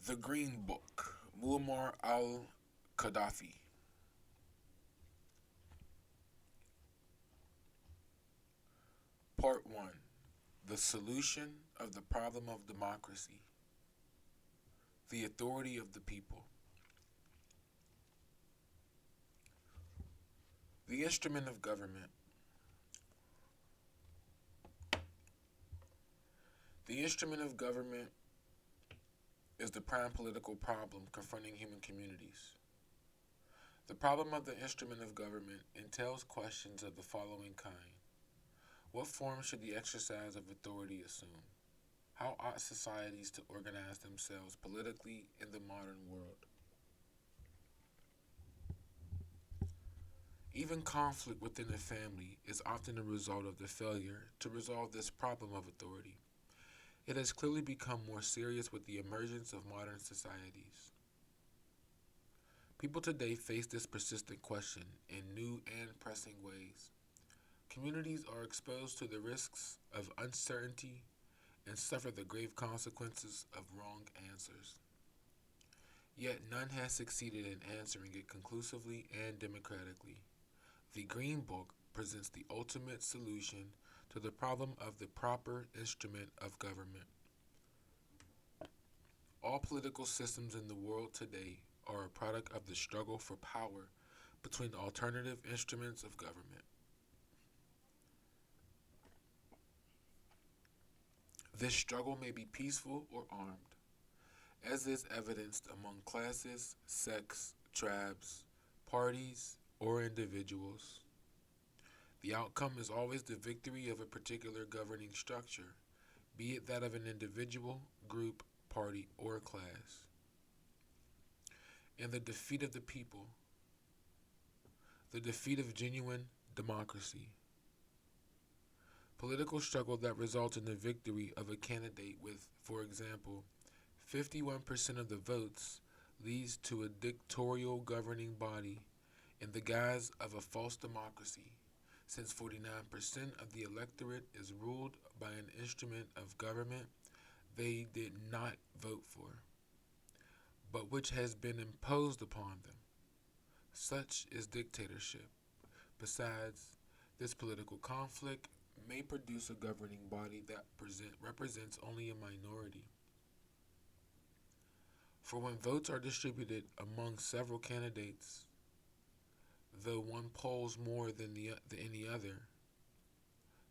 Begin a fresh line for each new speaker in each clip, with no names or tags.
The Green Book, Muammar al-Qaddafi. Part 1. The Solution of the Problem of Democracy. The Authority of the People. The instrument of government. The instrument of government is the prime political problem confronting human communities. The problem of the instrument of government entails questions of the following kind. What form should the exercise of authority assume? How ought societies to organize themselves politically in the modern world? Even conflict within a family is often a result of the failure to resolve this problem of authority. It has clearly become more serious with the emergence of modern societies. People today face this persistent question in new and pressing ways. Communities are exposed to the risks of uncertainty and suffer the grave consequences of wrong answers. Yet none has succeeded in answering it conclusively and democratically. The Green Book presents the ultimate solution to the problem of the proper instrument of government. All political systems in the world today are a product of the struggle for power between alternative instruments of government. This struggle may be peaceful or armed, as is evidenced among classes, sects, tribes, parties, or individuals. The outcome is always the victory of a particular governing structure, be it that of an individual, group, party, or class, and the defeat of the people, the defeat of genuine democracy. Political struggle that results in the victory of a candidate with, for example, 51% of the votes leads to a dictatorial governing body in the guise of a false democracy, since 49% of the electorate is ruled by an instrument of government they did not vote for, but which has been imposed upon them. Such is dictatorship. Besides, this political conflict may produce a governing body that represents only a minority. For when votes are distributed among several candidates, though one polls more than any other,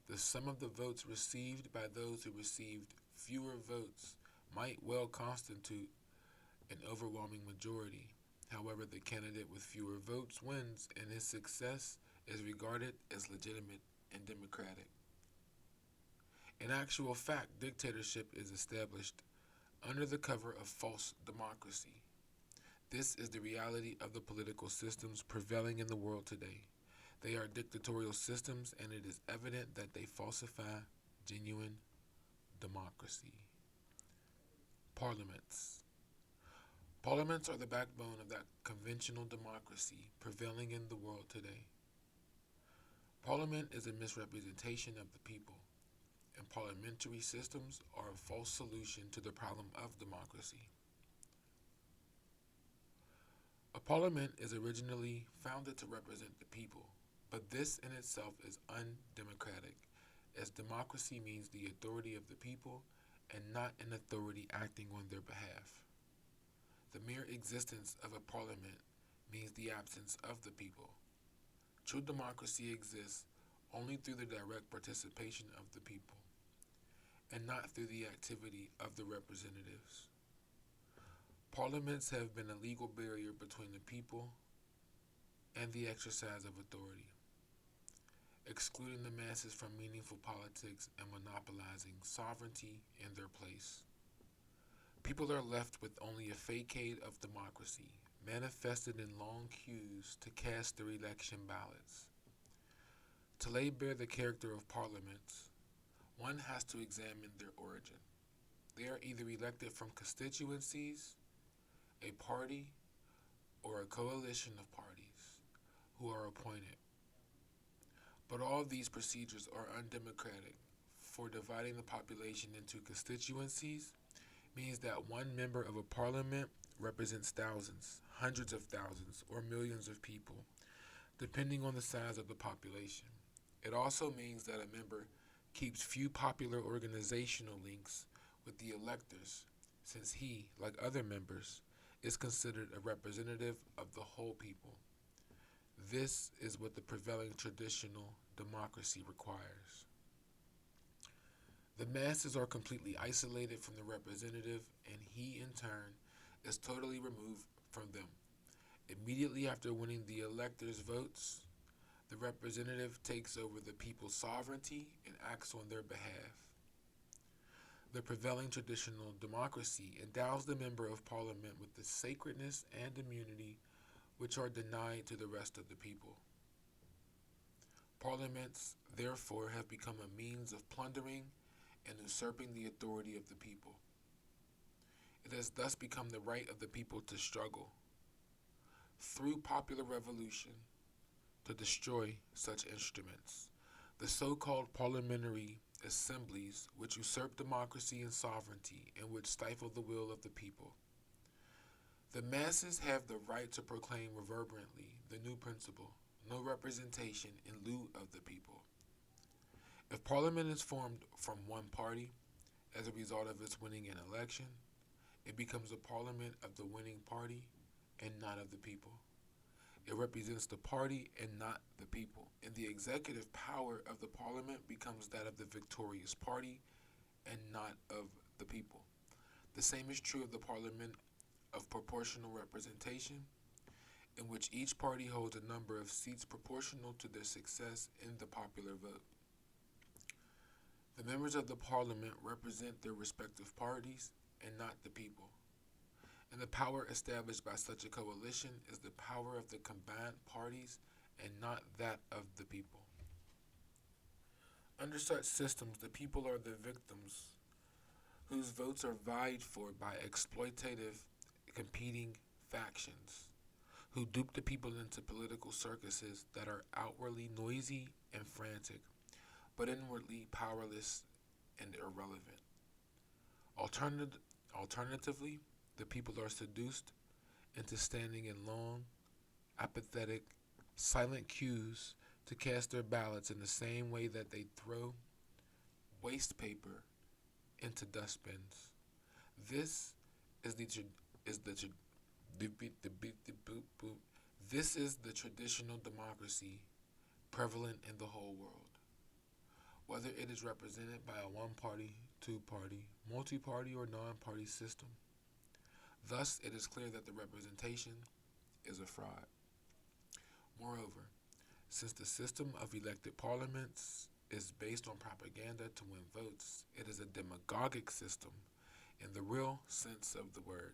the sum of the votes received by those who received fewer votes might well constitute an overwhelming majority. However, the candidate with fewer votes wins, and his success is regarded as legitimate and democratic. In actual fact, dictatorship is established under the cover of false democracy. This is the reality of the political systems prevailing in the world today. They are dictatorial systems, and it is evident that they falsify genuine democracy. Parliaments. Parliaments are the backbone of that conventional democracy prevailing in the world today. Parliament is a misrepresentation of the people, and parliamentary systems are a false solution to the problem of democracy. A parliament is originally founded to represent the people, but this in itself is undemocratic, as democracy means the authority of the people and not an authority acting on their behalf. The mere existence of a parliament means the absence of the people. True democracy exists only through the direct participation of the people, and not through the activity of the representatives. Parliaments have been a legal barrier between the people and the exercise of authority, excluding the masses from meaningful politics and monopolizing sovereignty in their place. People are left with only a facade of democracy, manifested in long queues to cast their election ballots. To lay bare the character of parliaments, one has to examine their origin. They are either elected from constituencies, a party, or a coalition of parties who are appointed. But all these procedures are undemocratic, for dividing the population into constituencies means that one member of a parliament represents thousands, hundreds of thousands, or millions of people, depending on the size of the population. It also means that a member keeps few popular organizational links with the electors, since he, like other members, is considered a representative of the whole people. This is what the prevailing traditional democracy requires. The masses are completely isolated from the representative, and he, in turn, is totally removed from them. Immediately after winning the electors' votes, the representative takes over the people's sovereignty and acts on their behalf. The prevailing traditional democracy endows the member of parliament with the sacredness and immunity which are denied to the rest of the people. Parliaments, therefore, have become a means of plundering and usurping the authority of the people. It has thus become the right of the people to struggle, through popular revolution, to destroy such instruments. The so-called parliamentary assemblies which usurp democracy and sovereignty and which stifle the will of the people. The masses have the right to proclaim reverberantly the new principle, no representation in lieu of the people. If parliament is formed from one party, as a result of its winning an election, it becomes a parliament of the winning party and not of the people. It represents the party and not the people, and the executive power of the parliament becomes that of the victorious party and not of the people. The same is true of the parliament of proportional representation, in which each party holds a number of seats proportional to their success in the popular vote. The members of the parliament represent their respective parties and not the people. And the power established by such a coalition is the power of the combined parties and not that of the people. Under such systems, the people are the victims whose votes are vied for by exploitative competing factions who dupe the people into political circuses that are outwardly noisy and frantic, but inwardly powerless and irrelevant. Alternatively, the people are seduced into standing in long, apathetic, silent queues to cast their ballots in the same way that they throw waste paper into dustbins. This is the this is the traditional democracy prevalent in the whole world. Whether it is represented by a one-party, two-party, multi-party, or non-party system. Thus, it is clear that the representation is a fraud. Moreover, since the system of elected parliaments is based on propaganda to win votes, it is a demagogic system in the real sense of the word.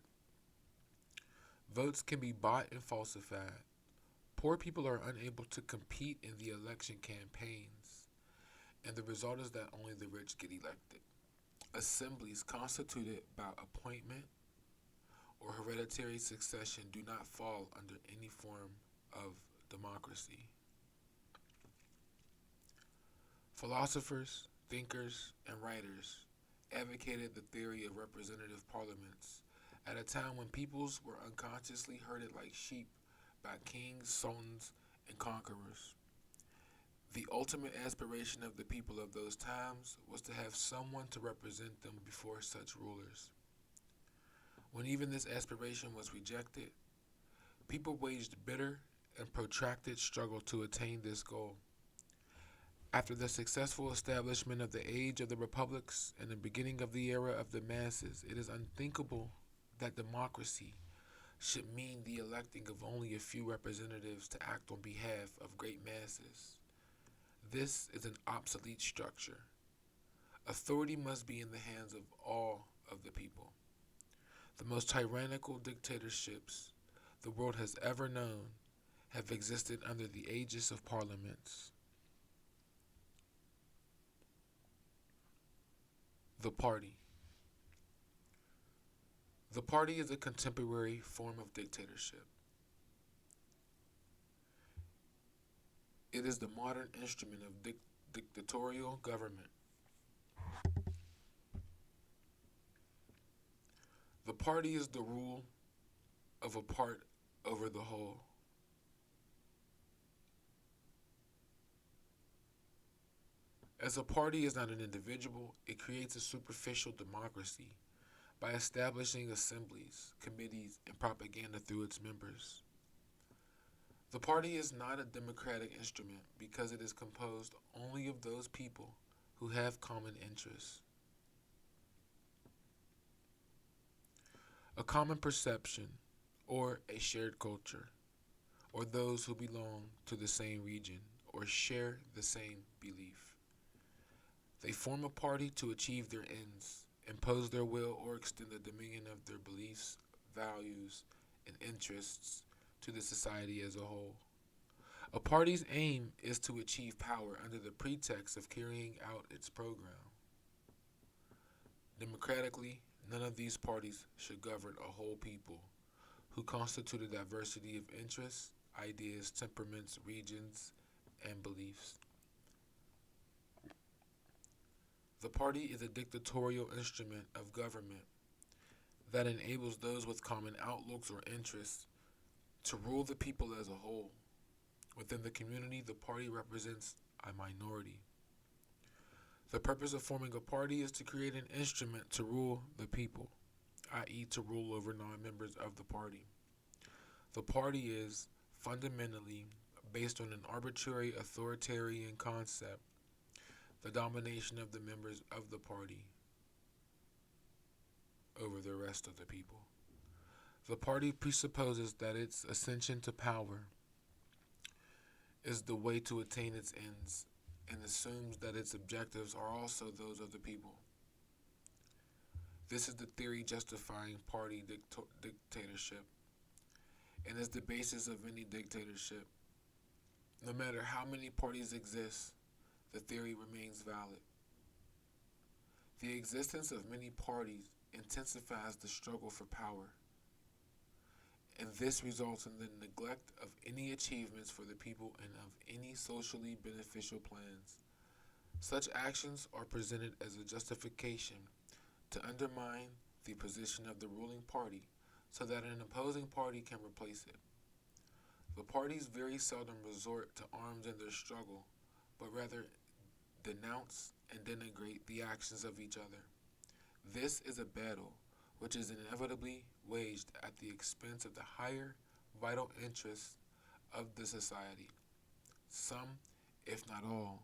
Votes can be bought and falsified. Poor people are unable to compete in the election campaigns, and the result is that only the rich get elected. Assemblies constituted by appointment or hereditary succession do not fall under any form of democracy. Philosophers, thinkers, and writers advocated the theory of representative parliaments at a time when peoples were unconsciously herded like sheep by kings, sultans, and conquerors. The ultimate aspiration of the people of those times was to have someone to represent them before such rulers. When even this aspiration was rejected, people waged bitter and protracted struggle to attain this goal. After the successful establishment of the age of the republics and the beginning of the era of the masses, it is unthinkable that democracy should mean the electing of only a few representatives to act on behalf of great masses. This is an obsolete structure. Authority must be in the hands of all of the people. The most tyrannical dictatorships the world has ever known have existed under the aegis of parliaments. The party. The party is a contemporary form of dictatorship. It is the modern instrument of dictatorial government. The party is the rule of a part over the whole. As a party is not an individual, it creates a superficial democracy by establishing assemblies, committees, and propaganda through its members. The party is not a democratic instrument because it is composed only of those people who have common interests. A common perception, or a shared culture, or those who belong to the same region or share the same belief. They form a party to achieve their ends, impose their will, or extend the dominion of their beliefs, values, and interests to the society as a whole. A party's aim is to achieve power under the pretext of carrying out its program. Democratically, none of these parties should govern a whole people who constitute a diversity of interests, ideas, temperaments, regions, and beliefs. The party is a dictatorial instrument of government that enables those with common outlooks or interests to rule the people as a whole. Within the community, the party represents a minority. The purpose of forming a party is to create an instrument to rule the people, i.e., to rule over non-members of the party. The party is fundamentally based on an arbitrary authoritarian concept, the domination of the members of the party over the rest of the people. The party presupposes that its ascension to power is the way to attain its ends and assumes that its objectives are also those of the people. This is the theory justifying party dictatorship and is the basis of any dictatorship. No matter how many parties exist, the theory remains valid. The existence of many parties intensifies the struggle for power, and this results in the neglect of any achievements for the people and of any socially beneficial plans. Such actions are presented as a justification to undermine the position of the ruling party so that an opposing party can replace it. The parties very seldom resort to arms in their struggle, but rather denounce and denigrate the actions of each other. This is a battle which is inevitably waged at the expense of the higher vital interests of the society. Some, if not all,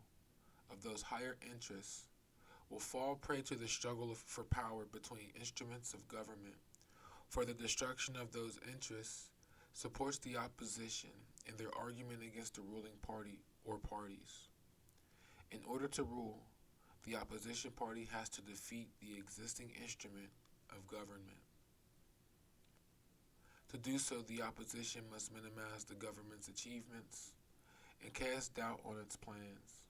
of those higher interests will fall prey to the struggle for power between instruments of government, for the destruction of those interests supports the opposition in their argument against the ruling party or parties. In order to rule, the opposition party has to defeat the existing instrument of government. To do so, the opposition must minimize the government's achievements and cast doubt on its plans,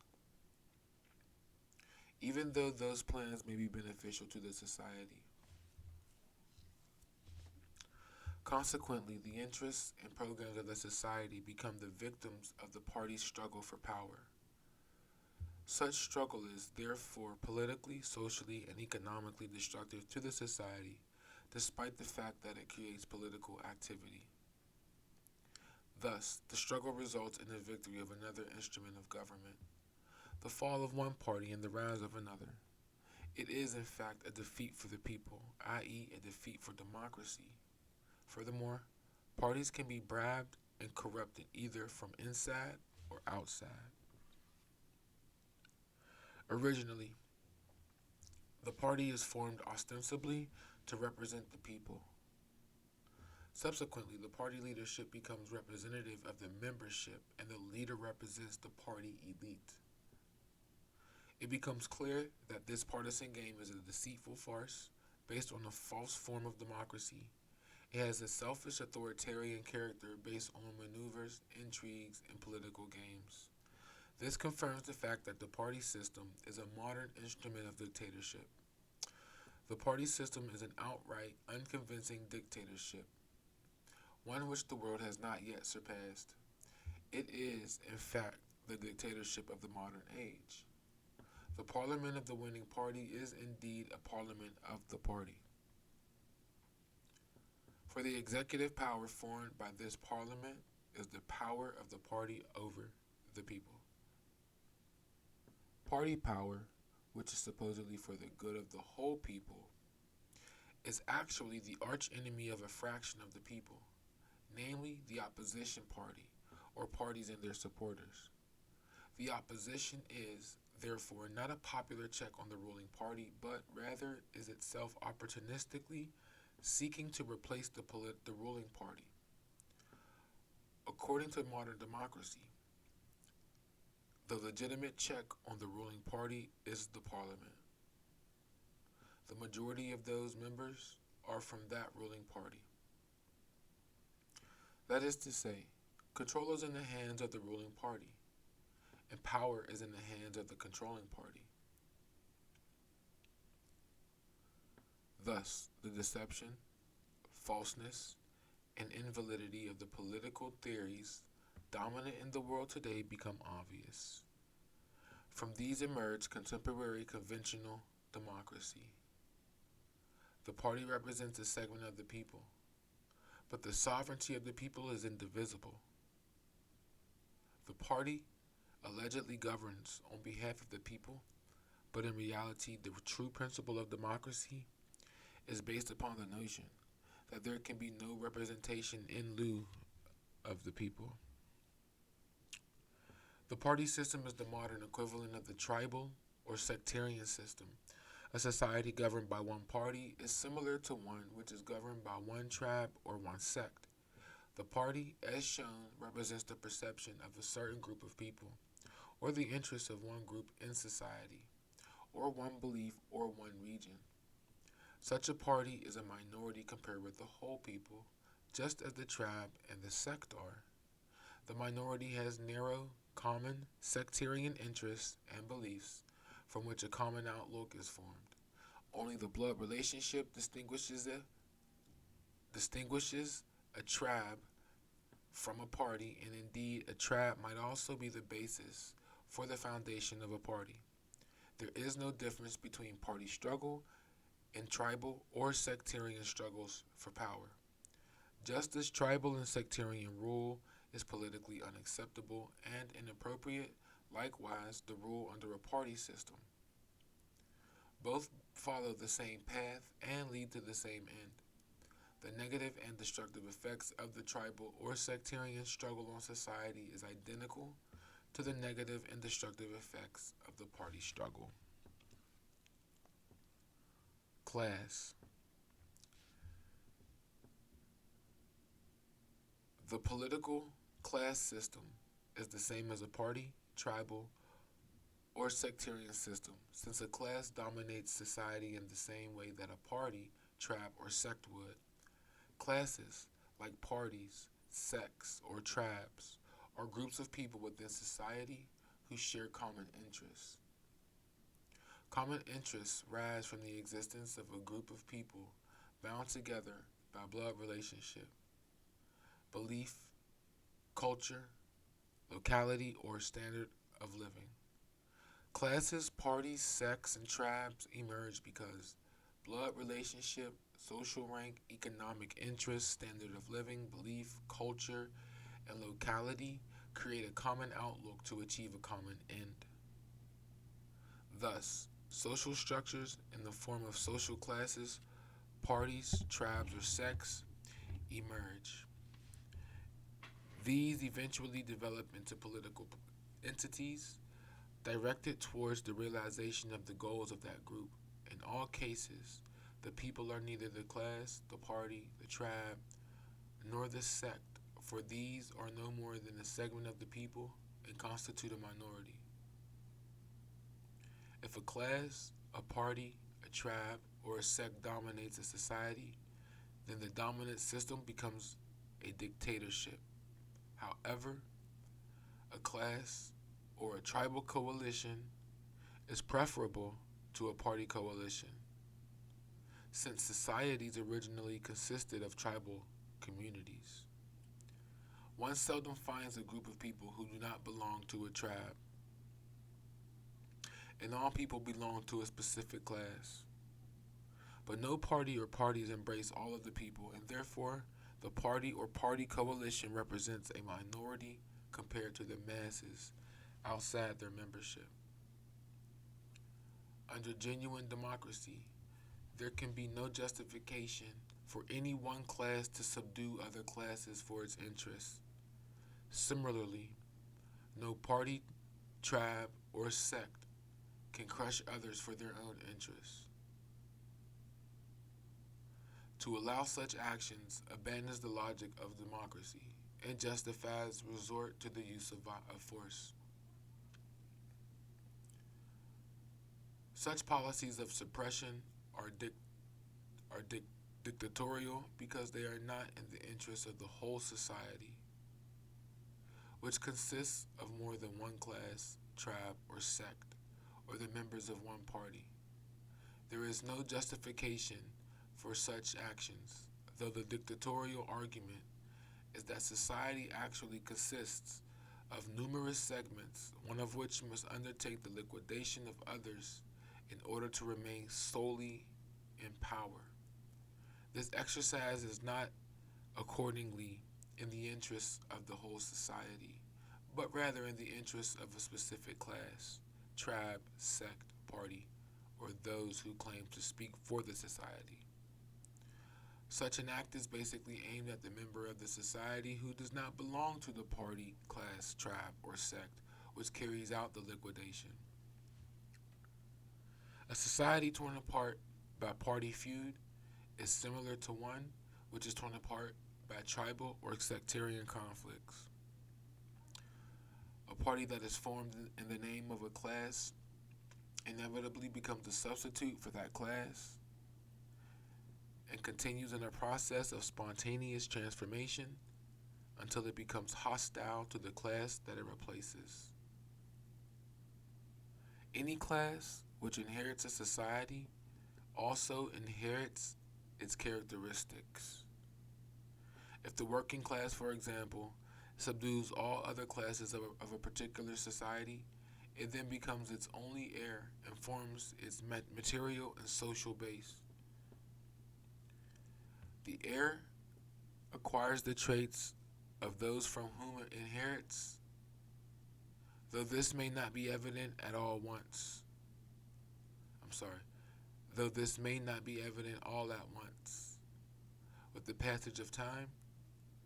even though those plans may be beneficial to the society. Consequently, the interests and programs of the society become the victims of the party's struggle for power. Such struggle is, therefore, politically, socially, and economically destructive to the society, despite the fact that it creates political activity. Thus, the struggle results in the victory of another instrument of government, the fall of one party and the rise of another. It is, in fact, a defeat for the people, i.e., a defeat for democracy. Furthermore, parties can be bribed and corrupted either from inside or outside. Originally, the party is formed ostensibly to represent the people. Subsequently, the party leadership becomes representative of the membership, and the leader represents the party elite. It becomes clear that this partisan game is a deceitful farce based on a false form of democracy. It has a selfish authoritarian character based on maneuvers, intrigues, and political games. This confirms the fact that the party system is a modern instrument of dictatorship. The party system is an outright, unconvincing dictatorship, one which the world has not yet surpassed. It is, in fact, the dictatorship of the modern age. The parliament of the winning party is indeed a parliament of the party. For the executive power formed by this parliament is the power of the party over the people. Party power, which is supposedly for the good of the whole people, is actually the archenemy of a fraction of the people, namely the opposition party, or parties and their supporters. The opposition is, therefore, not a popular check on the ruling party, but rather is itself opportunistically seeking to replace the ruling party. According to modern democracy, the legitimate check on the ruling party is the parliament. The majority of those members are from that ruling party. That is to say, control is in the hands of the ruling party, and power is in the hands of the controlling party. Thus, the deception, falseness, and invalidity of the political theories dominant in the world today become obvious. From these emerge contemporary conventional democracy. The party represents a segment of the people, but the sovereignty of the people is indivisible. The party allegedly governs on behalf of the people, but in reality, the true principle of democracy is based upon the notion that there can be no representation in lieu of the people. The party system is the modern equivalent of the tribal or sectarian system. A society governed by one party is similar to one which is governed by one tribe or one sect. The party, as shown, represents the perception of a certain group of people, or the interests of one group in society, or one belief or one region. Such a party is a minority compared with the whole people, just as the tribe and the sect are. The minority has narrow, common, sectarian interests and beliefs from which a common outlook is formed. Only the blood relationship distinguishes a tribe from a party, and indeed a tribe might also be the basis for the foundation of a party. There is no difference between party struggle and tribal or sectarian struggles for power. Just as tribal and sectarian rule is politically unacceptable and inappropriate, likewise the rule under a party system. Both follow the same path and lead to the same end. The negative and destructive effects of the tribal or sectarian struggle on society is identical to the negative and destructive effects of the party struggle. Class. The political class system is the same as a party, tribal, or sectarian system, since a class dominates society in the same way that a party, tribe, or sect would. Classes, like parties, sects, or tribes, are groups of people within society who share common interests. Common interests rise from the existence of a group of people bound together by blood relationship, belief, culture, locality, or standard of living. Classes, parties, sects, and tribes emerge because blood relationship, social rank, economic interest, standard of living, belief, culture, and locality create a common outlook to achieve a common end. Thus, social structures in the form of social classes, parties, tribes, or sects emerge. These eventually develop into political entities directed towards the realization of the goals of that group. In all cases, the people are neither the class, the party, the tribe, nor the sect, for these are no more than a segment of the people and constitute a minority. If a class, a party, a tribe, or a sect dominates a society, then the dominant system becomes a dictatorship. However, a class or a tribal coalition is preferable to a party coalition, since societies originally consisted of tribal communities. One seldom finds a group of people who do not belong to a tribe, and all people belong to a specific class. But no party or parties embrace all of the people, and therefore, the party or party coalition represents a minority compared to the masses outside their membership. Under genuine democracy, there can be no justification for any one class to subdue other classes for its interests. Similarly, no party, tribe, or sect can crush others for their own interests. To allow such actions abandons the logic of democracy and justifies resort to the use of force. Such policies of suppression are, dictatorial because they are not in the interest of the whole society, which consists of more than one class, tribe, or sect, or the members of one party. There is no justification for such actions, though the dictatorial argument is that society actually consists of numerous segments, one of which must undertake the liquidation of others in order to remain solely in power. This exercise is not accordingly in the interests of the whole society, but rather in the interests of a specific class, tribe, sect, party, or those who claim to speak for the society. Such an act is basically aimed at the member of the society who does not belong to the party, class, tribe, or sect which carries out the liquidation. A society torn apart by party feud is similar to one which is torn apart by tribal or sectarian conflicts. A party that is formed in the name of a class inevitably becomes a substitute for that class and continues in a process of spontaneous transformation until it becomes hostile to the class that it replaces. Any class which inherits a society also inherits its characteristics. If the working class, for example, subdues all other classes of a particular society, it then becomes its only heir and forms its material and social base. The heir acquires the traits of those from whom it inherits, though this may not be evident at all once. Though this may not be evident all at once. With the passage of time,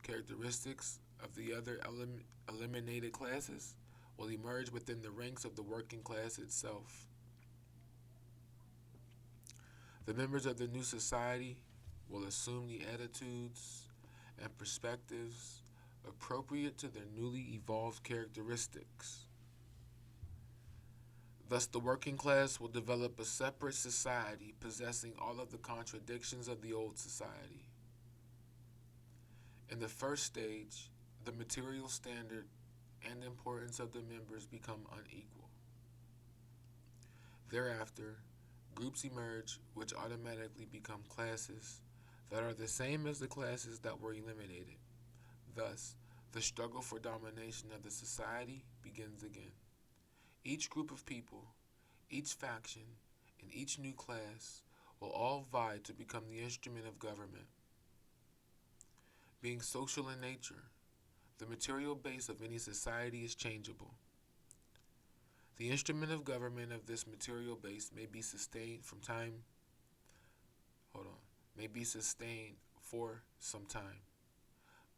characteristics of the other eliminated classes will emerge within the ranks of the working class itself. The members of the new society will assume the attitudes and perspectives appropriate to their newly evolved characteristics. Thus, the working class will develop a separate society possessing all of the contradictions of the old society. In the first stage, the material standard and importance of the members become unequal. Thereafter, groups emerge which automatically become classes that are the same as the classes that were eliminated. Thus, the struggle for domination of the society begins again. Each group of people, each faction, and each new class will all vie to become the instrument of government. Being social in nature, the material base of any society is changeable. The instrument of government of this material base may be sustained for some time,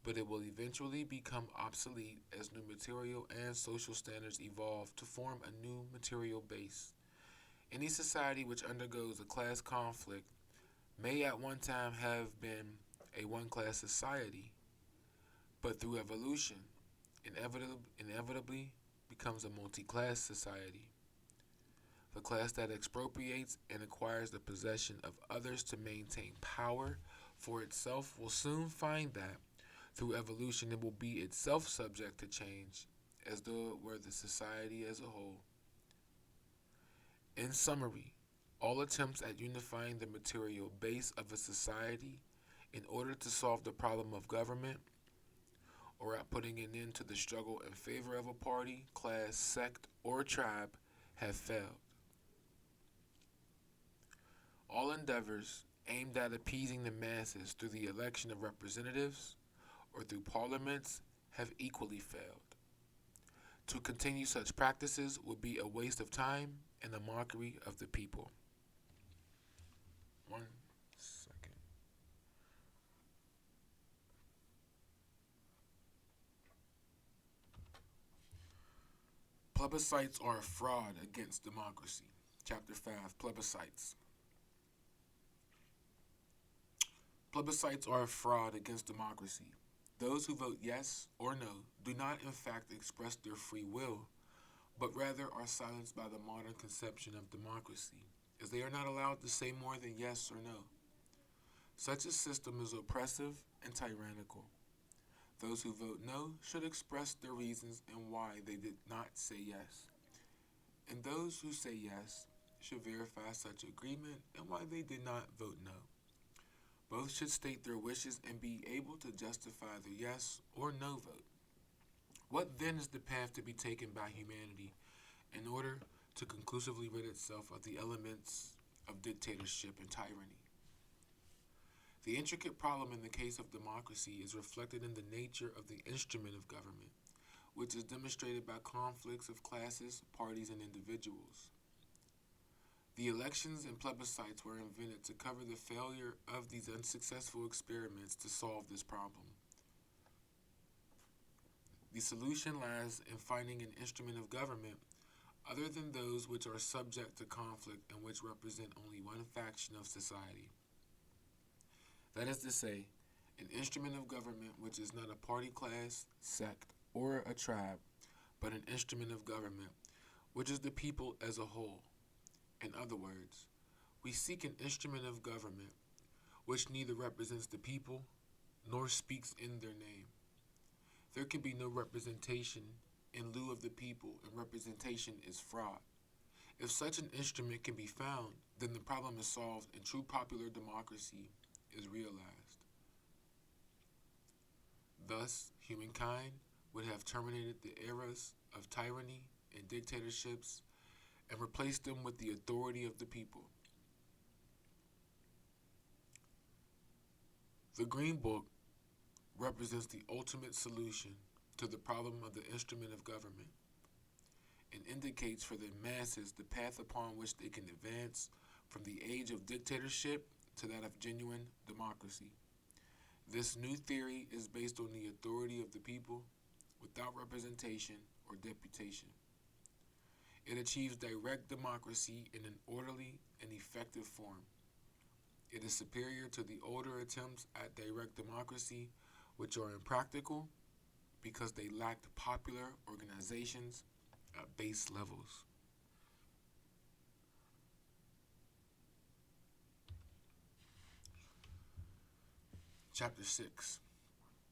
but it will eventually become obsolete as new material and social standards evolve to form a new material base. Any society which undergoes a class conflict may at one time have been a one-class society, but through evolution, inevitably becomes a multi-class society. The class that expropriates and acquires the possession of others to maintain power for itself will soon find that, through evolution, it will be itself subject to change, as though it were the society as a whole. In summary, all attempts at unifying the material base of a society in order to solve the problem of government, or at putting an end to the struggle in favor of a party, class, sect, or tribe, have failed. All endeavors aimed at appeasing the masses through the election of representatives or through parliaments have equally failed. To continue such practices would be a waste of time and a mockery of the people. One second. Plebiscites are a fraud against democracy. Chapter 5, Plebiscites. Plebiscites are a fraud against democracy. Those who vote yes or no do not in fact express their free will, but rather are silenced by the modern conception of democracy, as they are not allowed to say more than yes or no. Such a system is oppressive and tyrannical. Those who vote no should express their reasons and why they did not say yes. And those who say yes should verify such agreement and why they did not vote no. Both should state their wishes and be able to justify their yes or no vote. What then is the path to be taken by humanity in order to conclusively rid itself of the elements of dictatorship and tyranny? The intricate problem in the case of democracy is reflected in the nature of the instrument of government, which is demonstrated by conflicts of classes, parties, and individuals. The elections and plebiscites were invented to cover the failure of these unsuccessful experiments to solve this problem. The solution lies in finding an instrument of government other than those which are subject to conflict and which represent only one faction of society. That is to say, an instrument of government which is not a party class, sect, or a tribe, but an instrument of government which is the people as a whole. In other words, we seek an instrument of government which neither represents the people nor speaks in their name. There can be no representation in lieu of the people, and representation is fraud. If such an instrument can be found, then the problem is solved and true popular democracy is realized. Thus, humankind would have terminated the eras of tyranny and dictatorships and replaced them with the authority of the people. The Green Book represents the ultimate solution to the problem of the instrument of government and indicates for the masses the path upon which they can advance from the age of dictatorship to that of genuine democracy. This new theory is based on the authority of the people without representation or deputation. It achieves direct democracy in an orderly and effective form. It is superior to the older attempts at direct democracy, which are impractical because they lacked popular organizations at base levels. Chapter 6,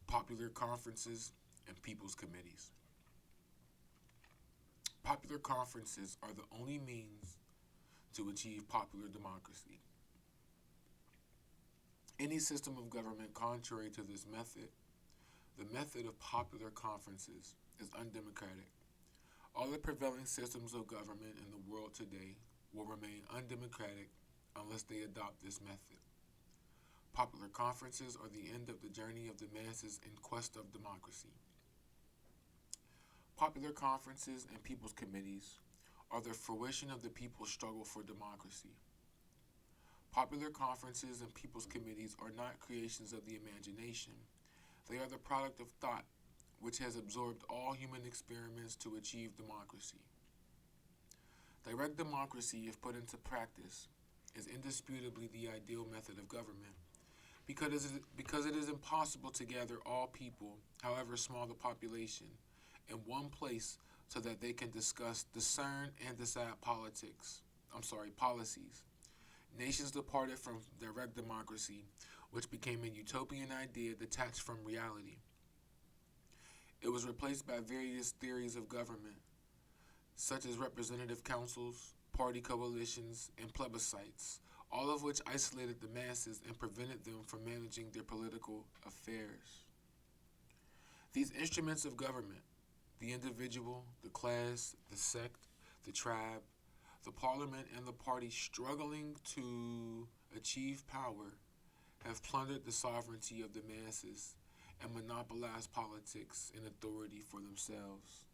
Popular Conferences and People's Committees. Popular conferences are the only means to achieve popular democracy. Any system of government contrary to this method, the method of popular conferences, is undemocratic. All the prevailing systems of government in the world today will remain undemocratic unless they adopt this method. Popular conferences are the end of the journey of the masses in quest of democracy. Popular conferences and people's committees are the fruition of the people's struggle for democracy. Popular conferences and people's committees are not creations of the imagination. They are the product of thought, which has absorbed all human experiments to achieve democracy. Direct democracy, if put into practice, is indisputably the ideal method of government, because it is impossible to gather all people, however small the population, in one place so that they can discuss, discern, and decide policies. Nations departed from direct democracy, which became a utopian idea detached from reality. It was replaced by various theories of government, such as representative councils, party coalitions, and plebiscites, all of which isolated the masses and prevented them from managing their political affairs. These instruments of government, the individual, the class, the sect, the tribe, the parliament, and the party struggling to achieve power, have plundered the sovereignty of the masses and monopolized politics and authority for themselves.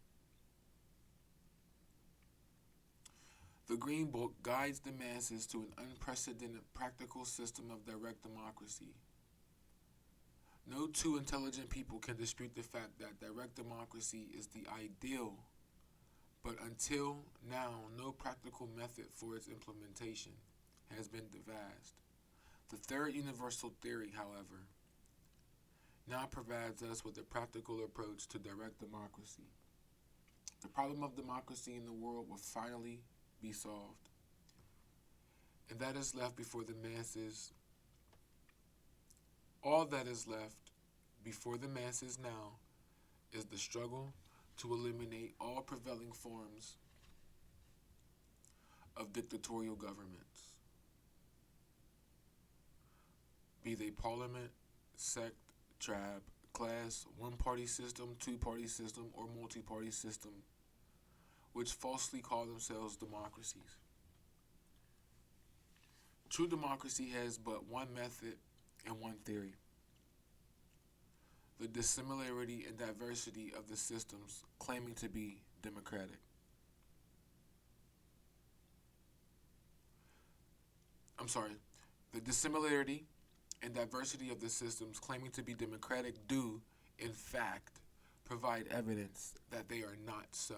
The Green Book guides the masses to an unprecedented practical system of direct democracy. No two intelligent people can dispute the fact that direct democracy is the ideal, but until now, no practical method for its implementation has been devised. The third universal theory, however, now provides us with a practical approach to direct democracy. The problem of democracy in the world will finally be solved, and that is left before the masses. All that is left before the masses now is the struggle to eliminate all prevailing forms of dictatorial governments, be they parliament, sect, tribe, class, one-party system, two-party system, or multi-party system, which falsely call themselves democracies. True democracy has but one method and one theory: the dissimilarity and diversity of the systems claiming to be democratic. I'm sorry, the dissimilarity and diversity of the systems claiming to be democratic do, in fact, provide evidence that they are not so.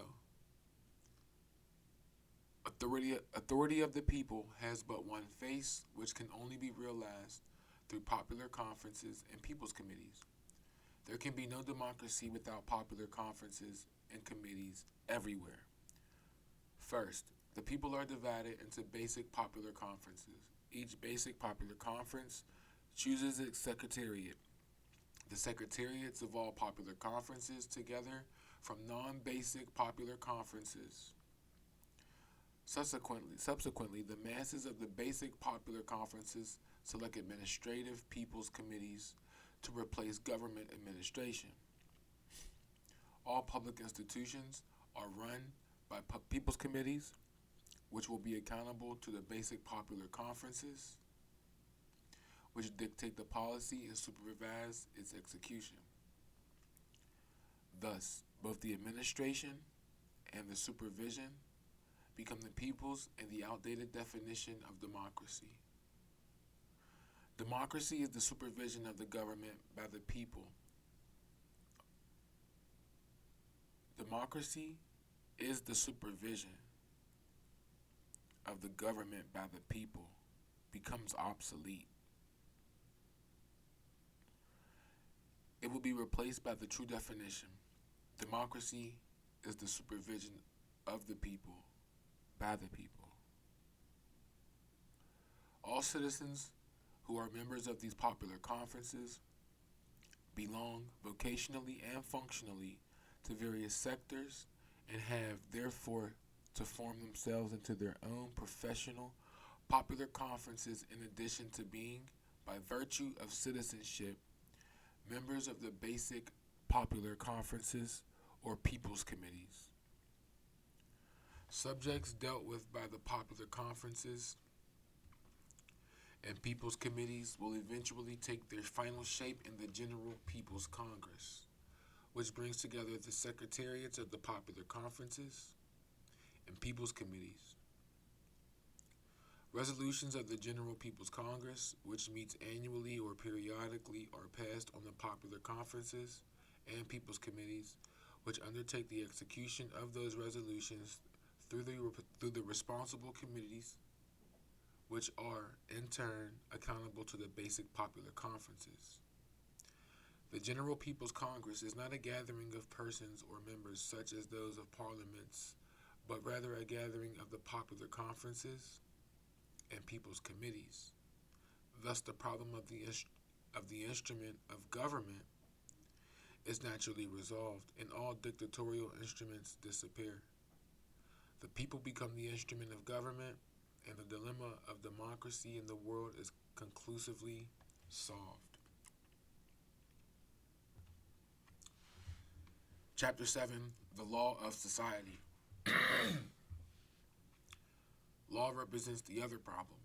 Authority of the people has but one face, which can only be realized through popular conferences and people's committees. There can be no democracy without popular conferences and committees everywhere. First, the people are divided into basic popular conferences. Each basic popular conference chooses its secretariat. The secretariats of all popular conferences together from non-basic popular conferences. Subsequently, the masses of the basic popular conferences select administrative people's committees to replace government administration. All public institutions are run by people's committees, which will be accountable to the basic popular conferences, which dictate the policy and supervise its execution. Thus, both the administration and the supervision become the people's and the outdated definition of democracy. Democracy is the supervision of the government by the people. Democracy is the supervision of the government by the people becomes obsolete. It will be replaced by the true definition. Democracy is the supervision of the people by the people. All citizens who are members of these popular conferences belong vocationally and functionally to various sectors and have therefore to form themselves into their own professional popular conferences in addition to being, by virtue of citizenship, members of the basic popular conferences or people's committees. Subjects dealt with by the popular conferences and people's committees will eventually take their final shape in the General People's Congress, which brings together the secretariats of the popular conferences and people's committees. Resolutions of the General People's Congress, which meets annually or periodically, are passed on the popular conferences and people's committees, which undertake the execution of those resolutions through the responsible committees, which are, in turn, accountable to the basic popular conferences. The General People's Congress is not a gathering of persons or members such as those of parliaments, but rather a gathering of the popular conferences and people's committees. Thus, the problem of the instrument of government is naturally resolved, and all dictatorial instruments disappear. The people become the instrument of government, and the dilemma of democracy in the world is conclusively solved. Chapter 7, The Law of Society. Law represents the other problem.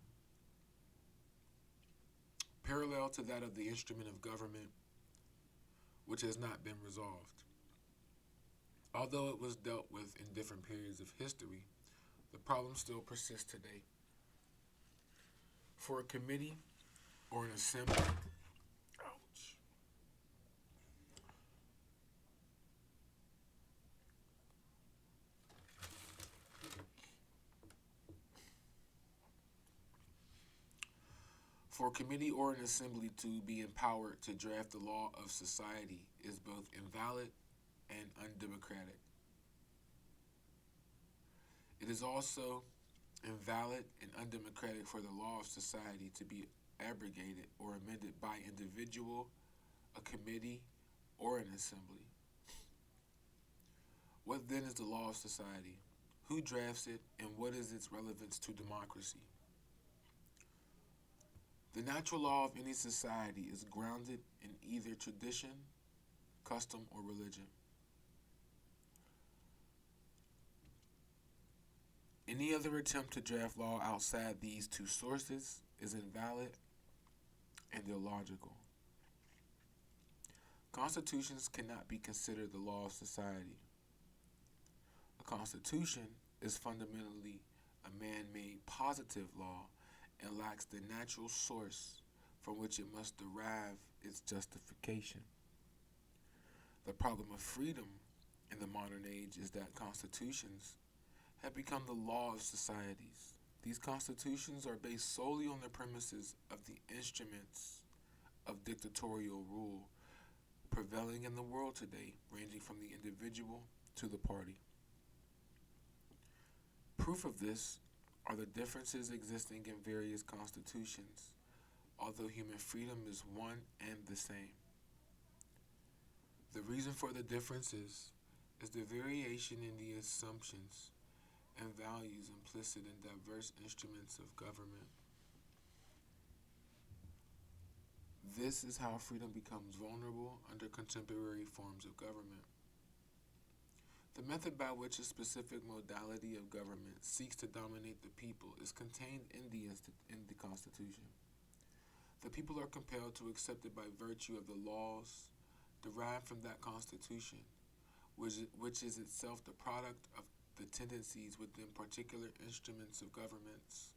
parallel to that of the instrument of government, which has not been resolved. Although it was dealt with in different periods of history, the problem still persists today. For a committee or an assembly, ouch, for a committee or an assembly to be empowered to draft the law of society is both invalid and undemocratic. It is also invalid and undemocratic for the law of society to be abrogated or amended by individual, a committee, or an assembly. What then is the law of society? Who drafts it, and what is its relevance to democracy? The natural law of any society is grounded in either tradition, custom, or religion. Any other attempt to draft law outside these two sources is invalid and illogical. Constitutions cannot be considered the law of society. A constitution is fundamentally a man-made positive law and lacks the natural source from which it must derive its justification. The problem of freedom in the modern age is that constitutions have become the law of societies. These constitutions are based solely on the premises of the instruments of dictatorial rule prevailing in the world today, ranging from the individual to the party. Proof of this are the differences existing in various constitutions, although human freedom is one and the same. The reason for the differences is the variation in the assumptions and values implicit in diverse instruments of government. This is how freedom becomes vulnerable under contemporary forms of government. The method by which a specific modality of government seeks to dominate the people is contained in the Constitution. The people are compelled to accept it by virtue of the laws derived from that Constitution, which is itself the product of the tendencies within particular instruments of governments.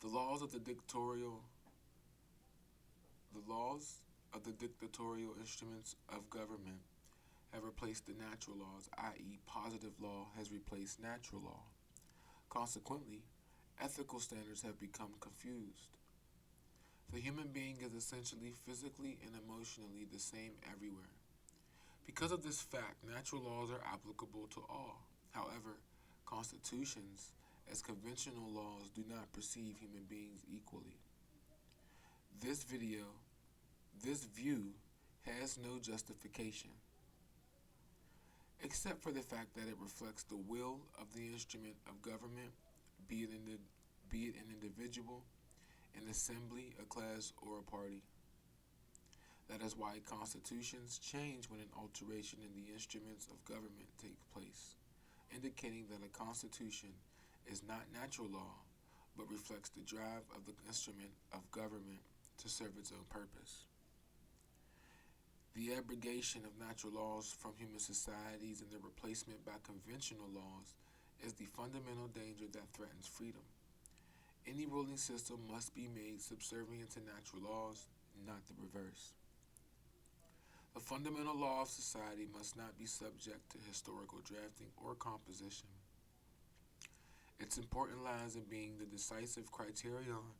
The laws of the dictatorial instruments of government have replaced the natural laws, i.e., positive law has replaced natural law. Consequently, ethical standards have become confused. The human being is essentially physically and emotionally the same everywhere. Because of this fact, natural laws are applicable to all. However, constitutions, as conventional laws, do not perceive human beings equally. This view has no justification, except for the fact that it reflects the will of the instrument of government, be it an individual, an assembly, a class, or a party. That is why constitutions change when an alteration in the instruments of government takes place, indicating that a constitution is not natural law, but reflects the drive of the instrument of government to serve its own purpose. The abrogation of natural laws from human societies and their replacement by conventional laws is the fundamental danger that threatens freedom. Any ruling system must be made subservient to natural laws, not the reverse. The fundamental law of society must not be subject to historical drafting or composition. Its importance lies in being the decisive criterion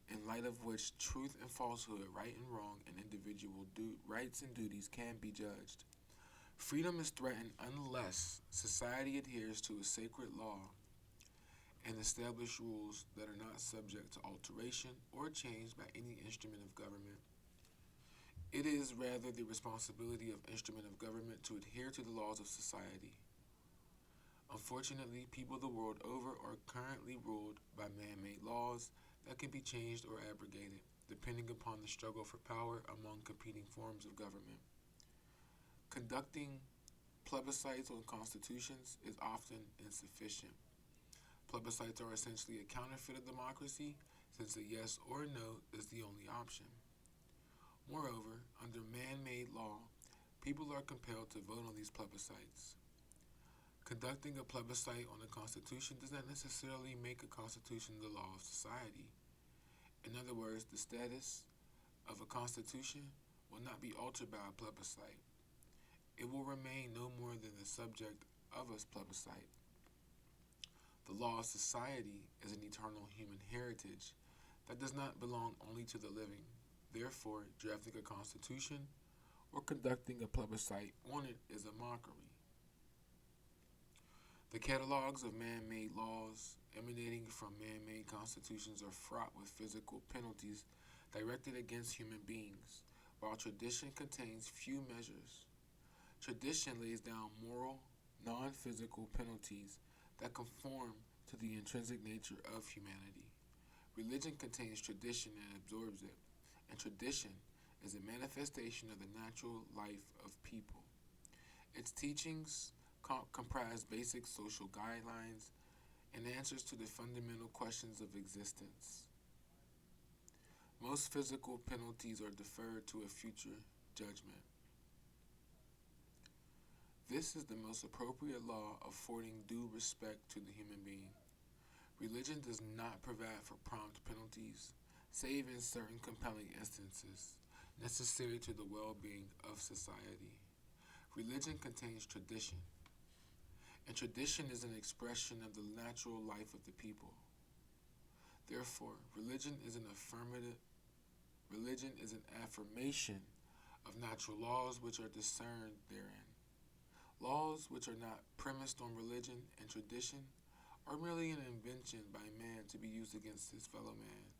in light of which truth and falsehood, right and wrong, and individual rights and duties can be judged. Freedom is threatened unless society adheres to a sacred law and establish rules that are not subject to alteration or change by any instrument of government. It is rather the responsibility of instrument of government to adhere to the laws of society. Unfortunately, people the world over are currently ruled by man-made laws that can be changed or abrogated, depending upon the struggle for power among competing forms of government. Conducting plebiscites on constitutions is often insufficient. Plebiscites are essentially a counterfeit of democracy, since a yes or a no is the only option. Moreover, under man-made law, people are compelled to vote on these plebiscites. Conducting a plebiscite on a constitution does not necessarily make a constitution the law of society. In other words, the status of a constitution will not be altered by a plebiscite. It will remain no more than the subject of a plebiscite. The law of society is an eternal human heritage that does not belong only to the living. Therefore, drafting a constitution or conducting a plebiscite on it is a mockery. The catalogs of man-made laws emanating from man-made constitutions are fraught with physical penalties directed against human beings, while tradition contains few measures. Tradition lays down moral, non-physical penalties that conform to the intrinsic nature of humanity. Religion contains tradition and absorbs it, and tradition is a manifestation of the natural life of people. Its teachings comprise basic social guidelines and answers to the fundamental questions of existence. Most physical penalties are deferred to a future judgment. This is the most appropriate law affording due respect to the human being. Religion does not provide for prompt penalties, save in certain compelling instances necessary to the well-being of society. Religion contains tradition, and tradition is an expression of the natural life of the people. Therefore, religion is an affirmation of natural laws which are discerned therein. Laws which are not premised on religion and tradition are merely an invention by man to be used against his fellow man.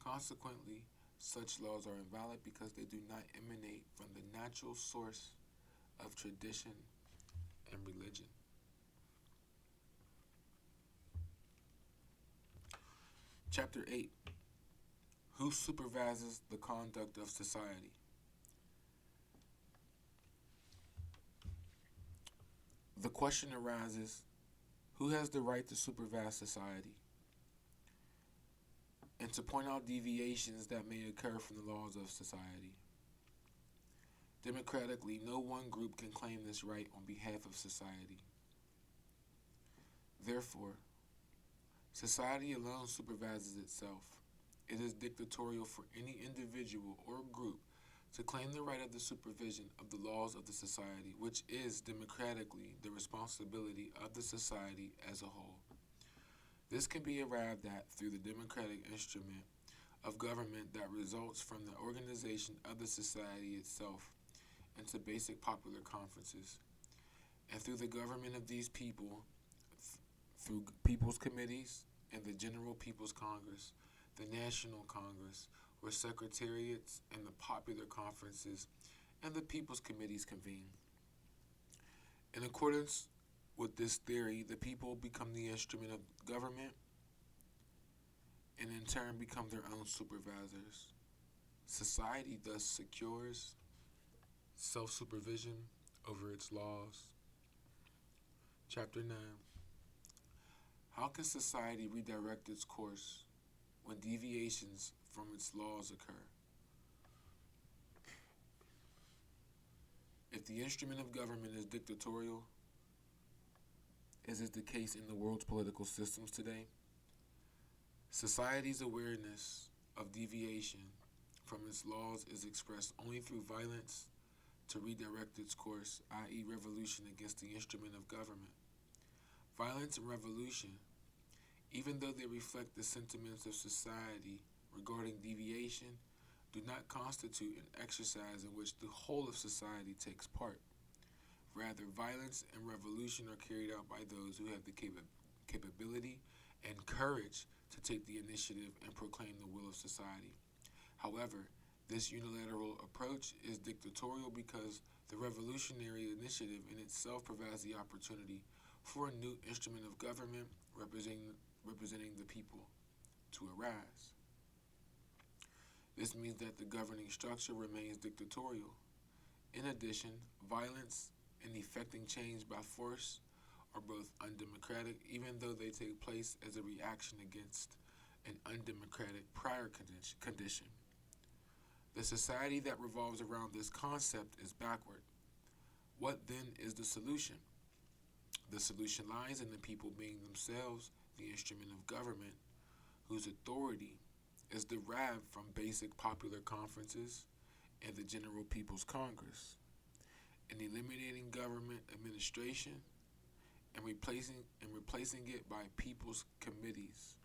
Consequently, such laws are invalid because they do not emanate from the natural source of tradition and religion. Chapter 8. Who supervises the conduct of society? The question arises, who has the right to supervise society and to point out deviations that may occur from the laws of society? Democratically, no one group can claim this right on behalf of society. Therefore, society alone supervises itself. It is dictatorial for any individual or group to claim the right of the supervision of the laws of the society, which is democratically the responsibility of the society as a whole. This can be arrived at through the democratic instrument of government that results from the organization of the society itself into basic popular conferences, and through the government of these people, through People's Committees and the General People's Congress, the National Congress, where secretariats and the popular conferences and the People's Committees convene. In accordance with this theory, the people become the instrument of government and in turn become their own supervisors. Society thus secures self-supervision over its laws. Chapter 9. How can society redirect its course when deviations from its laws occur? If the instrument of government is dictatorial, as is the case in the world's political systems today, society's awareness of deviation from its laws is expressed only through violence to redirect its course, i.e. revolution against the instrument of government. Violence and revolution, even though they reflect the sentiments of society regarding deviation, do not constitute an exercise in which the whole of society takes part. Rather, violence and revolution are carried out by those who have the capability and courage to take the initiative and proclaim the will of society. However, this unilateral approach is dictatorial because the revolutionary initiative in itself provides the opportunity for a new instrument of government representing the people to arise. This means that the governing structure remains dictatorial. In addition, violence and effecting change by force are both undemocratic, even though they take place as a reaction against an undemocratic prior condition. The society that revolves around this concept is backward. What then is the solution? The solution lies in the people being themselves the instrument of government, whose authority is derived from basic popular conferences and the General People's Congress, in eliminating government administration and replacing it by people's committees.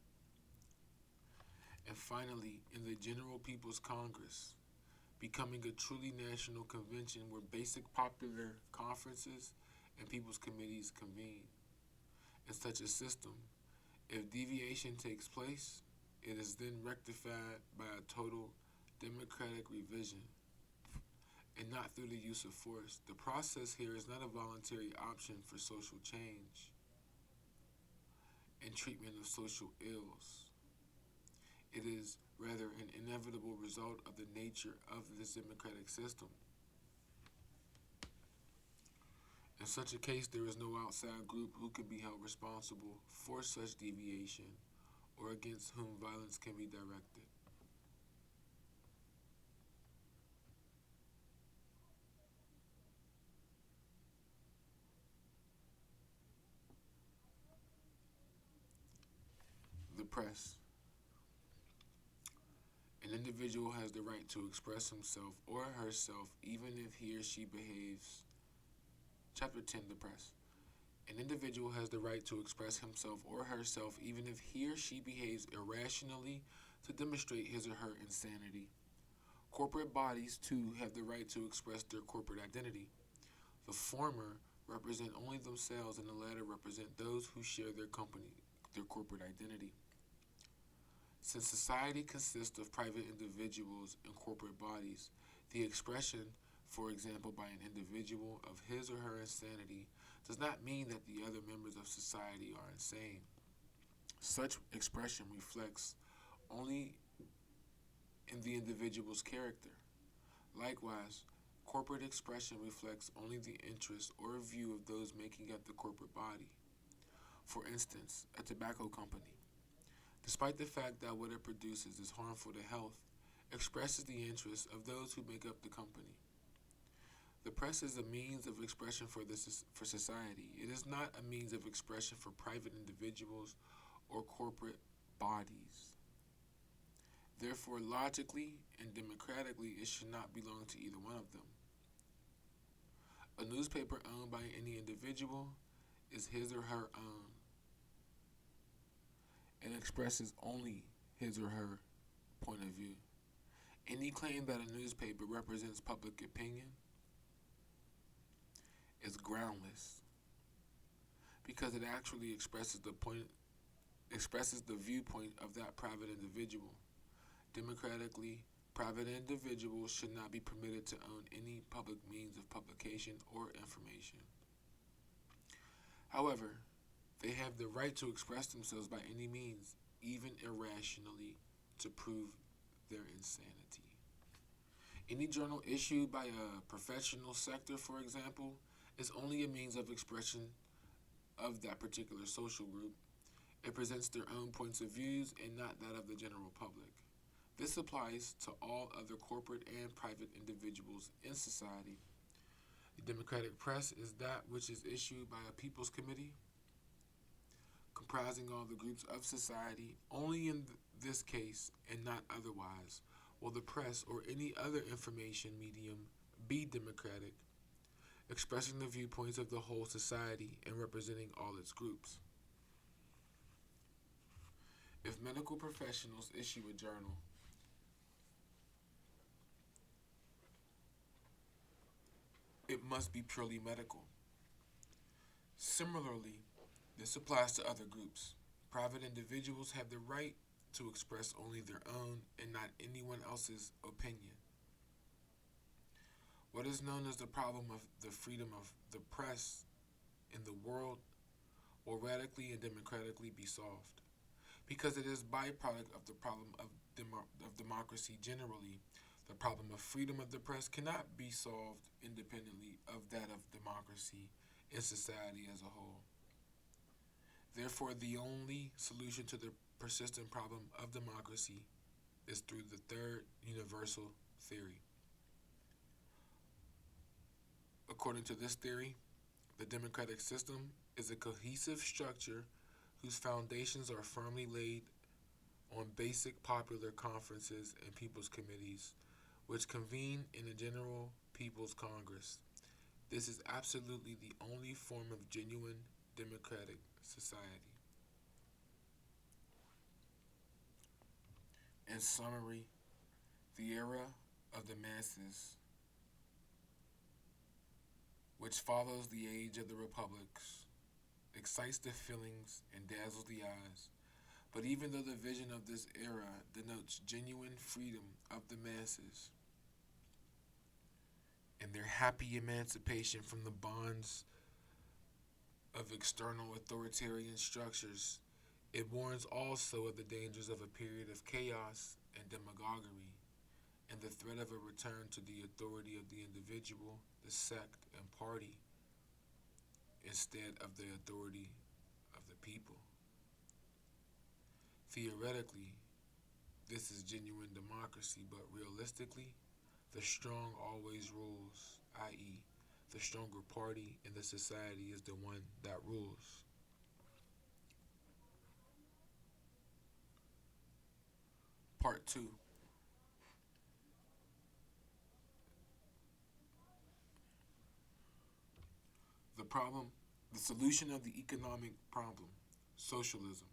And finally, in the General People's Congress, becoming a truly national convention where basic popular conferences and people's committees convene. In such a system, if deviation takes place, it is then rectified by a total democratic revision and not through the use of force. The process here is not a voluntary option for social change and treatment of social ills. It is rather an inevitable result of the nature of this democratic system. In such a case, there is no outside group who can be held responsible for such deviation or against whom violence can be directed. The press. An individual has the right to express himself or herself even if he or she behaves. Chapter 10, the press. An individual has the right to express himself or herself even if he or she behaves irrationally to demonstrate his or her insanity. Corporate bodies, too, have the right to express their corporate identity. The former represent only themselves and the latter represent those who share their corporate identity. Since society consists of private individuals and corporate bodies, the expression, for example, by an individual of his or her insanity does not mean that the other members of society are insane. Such expression reflects only in the individual's character. Likewise, corporate expression reflects only the interest or view of those making up the corporate body. For instance, a tobacco company, despite the fact that what it produces is harmful to health, expresses the interests of those who make up the company. The press is a means of expression for society. It is not a means of expression for private individuals or corporate bodies. Therefore, logically and democratically, it should not belong to either one of them. A newspaper owned by any individual is his or her own and expresses only his or her point of view. Any claim that a newspaper represents public opinion is groundless because it actually expresses the viewpoint of that private individual. Democratically, private individuals should not be permitted to own any public means of publication or information. However, they have the right to express themselves by any means, even irrationally, to prove their insanity. Any journal issued by a professional sector, for example, is only a means of expression of that particular social group. It presents their own points of views and not that of the general public. This applies to all other corporate and private individuals in society. The democratic press is that which is issued by a people's committee, comprising all the groups of society. Only in this case, and not otherwise, will the press or any other information medium be democratic, expressing the viewpoints of the whole society and representing all its groups. If medical professionals issue a journal, it must be purely medical. Similarly, this applies to other groups. Private individuals have the right to express only their own and not anyone else's opinion. What is known as the problem of the freedom of the press in the world will radically and democratically be solved. Because it is byproduct of the problem of democracy generally, the problem of freedom of the press cannot be solved independently of that of democracy in society as a whole. Therefore, the only solution to the persistent problem of democracy is through the third universal theory. According to this theory, the democratic system is a cohesive structure whose foundations are firmly laid on basic popular conferences and people's committees, which convene in a general people's congress. This is absolutely the only form of genuine democratic society. In summary, the era of the masses, which follows the age of the republics, excites the feelings and dazzles the eyes. But even though the vision of this era denotes genuine freedom of the masses and their happy emancipation from the bonds of external authoritarian structures, it warns also of the dangers of a period of chaos and demagoguery and the threat of a return to the authority of the individual, the sect, and party instead of the authority of the people. Theoretically, this is genuine democracy, but realistically, the strong always rules, i.e., the stronger party in the society is the one that rules. Part 2. The solution of the economic problem, socialism.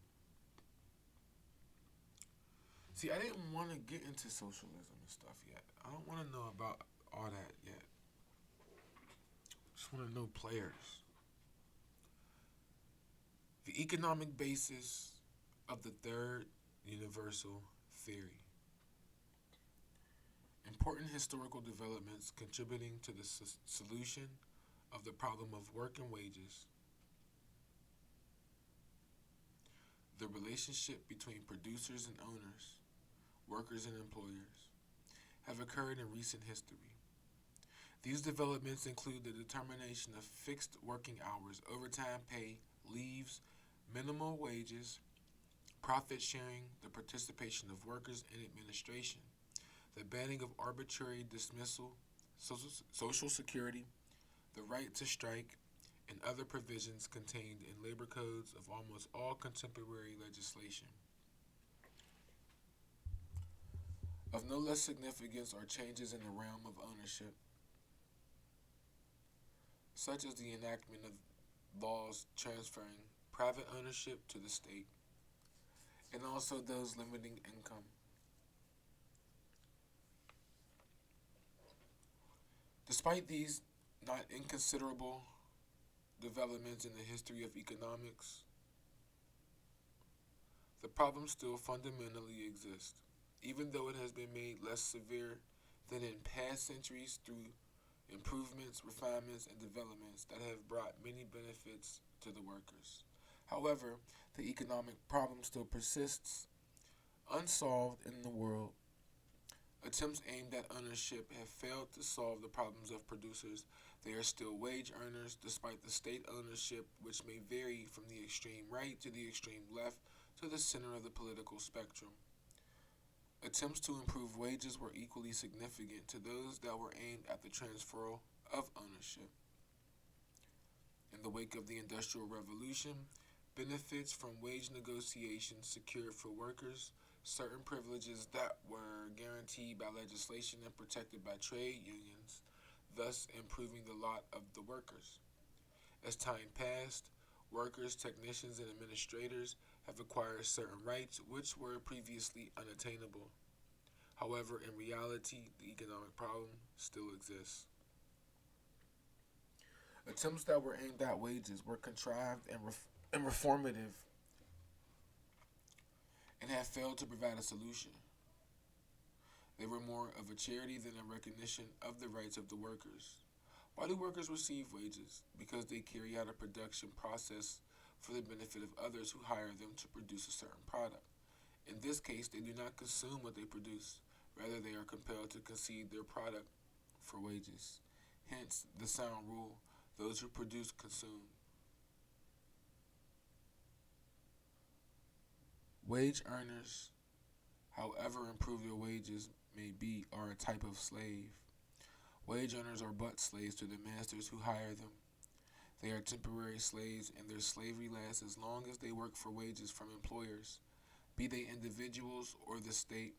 See, I didn't want to get into socialism and stuff yet. I don't want to know about all that yet. Just want to know players. The economic basis of the third universal theory. Important historical developments contributing to the solution of the problem of work and wages. The relationship between producers and owners, workers and employers, have occurred in recent history. These developments include the determination of fixed working hours, overtime pay, leaves, minimal wages, profit sharing, the participation of workers in administration, the banning of arbitrary dismissal, social security, the right to strike, and other provisions contained in labor codes of almost all contemporary legislation. Of no less significance are changes in the realm of ownership, such as the enactment of laws transferring private ownership to the state, and also those limiting income. Despite these not inconsiderable developments in the history of economics, the problem still fundamentally exists, even though it has been made less severe than in past centuries through improvements, refinements, and developments that have brought many benefits to the workers. However, the economic problem still persists unsolved in the world. Attempts aimed at ownership have failed to solve the problems of producers. They are still wage earners despite the state ownership, which may vary from the extreme right to the extreme left to the center of the political spectrum. Attempts to improve wages were equally significant to those that were aimed at the transfer of ownership. In the wake of the Industrial Revolution, benefits from wage negotiations secured for workers certain privileges that were guaranteed by legislation and protected by trade unions, thus improving the lot of the workers. As time passed, workers, technicians, and administrators have acquired certain rights which were previously unattainable. However, in reality, the economic problem still exists. Attempts that were aimed at wages were contrived and reformative and have failed to provide a solution. They were more of a charity than a recognition of the rights of the workers. Why do workers receive wages? Because they carry out a production process for the benefit of others who hire them to produce a certain product. In this case, they do not consume what they produce. Rather, they are compelled to concede their product for wages. Hence, the sound rule, those who produce consume. Wage earners, however improved their wages may be, are a type of slave. Wage earners are but slaves to the masters who hire them. They are temporary slaves, and their slavery lasts as long as they work for wages from employers, be they individuals or the state.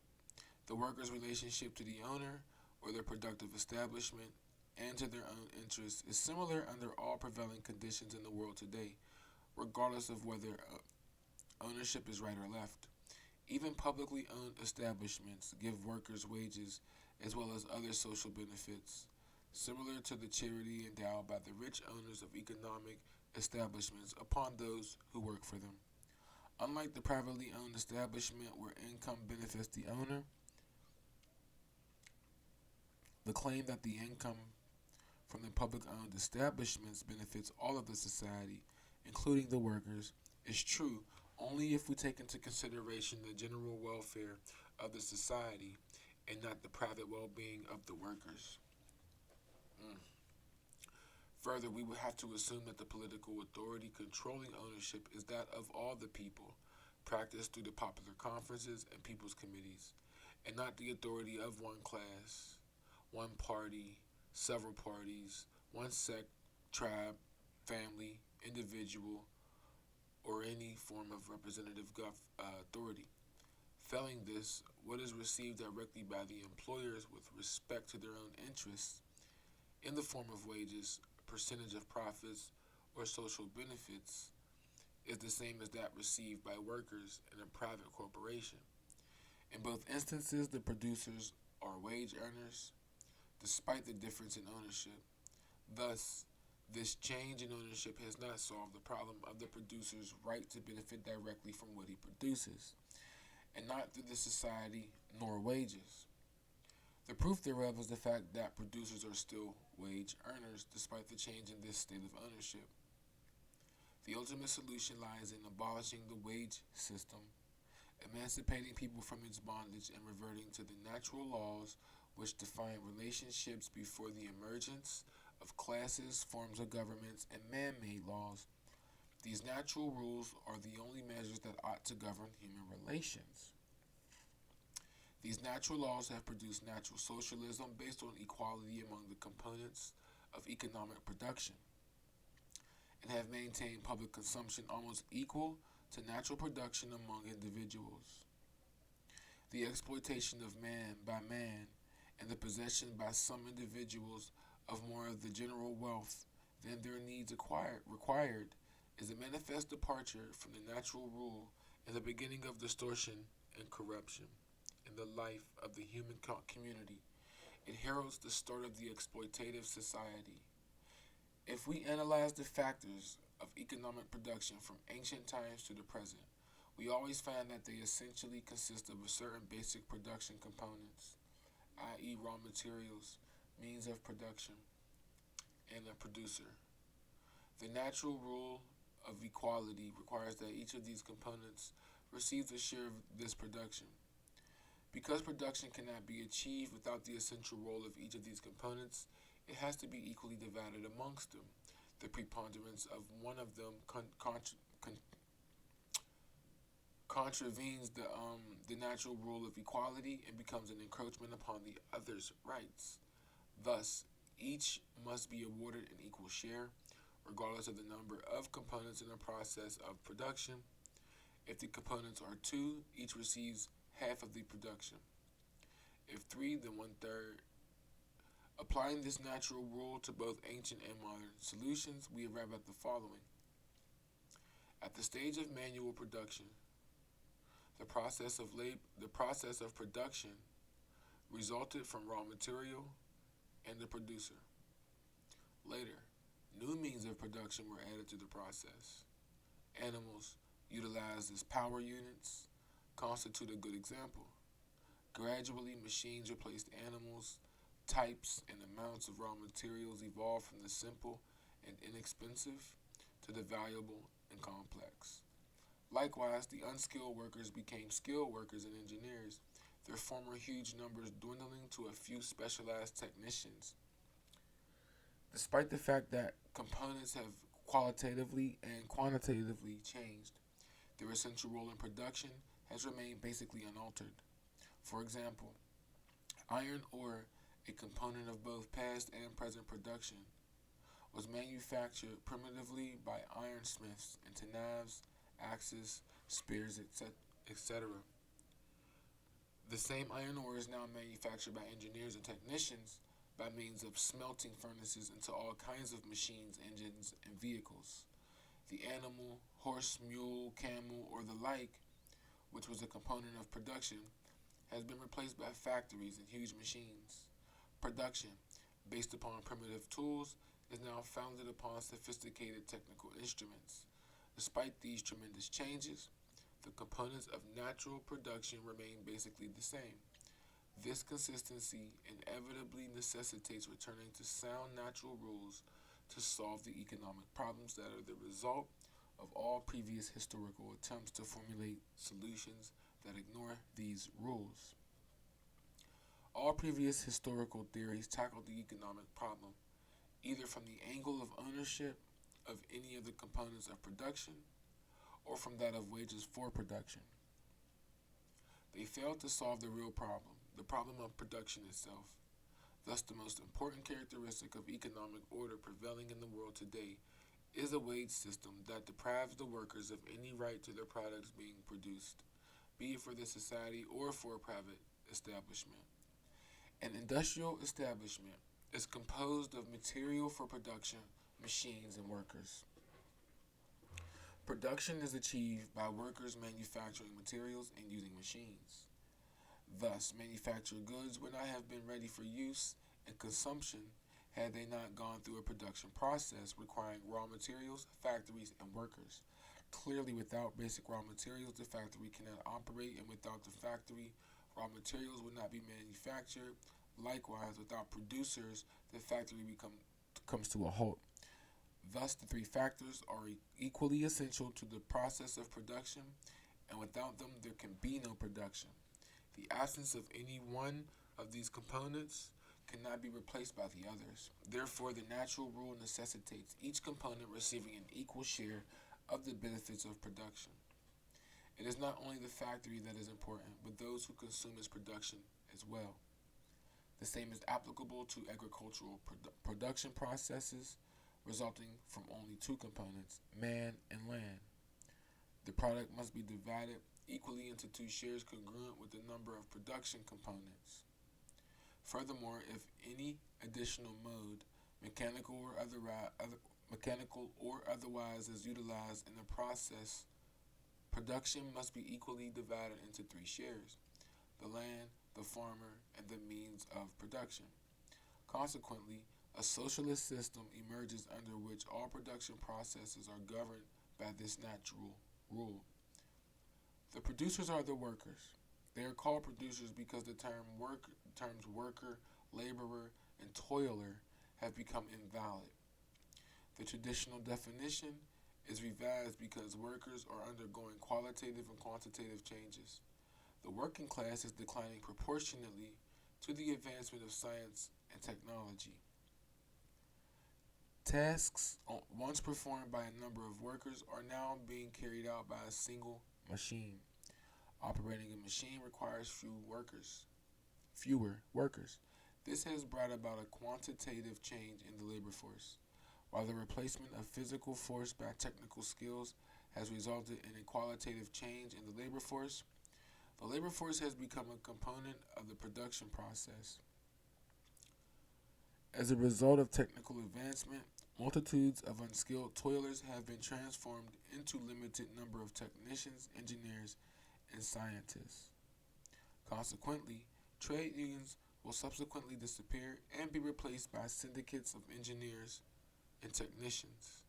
The worker's relationship to the owner or their productive establishment and to their own interests is similar under all prevailing conditions in the world today, regardless of whether ownership is right or left. Even publicly owned establishments give workers wages as well as other social benefits, similar to the charity endowed by the rich owners of economic establishments upon those who work for them. Unlike the privately owned establishment where income benefits the owner, the claim that the income from the public owned establishments benefits all of the society, including the workers, is true only if we take into consideration the general welfare of the society and not the private well being of the workers. Mm. Further, we would have to assume that the political authority controlling ownership is that of all the people, practiced through the popular conferences and people's committees, and not the authority of one class, one party, several parties, one sect, tribe, family, individual, or any form of representative authority. Failing this, what is received directly by the employers with respect to their own interests in the form of wages, percentage of profits, or social benefits is the same as that received by workers in a private corporation. In both instances, the producers are wage earners, despite the difference in ownership. Thus, this change in ownership has not solved the problem of the producer's right to benefit directly from what he produces, and not through the society nor wages. The proof thereof is the fact that producers are still wage earners despite the change in this state of ownership. The ultimate solution lies in abolishing the wage system, emancipating people from its bondage, and reverting to the natural laws which define relationships before the emergence of classes, forms of governments, and man-made laws. These natural rules are the only measures that ought to govern human relations. These natural laws have produced natural socialism based on equality among the components of economic production, and have maintained public consumption almost equal to natural production among individuals. The exploitation of man by man and the possession by some individuals of more of the general wealth than their needs required is a manifest departure from the natural rule and the beginning of distortion and corruption in the life of the human community. It heralds the start of the exploitative society. If we analyze the factors of economic production from ancient times to the present, we always find that they essentially consist of a certain basic production components, i.e., raw materials, means of production, and a producer. The natural rule of equality requires that each of these components receives a share of this production. Because production cannot be achieved without the essential role of each of these components, it has to be equally divided amongst them. The preponderance of one of them contravenes the natural rule of equality and becomes an encroachment upon the other's rights. Thus, each must be awarded an equal share, regardless of the number of components in the process of production. If the components are two, each receives half of the production. If three, then one third. Applying this natural rule to both ancient and modern solutions, we arrive at the following. At the stage of manual production, the process of production resulted from raw material and the producer. Later, new means of production were added to the process. Animals, utilized as power units, constitute a good example. Gradually, machines replaced animals. Types and amounts of raw materials evolved from the simple and inexpensive to the valuable and complex. Likewise, the unskilled workers became skilled workers and engineers, their former huge numbers dwindling to a few specialized technicians. Despite the fact that components have qualitatively and quantitatively changed, their essential role in production has remained basically unaltered. For example, iron ore, a component of both past and present production, was manufactured primitively by ironsmiths into knives, axes, spears, etc. The same iron ore is now manufactured by engineers and technicians by means of smelting furnaces into all kinds of machines, engines, and vehicles. The animal, horse, mule, camel, or the like, which was a component of production, has been replaced by factories and huge machines. Production, based upon primitive tools, is now founded upon sophisticated technical instruments. Despite these tremendous changes, the components of natural production remain basically the same. This consistency inevitably necessitates returning to sound natural rules to solve the economic problems that are the result of all previous historical attempts to formulate solutions that ignore these rules. All previous historical theories tackled the economic problem either from the angle of ownership of any of the components of production or from that of wages for production. They failed to solve the real problem, the problem of production itself. Thus, the most important characteristic of economic order prevailing in the world today is a wage system that deprives the workers of any right to their products being produced, be it for the society or for a private establishment. An industrial establishment is composed of material for production, machines, and workers. Production is achieved by workers manufacturing materials and using machines. Thus, manufactured goods would not have been ready for use and consumption had they not gone through a production process requiring raw materials, factories, and workers. Clearly, without basic raw materials, the factory cannot operate, and without the factory, raw materials would not be manufactured. Likewise, without producers, the factory comes to a halt. Thus, the three factors are equally essential to the process of production, and without them, there can be no production. The absence of any one of these components cannot be replaced by the others. Therefore, the natural rule necessitates each component receiving an equal share of the benefits of production. It is not only the factory that is important, but those who consume its production as well. The same is applicable to agricultural production processes resulting from only two components, man and land. The product must be divided equally into two shares congruent with the number of production components. Furthermore, if any additional mode, mechanical or otherwise, is utilized in the process, production must be equally divided into three shares: the land, the farmer, and the means of production. Consequently, a socialist system emerges under which all production processes are governed by this natural rule. The producers are the workers. They are called producers because the terms worker, laborer, and toiler have become invalid. The traditional definition is revised because workers are undergoing qualitative and quantitative changes. The working class is declining proportionately to the advancement of science and technology. Tasks once performed by a number of workers are now being carried out by a single machine. Operating a machine requires fewer workers. This has brought about a quantitative change in the labor force. While the replacement of physical force by technical skills has resulted in a qualitative change in the labor force has become a component of the production process. As a result of technical advancement, multitudes of unskilled toilers have been transformed into limited number of technicians, engineers, and scientists. Consequently, trade unions will subsequently disappear and be replaced by syndicates of engineers and technicians.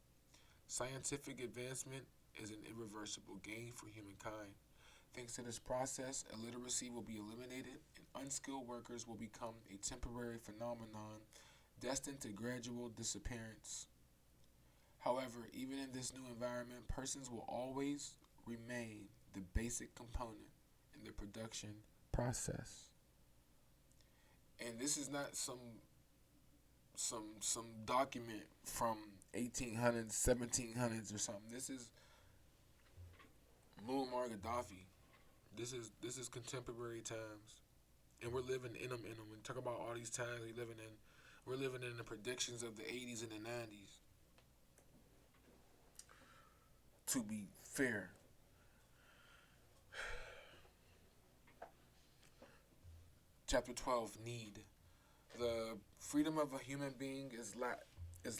Scientific advancement is an irreversible gain for humankind. Thanks to this process, illiteracy will be eliminated and unskilled workers will become a temporary phenomenon destined to gradual disappearance. However, even in this new environment, persons will always remain the basic component in the production process. And this is not some document from 1800s, 1700s or something. This is Muammar Gaddafi. This is contemporary times, and we're living in them. In them. And talk about all these times we living in. We're living in the predictions of the '80s and the '90s. To be fair, chapter 12, need. The freedom of a human being is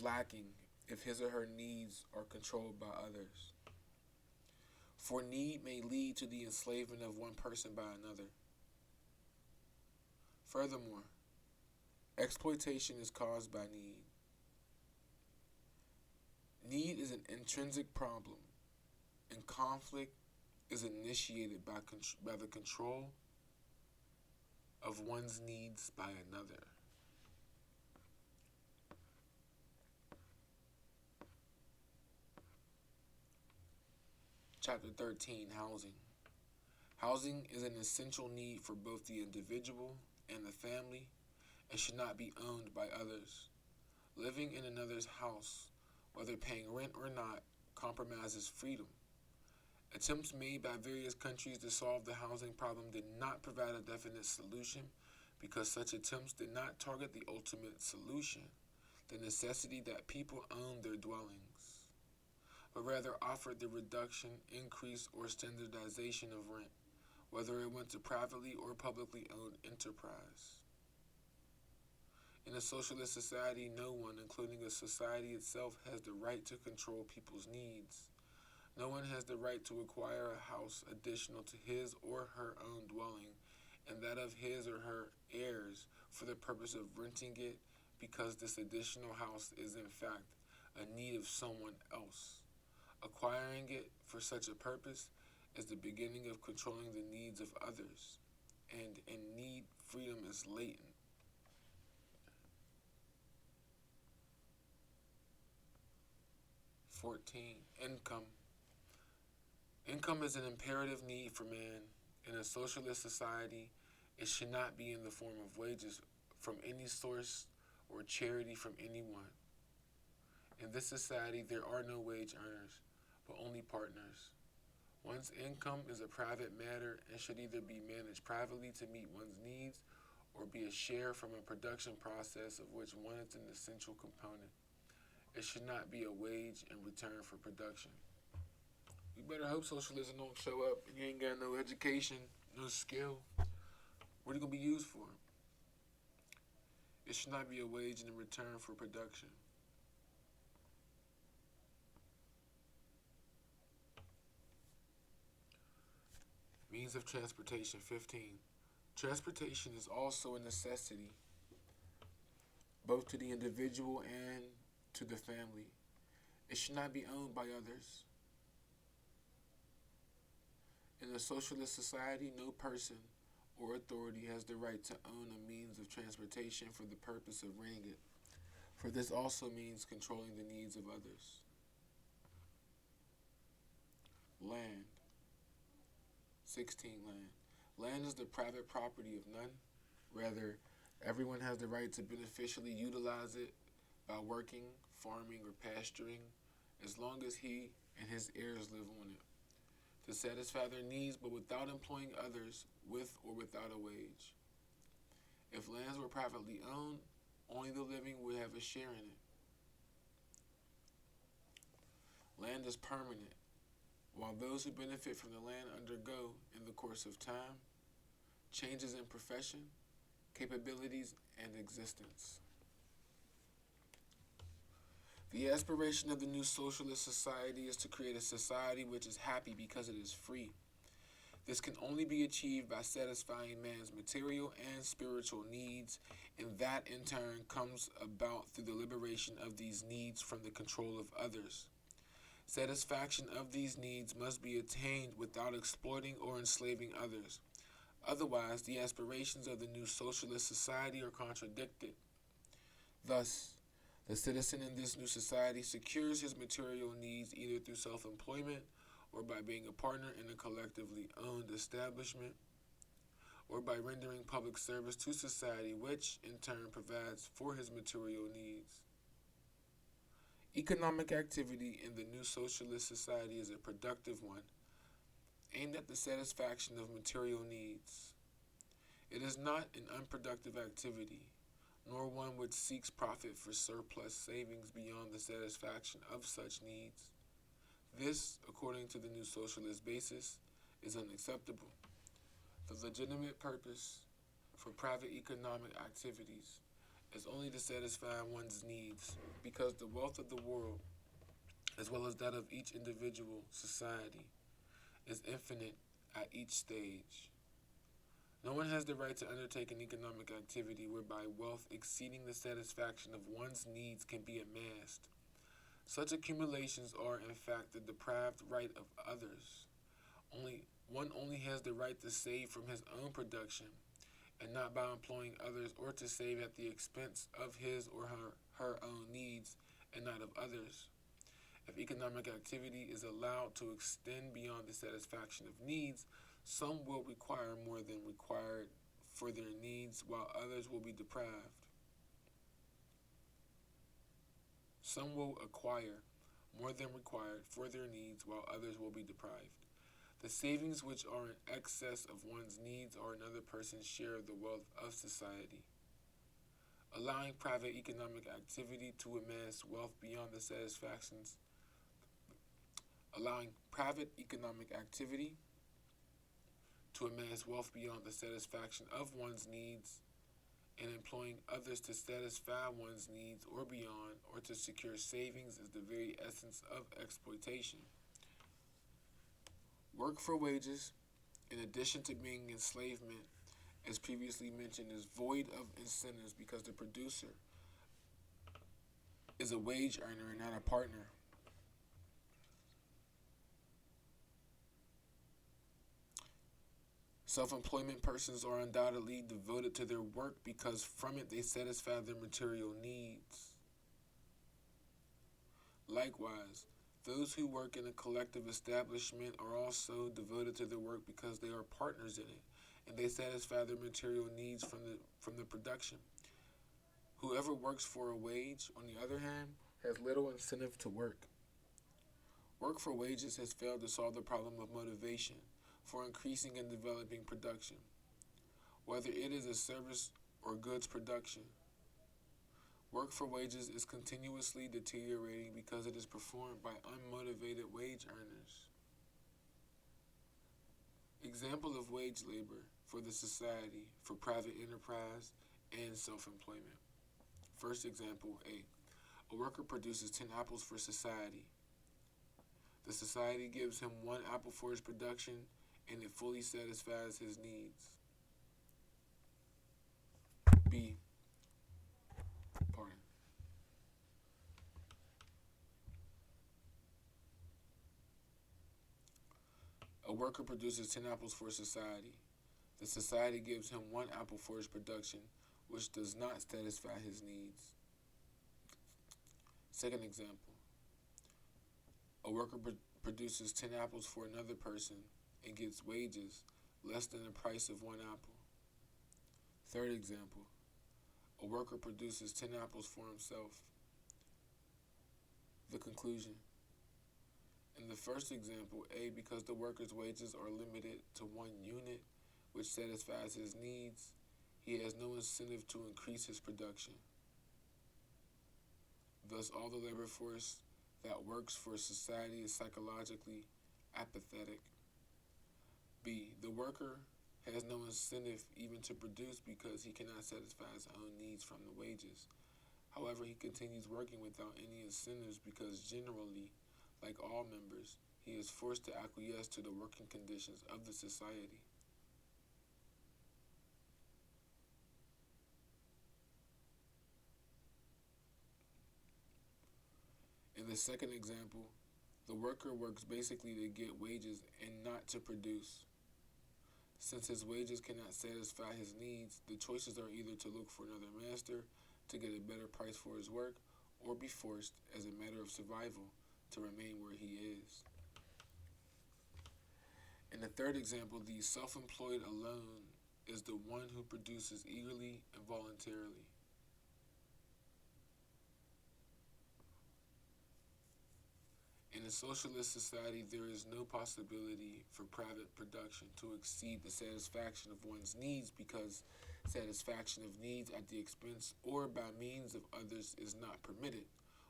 lacking if his or her needs are controlled by others. For need may lead to the enslavement of one person by another. Furthermore, exploitation is caused by need. Need is an intrinsic problem, and conflict is initiated by the control of one's needs by another. Chapter 13, Housing. Housing is an essential need for both the individual and the family and should not be owned by others. Living in another's house, whether paying rent or not, compromises freedom. Attempts made by various countries to solve the housing problem did not provide a definite solution because such attempts did not target the ultimate solution, the necessity that people own their dwellings, but rather offered the reduction, increase, or standardization of rent, whether it went to privately or publicly owned enterprise. In a socialist society, no one, including the society itself, has the right to control people's needs. No one has the right to acquire a house additional to his or her own dwelling and that of his or her heirs for the purpose of renting it because this additional house is in fact a need of someone else. Acquiring it for such a purpose is the beginning of controlling the needs of others, and in need, freedom is latent. 14. Income. Income is an imperative need for man. In a socialist society, it should not be in the form of wages from any source or charity from anyone. In this society, there are no wage earners, but only partners. One's income is a private matter and should either be managed privately to meet one's needs or be a share from a production process of which one is an essential component. It should not be a wage in return for production. You better hope socialism don't show up and you ain't got no education, no skill. What are you going to be used for? It should not be a wage in return for production. Means of transportation. 15. Transportation is also a necessity, both to the individual and to the family. It should not be owned by others. In a socialist society, no person or authority has the right to own a means of transportation for the purpose of renting it, for this also means controlling the needs of others. Land. 16. Land. Land is the private property of none. Rather, everyone has the right to beneficially utilize it by working, farming, or pasturing, as long as he and his heirs live on it, to satisfy their needs but without employing others with or without a wage. If lands were privately owned, only the living would have a share in it. Land is permanent, while those who benefit from the land undergo, in the course of time, changes in profession, capabilities, and existence. The aspiration of the new socialist society is to create a society which is happy because it is free. This can only be achieved by satisfying man's material and spiritual needs, and that in turn comes about through the liberation of these needs from the control of others. Satisfaction of these needs must be attained without exploiting or enslaving others. Otherwise, the aspirations of the new socialist society are contradicted. Thus, the citizen in this new society secures his material needs either through self-employment or by being a partner in a collectively owned establishment or by rendering public service to society, which in turn provides for his material needs. Economic activity in the new socialist society is a productive one, aimed at the satisfaction of material needs. It is not an unproductive activity, nor one which seeks profit for surplus savings beyond the satisfaction of such needs. This, according to the new socialist basis, is unacceptable. The legitimate purpose for private economic activities is only to satisfy one's needs, because the wealth of the world, as well as that of each individual society, is infinite at each stage. No one has the right to undertake an economic activity whereby wealth exceeding the satisfaction of one's needs can be amassed. Such accumulations are, in fact, the deprived right of others. One only has the right to save from his own production, and not by employing others, or to save at the expense of his or her own needs and not of others. If economic activity is allowed to extend beyond the satisfaction of needs, some will require more than required for their needs, while others will be deprived. Some will acquire more than required for their needs, while others will be deprived. The savings which are in excess of one's needs are another person's share of the wealth of society. Allowing private economic activity to amass wealth beyond the satisfactions allowing private economic activity to amass wealth beyond the satisfaction of one's needs, and employing others to satisfy one's needs or beyond, or to secure savings, is the very essence of exploitation. Work for wages, in addition to being enslavement, as previously mentioned, is void of incentives because the producer is a wage earner and not a partner. Self-employment persons are undoubtedly devoted to their work because from it they satisfy their material needs. Likewise, those who work in a collective establishment are also devoted to their work because they are partners in it, and they satisfy their material needs from the production. Whoever works for a wage, on the other hand, has little incentive to work. Work for wages has failed to solve the problem of motivation for increasing and developing production, whether it is a service or goods production. Work for wages is continuously deteriorating because it is performed by unmotivated wage earners. Example of wage labor for the society, for private enterprise, and self-employment. First example, A. A worker produces 10 apples for society. The society gives him 1 apple for his production, and it fully satisfies his needs. B. Pardon. A worker produces 10 apples for society. The society gives him 1 apple for his production, which does not satisfy his needs. Second example. A worker produces 10 apples for another person and gets wages less than the price of 1 apple. Third example. A worker produces 10 apples for himself. The conclusion. In the first example, A, because the worker's wages are limited to 1 unit, which satisfies his needs, he has no incentive to increase his production. Thus, all the labor force that works for society is psychologically apathetic. B, the worker has no incentive even to produce because he cannot satisfy his own needs from the wages. However, he continues working without any incentives because generally, like all members, he is forced to acquiesce to the working conditions of the society. In the second example, the worker works basically to get wages and not to produce. Since his wages cannot satisfy his needs, the choices are either to look for another master to get a better price for his work, or be forced, as a matter of survival, to remain where he is. In the third example, the self-employed alone is the one who produces eagerly and voluntarily. In a socialist society, there is no possibility for private production to exceed the satisfaction of one's needs because satisfaction of needs at the expense or by means of others is not permitted.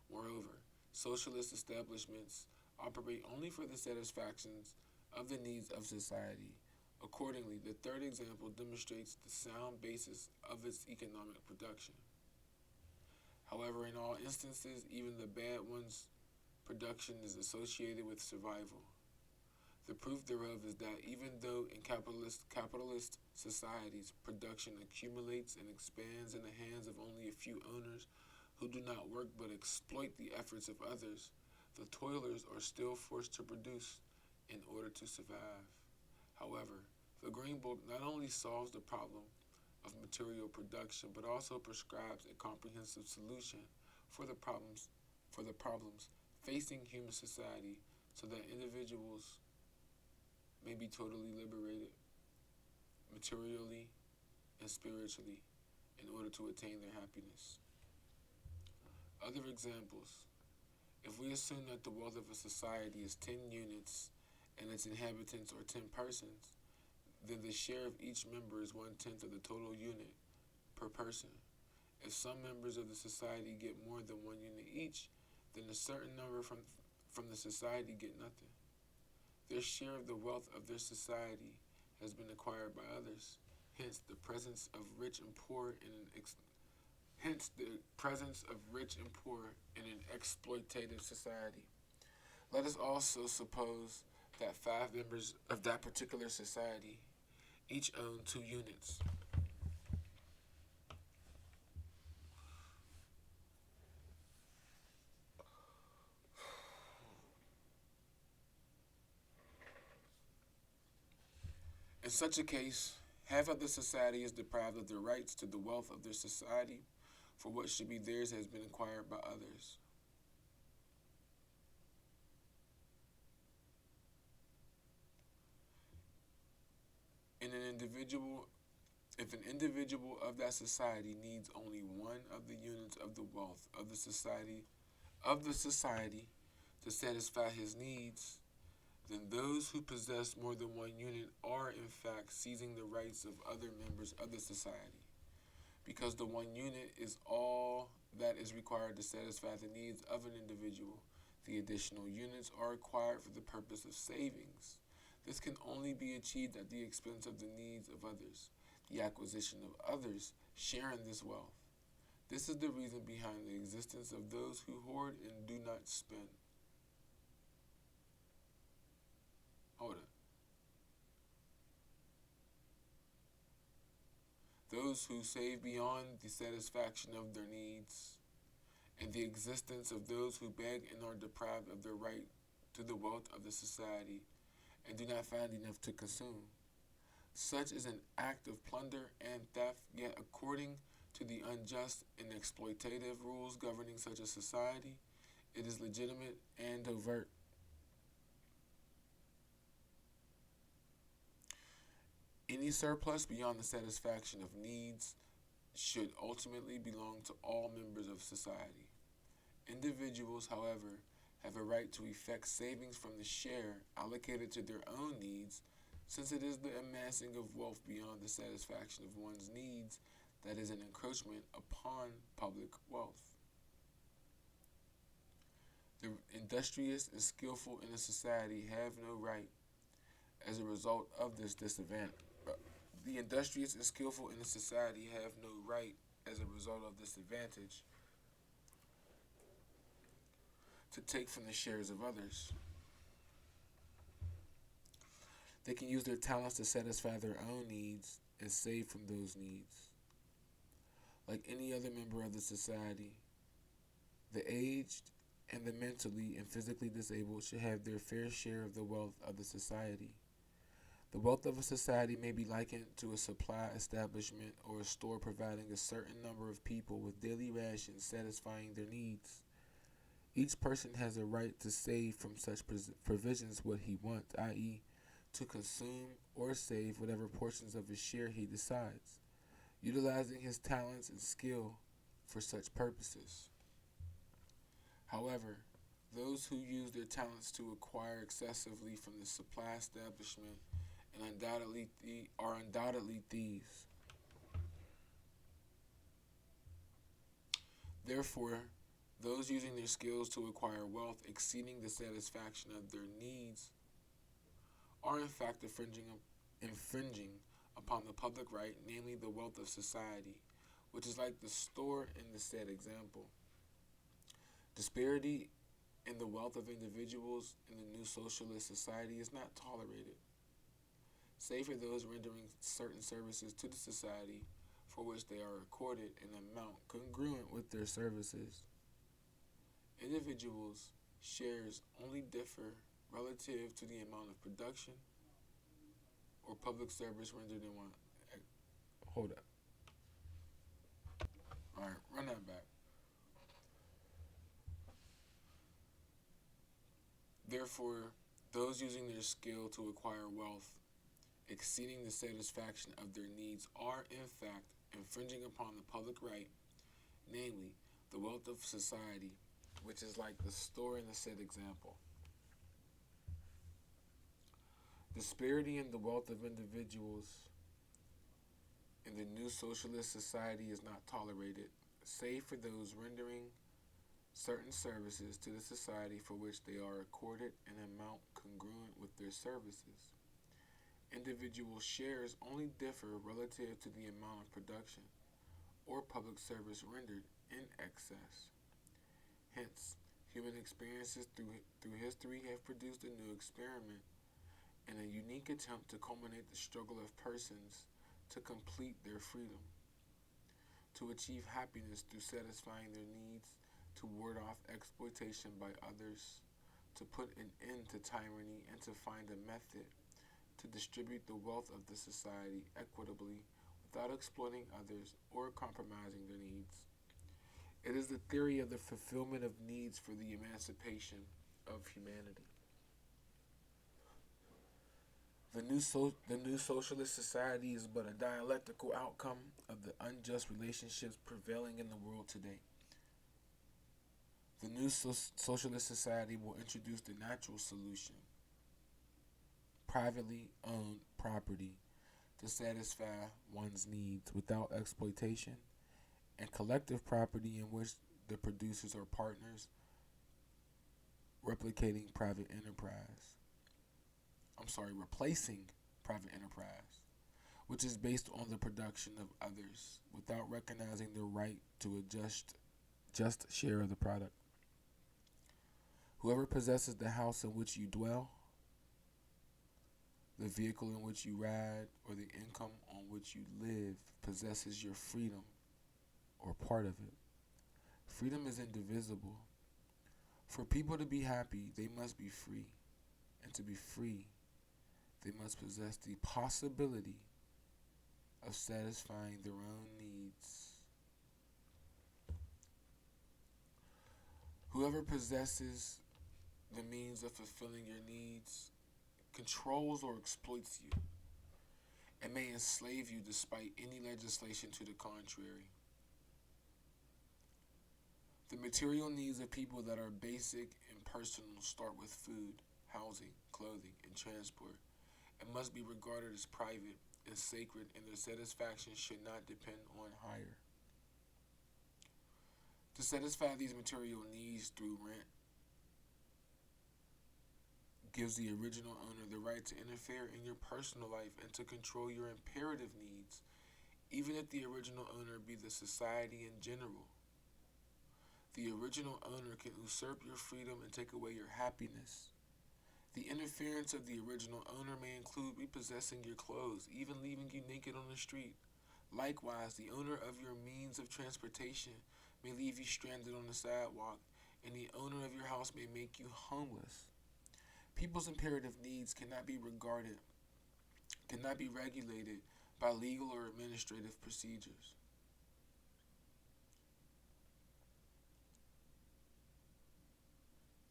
Moreover, socialist establishments operate only for the satisfactions of the needs of society. Accordingly, the third example demonstrates the sound basis of its economic production. However, in all instances, even the bad ones, production is associated with survival. The proof thereof is that even though in capitalist societies production accumulates and expands in the hands of only a few owners who do not work but exploit the efforts of others, the toilers are still forced to produce in order to survive. However, the Green Book not only solves the problem of material production but also prescribes a comprehensive solution for the problems facing human society so that individuals may be totally liberated materially and spiritually in order to attain their happiness. Other examples. If we assume that the wealth of a society is 10 units and its inhabitants are 10 persons, then the share of each member is 1/10 of the total unit per person. If some members of the society get more than 1 unit each, then a certain number from the society get nothing. Their share of the wealth of their society has been acquired by others. Hence, the presence of rich and poor in an exploitative society. Let us also suppose that 5 members of that particular society each own 2 units. In such a case, half of the society is deprived of their rights to the wealth of their society, for what should be theirs has been acquired by others. In an individual, if an individual of that society needs only one of the units of the wealth of the society to satisfy his needs, then those who possess more than 1 unit are in fact seizing the rights of other members of the society. Because the 1 unit is all that is required to satisfy the needs of an individual, the additional units are acquired for the purpose of savings. This can only be achieved at the expense of the needs of others, the acquisition of others sharing this wealth. This is the reason behind the existence of those who hoard and do not spend. Hold on. Those who save beyond the satisfaction of their needs, and the existence of those who beg and are deprived of their right to the wealth of the society and do not find enough to consume. Such is an act of plunder and theft, yet according to the unjust and exploitative rules governing such a society, it is legitimate and overt. Any surplus beyond the satisfaction of needs should ultimately belong to all members of society. Individuals, however, have a right to effect savings from the share allocated to their own needs, since it is the amassing of wealth beyond the satisfaction of one's needs that is an encroachment upon public wealth. The industrious and skillful in a society have no right as a result of this disadvantage. The industrious and skillful in a society have no right as a result of this advantage to take from the shares of others. They can use their talents to satisfy their own needs and save from those needs. Like any other member of the society, the aged and the mentally and physically disabled should have their fair share of the wealth of the society. The wealth of a society may be likened to a supply establishment or a store providing a certain number of people with daily rations satisfying their needs. Each person has a right to save from such provisions what he wants, i.e., to consume or save whatever portions of his share he decides, utilizing his talents and skill for such purposes. However, Those who use their talents to acquire excessively from the supply establishment and are undoubtedly thieves. Therefore, those using their skills to acquire wealth exceeding the satisfaction of their needs are in fact infringing upon the public right, namely the wealth of society, which is like the store in the said example. Disparity in the wealth of individuals in the new socialist society is not tolerated, save for those rendering certain services to the society for which they are accorded an amount congruent with their services. Individuals' shares only differ relative to the amount of production or public service rendered in one. Hold up. Alright, run that back. Therefore, those using their skill to acquire wealth exceeding the satisfaction of their needs are, in fact, infringing upon the public right, namely, the wealth of society, which is like the store in the said example. Disparity in the wealth of individuals in the new socialist society is not tolerated, save for those rendering certain services to the society for which they are accorded an amount congruent with their services. Individual shares only differ relative to the amount of production or public service rendered in excess. Hence, human experiences through history have produced a new experiment and a unique attempt to culminate the struggle of persons to complete their freedom, to achieve happiness through satisfying their needs, to ward off exploitation by others, to put an end to tyranny, and to find a method to distribute the wealth of the society equitably without exploiting others or compromising their needs. It is the theory of the fulfillment of needs for the emancipation of humanity. The new socialist society is but a dialectical outcome of the unjust relationships prevailing in the world today. The new socialist society will introduce the natural solution: privately owned property to satisfy one's needs without exploitation, and collective property in which the producers are partners, replicating private enterprise. Replacing private enterprise, which is based on the production of others without recognizing their right to a just share of the product. Whoever possesses the house in which you dwell, the vehicle in which you ride, or the income on which you live possesses your freedom or part of it. Freedom is indivisible. For people to be happy, they must be free. And to be free, they must possess the possibility of satisfying their own needs. Whoever possesses the means of fulfilling your needs controls or exploits you and may enslave you despite any legislation to the contrary. The material needs of people that are basic and personal start with food, housing, clothing, and transport, and must be regarded as private and sacred, and their satisfaction should not depend on hire. To satisfy these material needs through rent gives the original owner the right to interfere in your personal life and to control your imperative needs, even if the original owner be the society in general. The original owner can usurp your freedom and take away your happiness. The interference of the original owner may include repossessing your clothes, even leaving you naked on the street. Likewise, the owner of your means of transportation may leave you stranded on the sidewalk, and the owner of your house may make you homeless. People's imperative needs cannot be regulated by legal or administrative procedures.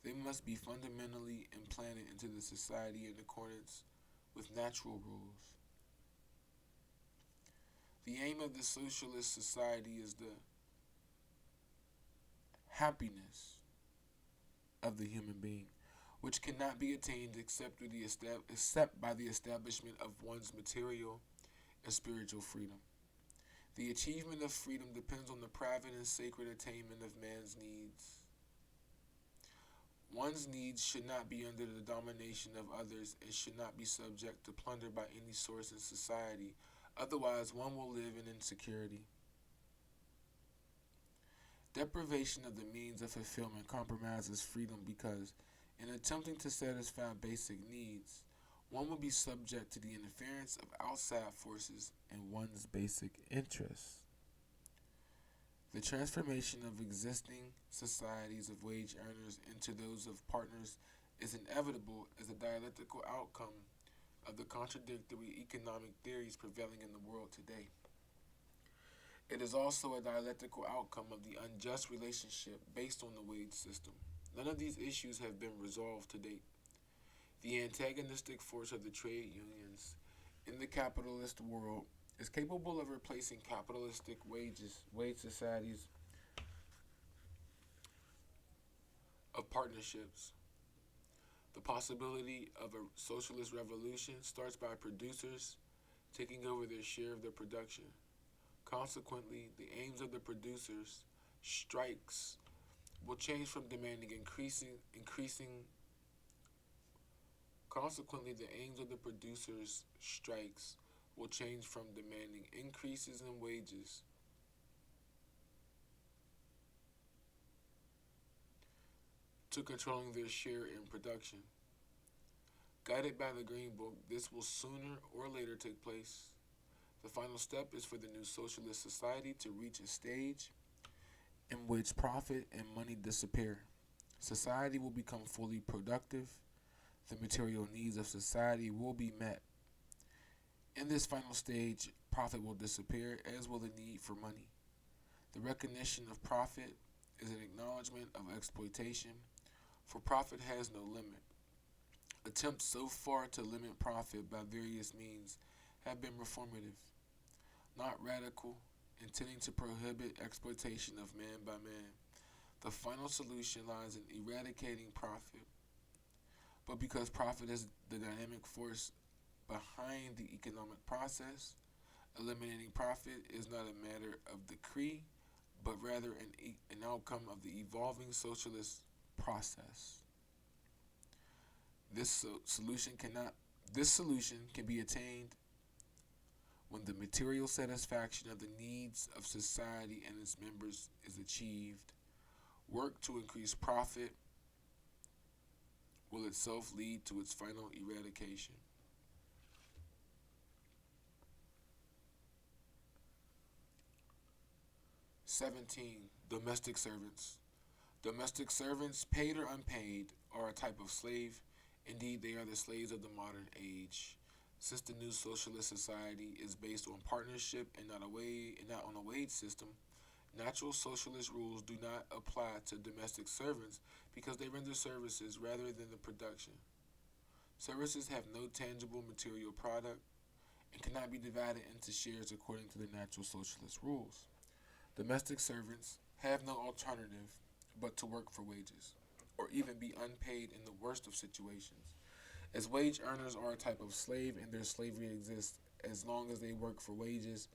They must be fundamentally implanted into the society in accordance with natural rules. The aim of the socialist society is the happiness of the human being, which cannot be attained except by the establishment of one's material and spiritual freedom. The achievement of freedom depends on the private and sacred attainment of man's needs. One's needs should not be under the domination of others and should not be subject to plunder by any source in society, otherwise, one will live in insecurity. Deprivation of the means of fulfillment compromises freedom because, in attempting to satisfy basic needs, one will be subject to the interference of outside forces and one's basic interests. The transformation of existing societies of wage earners into those of partners is inevitable as a dialectical outcome of the contradictory economic theories prevailing in the world today. It is also a dialectical outcome of the unjust relationship based on the wage system. None of these issues have been resolved to date. The antagonistic force of the trade unions in the capitalist world is capable of replacing capitalistic wage societies of partnerships. The possibility of a socialist revolution starts by producers taking over their share of the production. Consequently, the aims of the producers' strikes will change from demanding increasing. Consequently, the aims of the producers' strikes will change from demanding increases in wages to controlling their share in production. Guided by the Green Book, this will sooner or later take place. The final step is for the new socialist society to reach a stage in which profit and money disappear. Society will become fully productive. The material needs of society will be met. In this final stage, profit will disappear, as will the need for money. The recognition of profit is an acknowledgement of exploitation, for profit has no limit. Attempts so far to limit profit by various means have been reformative, not radical, intending to prohibit exploitation of man by man. The final solution lies in eradicating profit. But because profit is the dynamic force behind the economic process, eliminating profit is not a matter of decree, but rather an outcome of the evolving socialist process. This solution can be attained when the material satisfaction of the needs of society and its members is achieved. Work to increase profit will itself lead to its final eradication. '17. Domestic servants. Domestic servants, paid or unpaid, are a type of slave. Indeed, they are the slaves of the modern age. Since the new socialist society is based on partnership and not on a wage system, natural socialist rules do not apply to domestic servants because they render services rather than the production. Services have no tangible material product and cannot be divided into shares according to the natural socialist rules. Domestic servants have no alternative but to work for wages, or even be unpaid in the worst of situations. As wage earners are a type of slave and their slavery exists as long as they work for wages,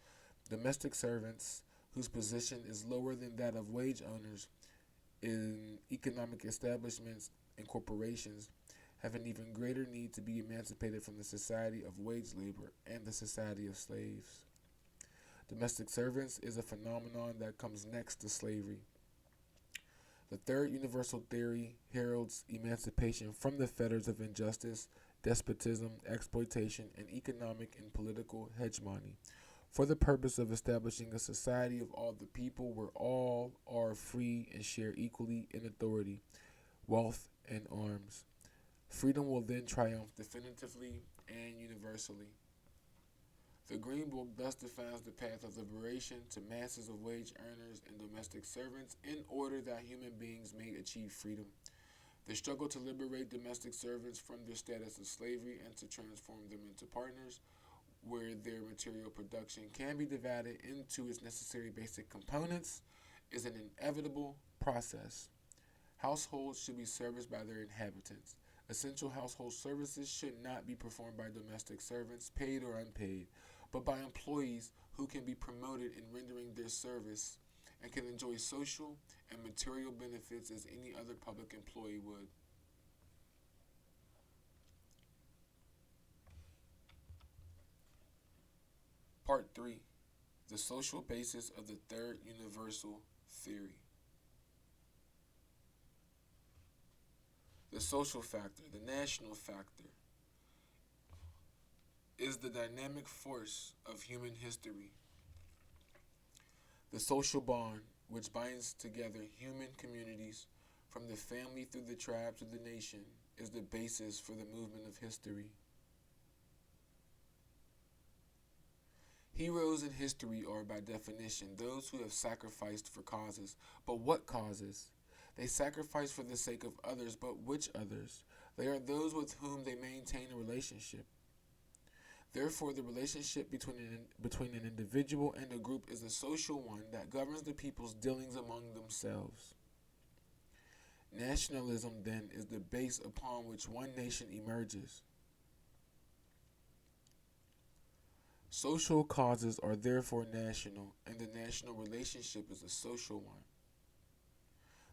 domestic servants, whose position is lower than that of wage earners in economic establishments and corporations, have an even greater need to be emancipated from the society of wage labor and the society of slaves. Domestic servants is a phenomenon that comes next to slavery. The third universal theory heralds emancipation from the fetters of injustice, despotism, exploitation, and economic and political hegemony for the purpose of establishing a society of all the people where all are free and share equally in authority, wealth, and arms. Freedom will then triumph definitively and universally. The Green Book thus defines the path of liberation to masses of wage earners and domestic servants in order that human beings may achieve freedom. The struggle to liberate domestic servants from their status of slavery and to transform them into partners, where their material production can be divided into its necessary basic components, is an inevitable process. Households should be serviced by their inhabitants. Essential household services should not be performed by domestic servants, paid or unpaid, but by employees who can be promoted in rendering their service and can enjoy social and material benefits as any other public employee would. Part 3. The social basis of the third universal theory. The social factor, the national factor, is the dynamic force of human history. The social bond which binds together human communities from the family through the tribe to the nation is the basis for the movement of history. Heroes in history are, by definition, those who have sacrificed for causes. But what causes? They sacrifice for the sake of others, but which others? They are those with whom they maintain a relationship. Therefore, the relationship between an individual and a group is a social one that governs the people's dealings among themselves. Nationalism, then, is the base upon which one nation emerges. Social causes are therefore national, and the national relationship is a social one.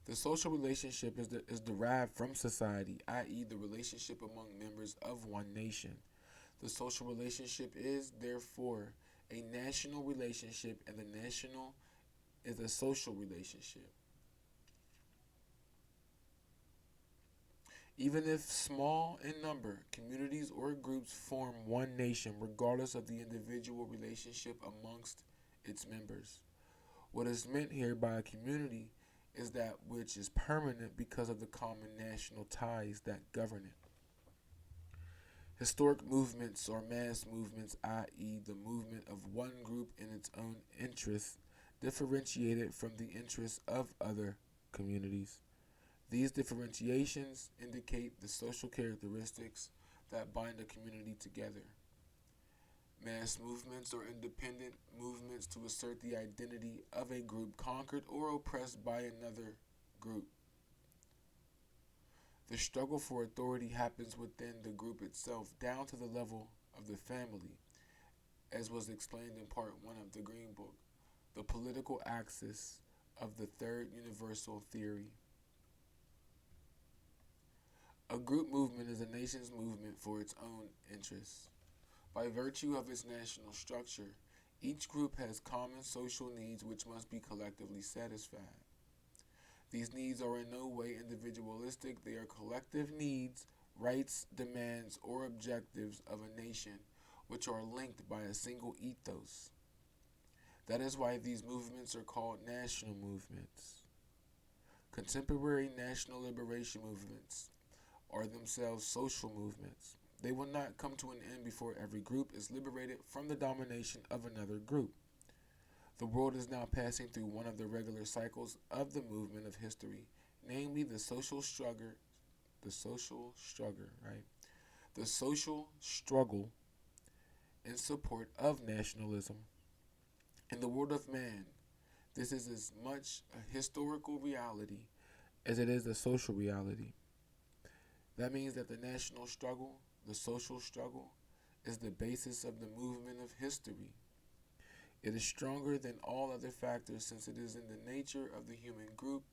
The social relationship is derived from society, i.e., the relationship among members of one nation. The social relationship is, therefore, a national relationship, and the national is a social relationship. Even if small in number, communities or groups form one nation regardless of the individual relationship amongst its members. What is meant here by a community is that which is permanent because of the common national ties that govern it. Historic movements or mass movements, i.e., the movement of one group in its own interest, differentiated from the interests of other communities. These differentiations indicate the social characteristics that bind a community together. Mass movements are independent movements to assert the identity of a group conquered or oppressed by another group. The struggle for authority happens within the group itself, down to the level of the family, as was explained in Part 1 of the Green Book, the political axis of the Third Universal Theory. A group movement is a nation's movement for its own interests. By virtue of its national structure, each group has common social needs which must be collectively satisfied. These needs are in no way individualistic, they are collective needs, rights, demands, or objectives of a nation which are linked by a single ethos. That is why these movements are called national movements. Contemporary national liberation movements are themselves social movements. They will not come to an end before every group is liberated from the domination of another group. The world is now passing through one of the regular cycles of the movement of history, namely the social struggle, right? The social struggle in support of nationalism. In the world of man, this is as much a historical reality as it is a social reality. That means that the national struggle, the social struggle, is the basis of the movement of history. It is stronger than all other factors since it is in the nature of the human group.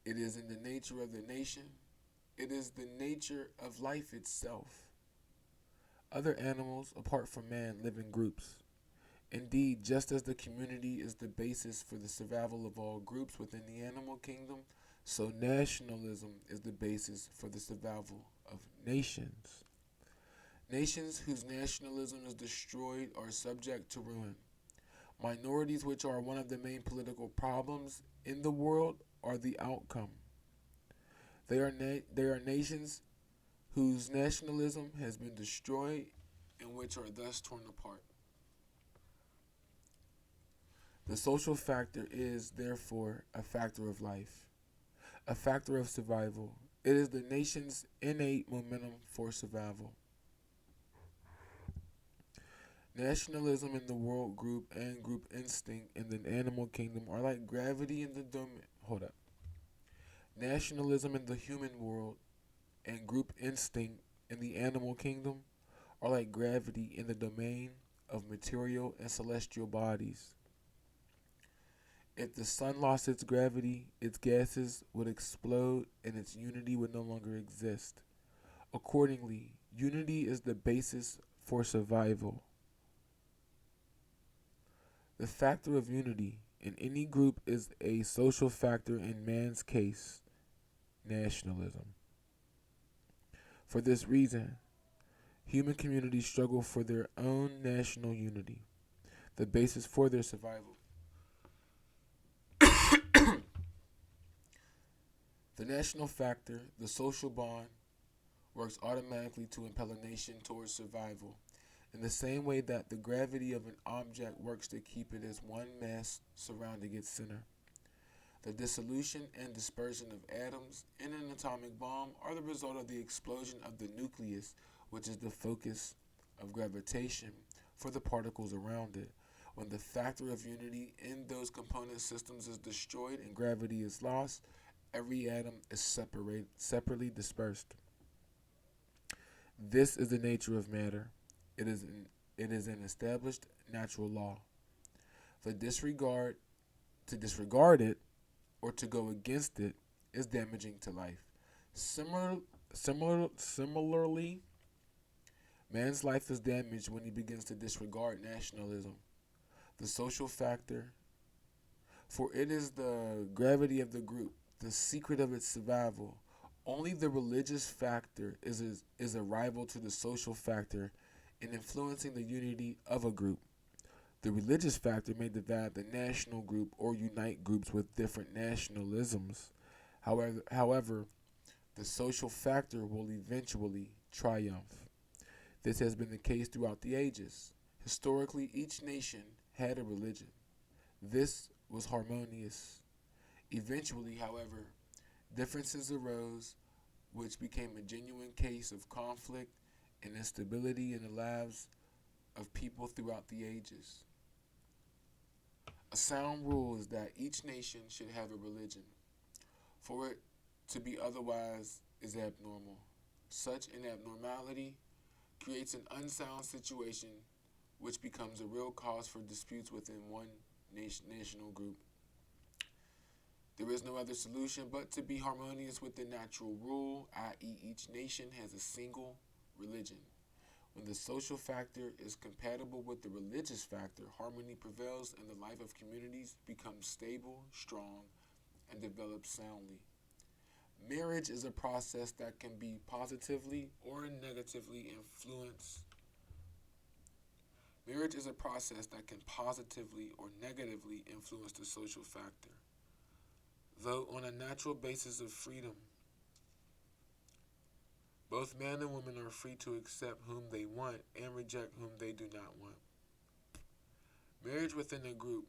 It is in the nature of the nation. It is the nature of life itself. Other animals, apart from man, live in groups. Indeed, just as the community is the basis for the survival of all groups within the animal kingdom, so nationalism is the basis for the survival of nations. Nations whose nationalism is destroyed are subject to ruin. Minorities, which are one of the main political problems in the world, are the outcome. They are nations whose nationalism has been destroyed and which are thus torn apart. The social factor is, therefore, a factor of life, a factor of survival. It is the nation's innate momentum for survival. Nationalism in the world group and group instinct in the animal kingdom are like gravity in the domain. hold up. Nationalism in the human world and group instinct in the animal kingdom are like gravity in the domain of material and celestial bodies. If the sun lost its gravity, its gases would explode and its unity would no longer exist. Accordingly, unity is the basis for survival. The factor of unity in any group is a social factor in man's case, nationalism. For this reason, human communities struggle for their own national unity, the basis for their survival. The national factor, the social bond, works automatically to impel a nation towards survival, in the same way that the gravity of an object works to keep it as one mass surrounding its center. The dissolution and dispersion of atoms in an atomic bomb are the result of the explosion of the nucleus, which is the focus of gravitation for the particles around it. When the factor of unity in those component systems is destroyed and gravity is lost, every atom is separately dispersed. This is the nature of matter. It is an established natural law. The to disregard it, or to go against it is damaging to life. Similarly, man's life is damaged when he begins to disregard nationalism, the social factor, for it is the gravity of the group, the secret of its survival. Only the religious factor is a rival to the social factor in influencing the unity of a group. The religious factor may divide the national group or unite groups with different nationalisms. However, the social factor will eventually triumph. This has been the case throughout the ages. Historically, each nation had a religion. This was harmonious. Eventually, however, differences arose, which became a genuine case of conflict and instability in the lives of people throughout the ages. A sound rule is that each nation should have a religion. For it to be otherwise is abnormal. Such an abnormality creates an unsound situation which becomes a real cause for disputes within one national group. There is no other solution but to be harmonious with the natural rule, i.e., each nation has a single religion. When the social factor is compatible with the religious factor, harmony prevails and the life of communities becomes stable, strong, and develops soundly. Marriage is a process that can be positively or negatively influence. Marriage is a process that can positively or negatively influence the social factor. Though on a natural basis of freedom, both man and woman are free to accept whom they want and reject whom they do not want. Marriage within a group,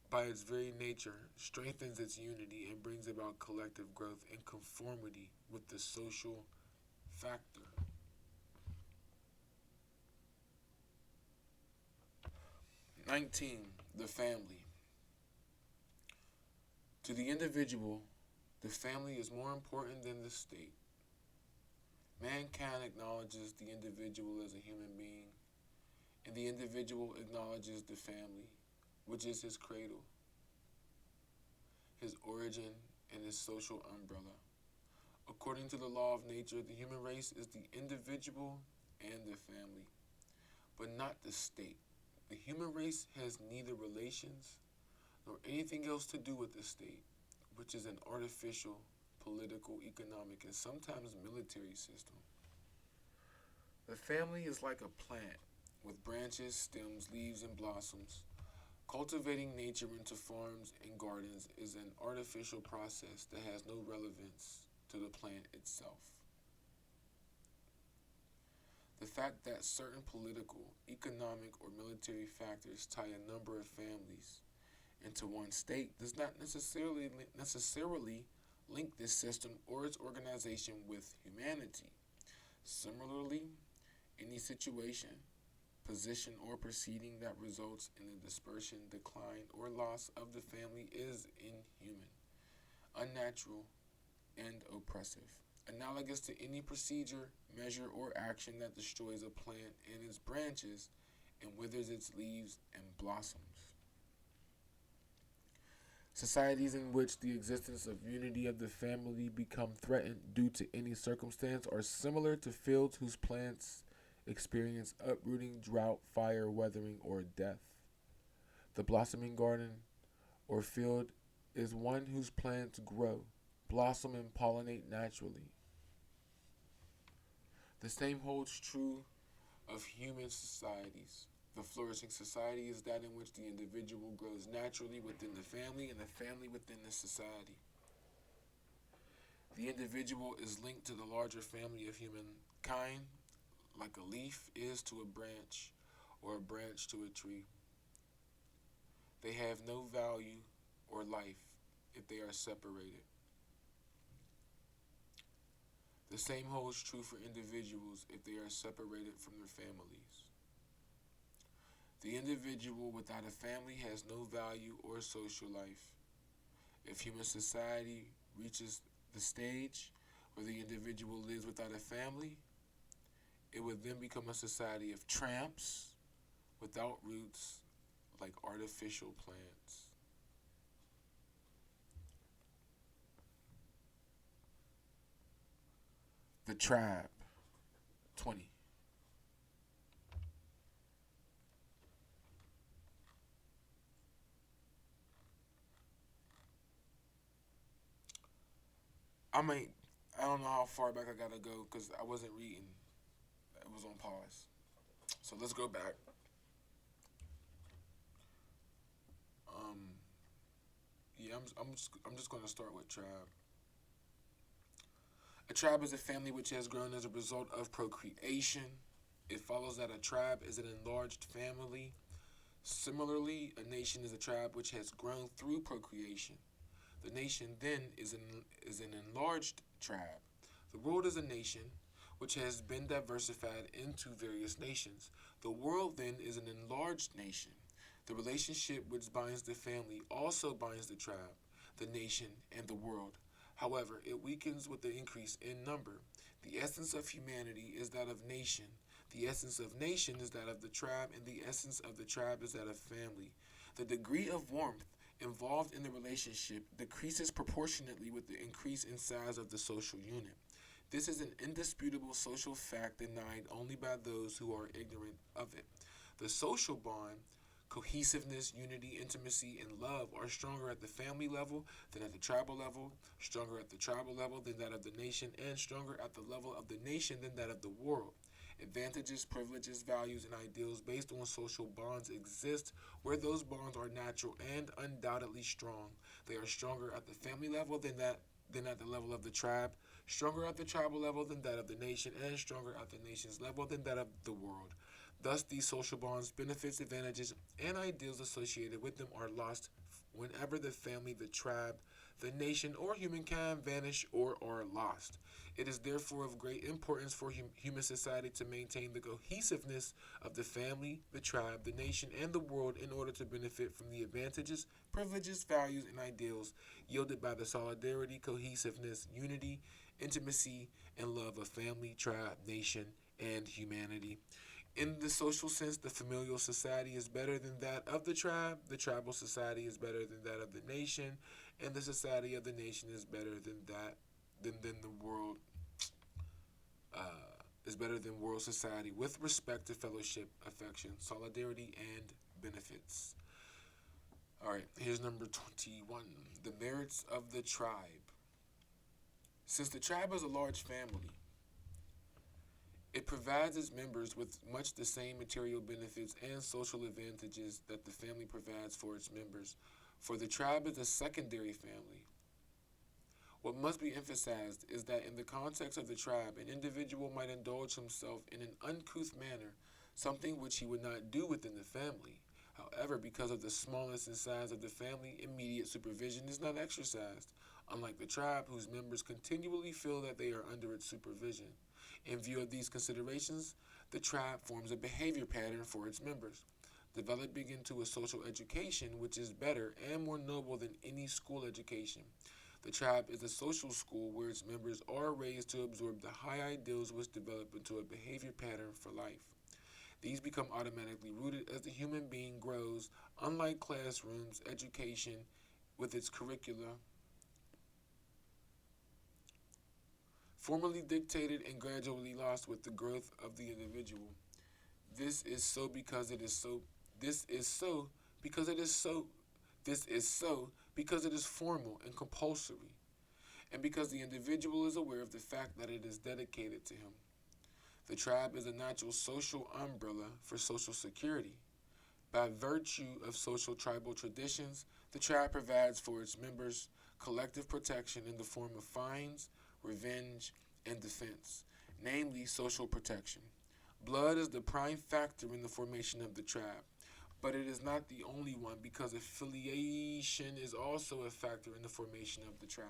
by its very nature, strengthens its unity and brings about collective growth in conformity with the social factor. 19. The family. To the individual, the family is more important than the state. Mankind acknowledges the individual as a human being, and the individual acknowledges the family, which is his cradle, his origin, and his social umbrella. According to the law of nature, the human race is the individual and the family, but not the state. The human race has neither relations nor anything else to do with the state, which is an artificial, political, economic, and sometimes military system. The family is like a plant with branches, stems, leaves, and blossoms. Cultivating nature into farms and gardens is an artificial process that has no relevance to the plant itself. The fact that certain political, economic, or military factors tie a number of families into one state does not necessarily link this system or its organization with humanity. Similarly, any situation, position, or proceeding that results in the dispersion, decline, or loss of the family is inhuman. unnatural, and oppressive. Analogous to any procedure, measure, or action that destroys a plant and its branches and withers its leaves and blossoms. Societies in which the existence of unity of the family become threatened due to any circumstance are similar to fields whose plants experience uprooting, drought, fire, weathering, or death. The blossoming garden or field is one whose plants grow, blossom, and pollinate naturally. The same holds true of human societies. The flourishing society is that in which the individual grows naturally within the family and the family within the society. The individual is linked to the larger family of humankind, like a leaf is to a branch or a branch to a tree. They have no value or life if they are separated. The same holds true for individuals if they are separated from their families. The individual without a family has no value or social life. If human society reaches the stage where the individual lives without a family, it would then become a society of tramps without roots, like artificial plants. The tribe, 20. I mean, I don't know how far back I gotta go because I wasn't reading. It was on pause. So let's go back. Um, yeah, I'm just gonna start with tribe. A tribe is a family which has grown as a result of procreation. It follows that a tribe is an enlarged family. Similarly, a nation is a tribe which has grown through procreation. The nation then is an enlarged tribe. The world is a nation which has been diversified into various nations. The world then is an enlarged nation. The relationship which binds the family also binds the tribe, the nation, and the world. However, it weakens with the increase in number. The essence of humanity is that of nation. The essence of nation is that of the tribe, and the essence of the tribe is that of family. The degree of warmth involved in the relationship decreases proportionately with the increase in size of the social unit. This is an indisputable social fact denied only by those who are ignorant of it. The social bond, cohesiveness, unity, intimacy, and love are stronger at the family level than at the tribal level, stronger at the tribal level than that of the nation, and stronger at the level of the nation than that of the world. Advantages, privileges, values, and ideals based on social bonds exist where those bonds are natural and undoubtedly strong. They are stronger at the family level than at the level of the tribe, stronger at the tribal level than that of the nation, and stronger at the nation's level than that of the world. Thus, these social bonds, benefits, advantages, and ideals associated with them are lost whenever the family, the tribe, the nation, or humankind vanish or are lost. It is therefore of great importance for human society to maintain the cohesiveness of the family, the tribe, the nation, and the world in order to benefit from the advantages, privileges, values, and ideals yielded by the solidarity, cohesiveness, unity, intimacy, and love of family, tribe, nation, and humanity. In the social sense, the familial society is better than that of the tribal society is better than that of the nation, and the society of the nation is better than the world is better than world society with respect to fellowship, affection, solidarity, and benefits. All right, here's number 21. The merits of the tribe. Since the tribe is a large family, it provides its members with much the same material benefits and social advantages that the family provides for its members, for the tribe is a secondary family. What must be emphasized is that in the context of the tribe, an individual might indulge himself in an uncouth manner, something which he would not do within the family. However, because of the smallness and size of the family, immediate supervision is not exercised, unlike the tribe, whose members continually feel that they are under its supervision. In view of these considerations, the tribe forms a behavior pattern for its members, developing into a social education which is better and more noble than any school education. The tribe is a social school where its members are raised to absorb the high ideals which develop into a behavior pattern for life. These become automatically rooted as the human being grows, unlike classrooms, education, with its curricula, formally dictated and gradually lost with the growth of the individual. This is so because it is so. This is so because it is so. This is so because it is formal and compulsory, and because the individual is aware of the fact that it is dedicated to him. The tribe is a natural social umbrella for social security. By virtue of social tribal traditions, the tribe provides for its members collective protection in the form of fines, revenge, and defense, namely social protection. Blood is the prime factor in the formation of the tribe, but it is not the only one because affiliation is also a factor in the formation of the tribe.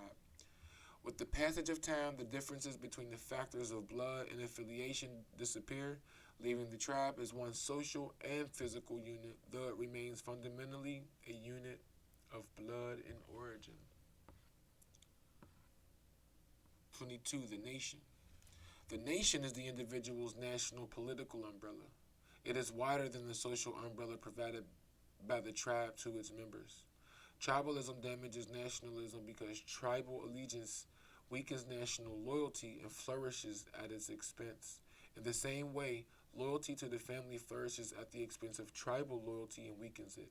With the passage of time, the differences between the factors of blood and affiliation disappear, leaving the tribe as one social and physical unit, though it remains fundamentally a unit of blood and origin. 22. The nation. The nation is the individual's national political umbrella. It is wider than the social umbrella provided by the tribe to its members. Tribalism damages nationalism because tribal allegiance weakens national loyalty and flourishes at its expense. In the same way, loyalty to the family flourishes at the expense of tribal loyalty and weakens it.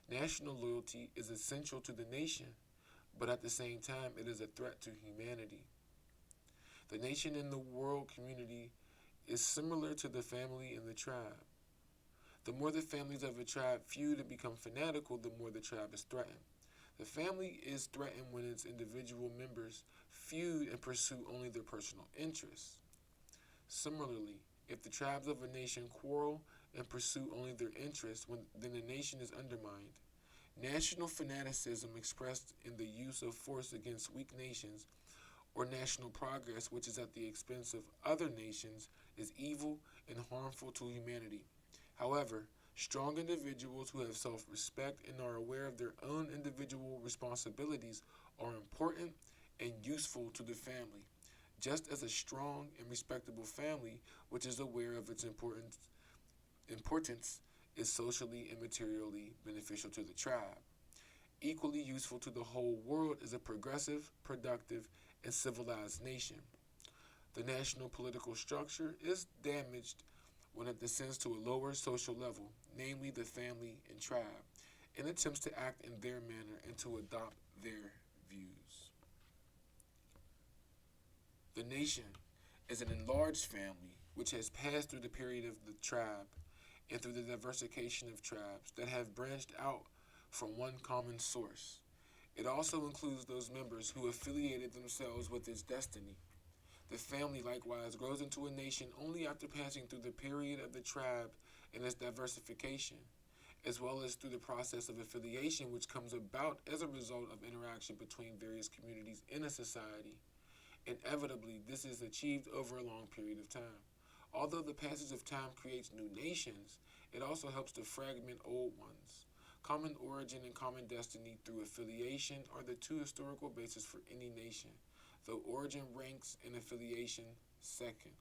National loyalty is essential to the nation, but at the same time, it is a threat to humanity. The nation in the world community is similar to the family in the tribe. The more the families of a tribe feud and become fanatical, the more the tribe is threatened. The family is threatened when its individual members feud and pursue only their personal interests. Similarly, if the tribes of a nation quarrel and pursue only their interests, then the nation is undermined. National fanaticism expressed in the use of force against weak nations or national progress, which is at the expense of other nations, is evil and harmful to humanity. However, strong individuals who have self respect and are aware of their own individual responsibilities are important and useful to the family, just as a strong and respectable family, which is aware of its importance is socially and materially beneficial to the tribe. Equally useful to the whole world is a progressive, productive, and civilized nation. The national political structure is damaged when it descends to a lower social level, namely the family and tribe, and attempts to act in their manner and to adopt their views. The nation is an enlarged family which has passed through the period of the tribe and through the diversification of tribes that have branched out from one common source. It also includes those members who affiliated themselves with its destiny. The family likewise grows into a nation only after passing through the period of the tribe and its diversification, as well as through the process of affiliation which comes about as a result of interaction between various communities in a society. Inevitably, this is achieved over a long period of time. Although the passage of time creates new nations, it also helps to fragment old ones. Common origin and common destiny through affiliation are the two historical bases for any nation, though origin ranks and affiliation second.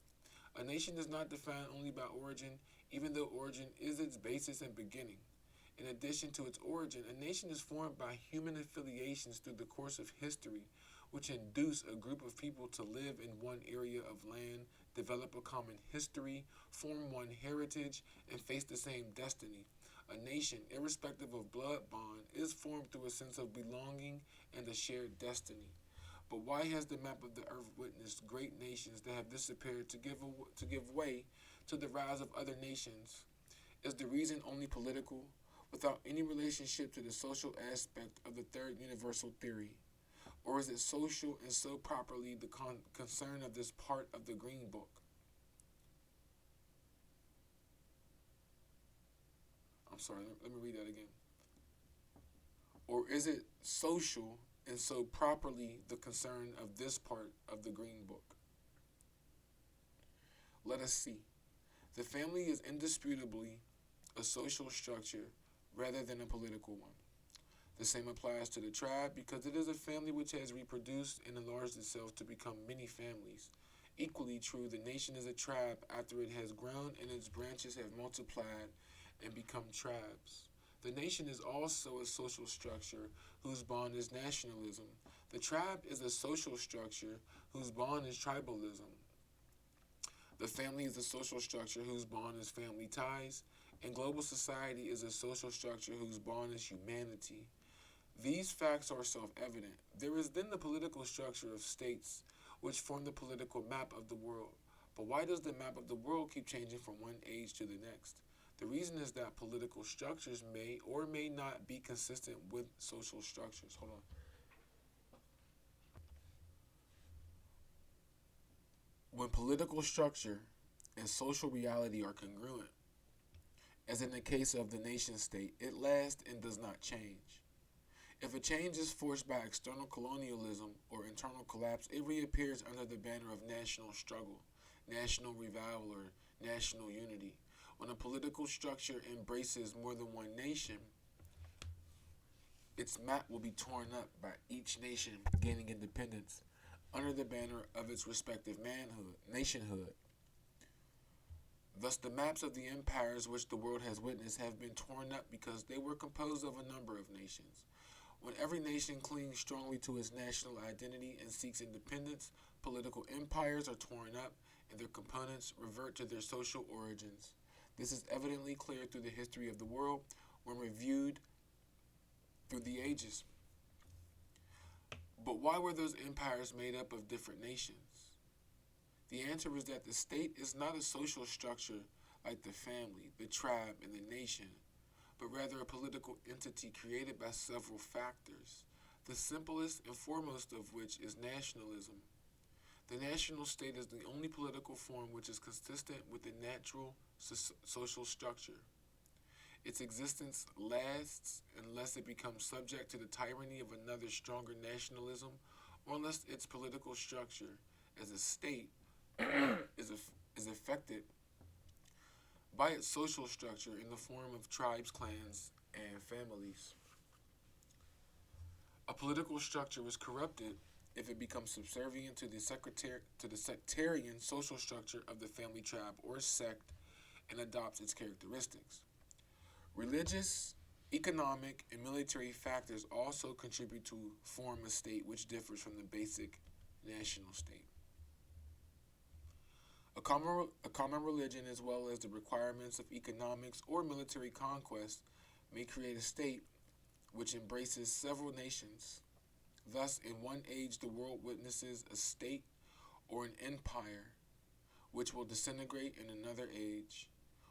A nation is not defined only by origin, even though origin is its basis and beginning. In addition to its origin, a nation is formed by human affiliations through the course of history, which induce a group of people to live in one area of land, develop a common history, form one heritage, and face the same destiny. A nation, irrespective of blood bond, is formed through a sense of belonging and a shared destiny. But why has the map of the earth witnessed great nations that have disappeared to give way to the rise of other nations? Is the reason only political, without any relationship to the social aspect of the third universal theory? Or is it social and so properly the concern of this part of the Green Book? I'm sorry, let me read that again. Or is it social and so properly the concern of this part of the Green Book? Let us see. The family is indisputably a social structure rather than a political one. The same applies to the tribe because it is a family which has reproduced and enlarged itself to become many families. Equally true, the nation is a tribe after it has grown and its branches have multiplied and become tribes. The nation is also a social structure whose bond is nationalism. The tribe is a social structure whose bond is tribalism. The family is a social structure whose bond is family ties, and global society is a social structure whose bond is humanity. These facts are self evident. There is then the political structure of states, which form the political map of the world. But why does the map of the world keep changing from one age to the next? The reason is that political structures may or may not be consistent with social structures. Hold on. When political structure and social reality are congruent, as in the case of the nation state, it lasts and does not change. If a change is forced by external colonialism or internal collapse, it reappears under the banner of national struggle, national revival, or national unity. When a political structure embraces more than one nation, its map will be torn up by each nation gaining independence under the banner of its respective nationhood. Thus, the maps of the empires which the world has witnessed have been torn up because they were composed of a number of nations. When every nation clings strongly to its national identity and seeks independence, political empires are torn up and their components revert to their social origins. This is evidently clear through the history of the world when reviewed through the ages. But why were those empires made up of different nations? The answer is that the state is not a social structure like the family, the tribe, and the nation, but rather a political entity created by several factors, the simplest and foremost of which is nationalism. The national state is the only political form which is consistent with the natural social structure. Its existence lasts unless it becomes subject to the tyranny of another stronger nationalism, or unless its political structure as a state is affected by its social structure in the form of tribes, clans, and families. A political structure is corrupted if it becomes subservient to the sectarian social structure of the family, tribe, or sect and adopts its characteristics. Religious, economic, and military factors also contribute to form a state which differs from the basic national state. A common religion, as well as the requirements of economics or military conquest, may create a state which embraces several nations. Thus, in one age, the world witnesses a state or an empire which will disintegrate in another age.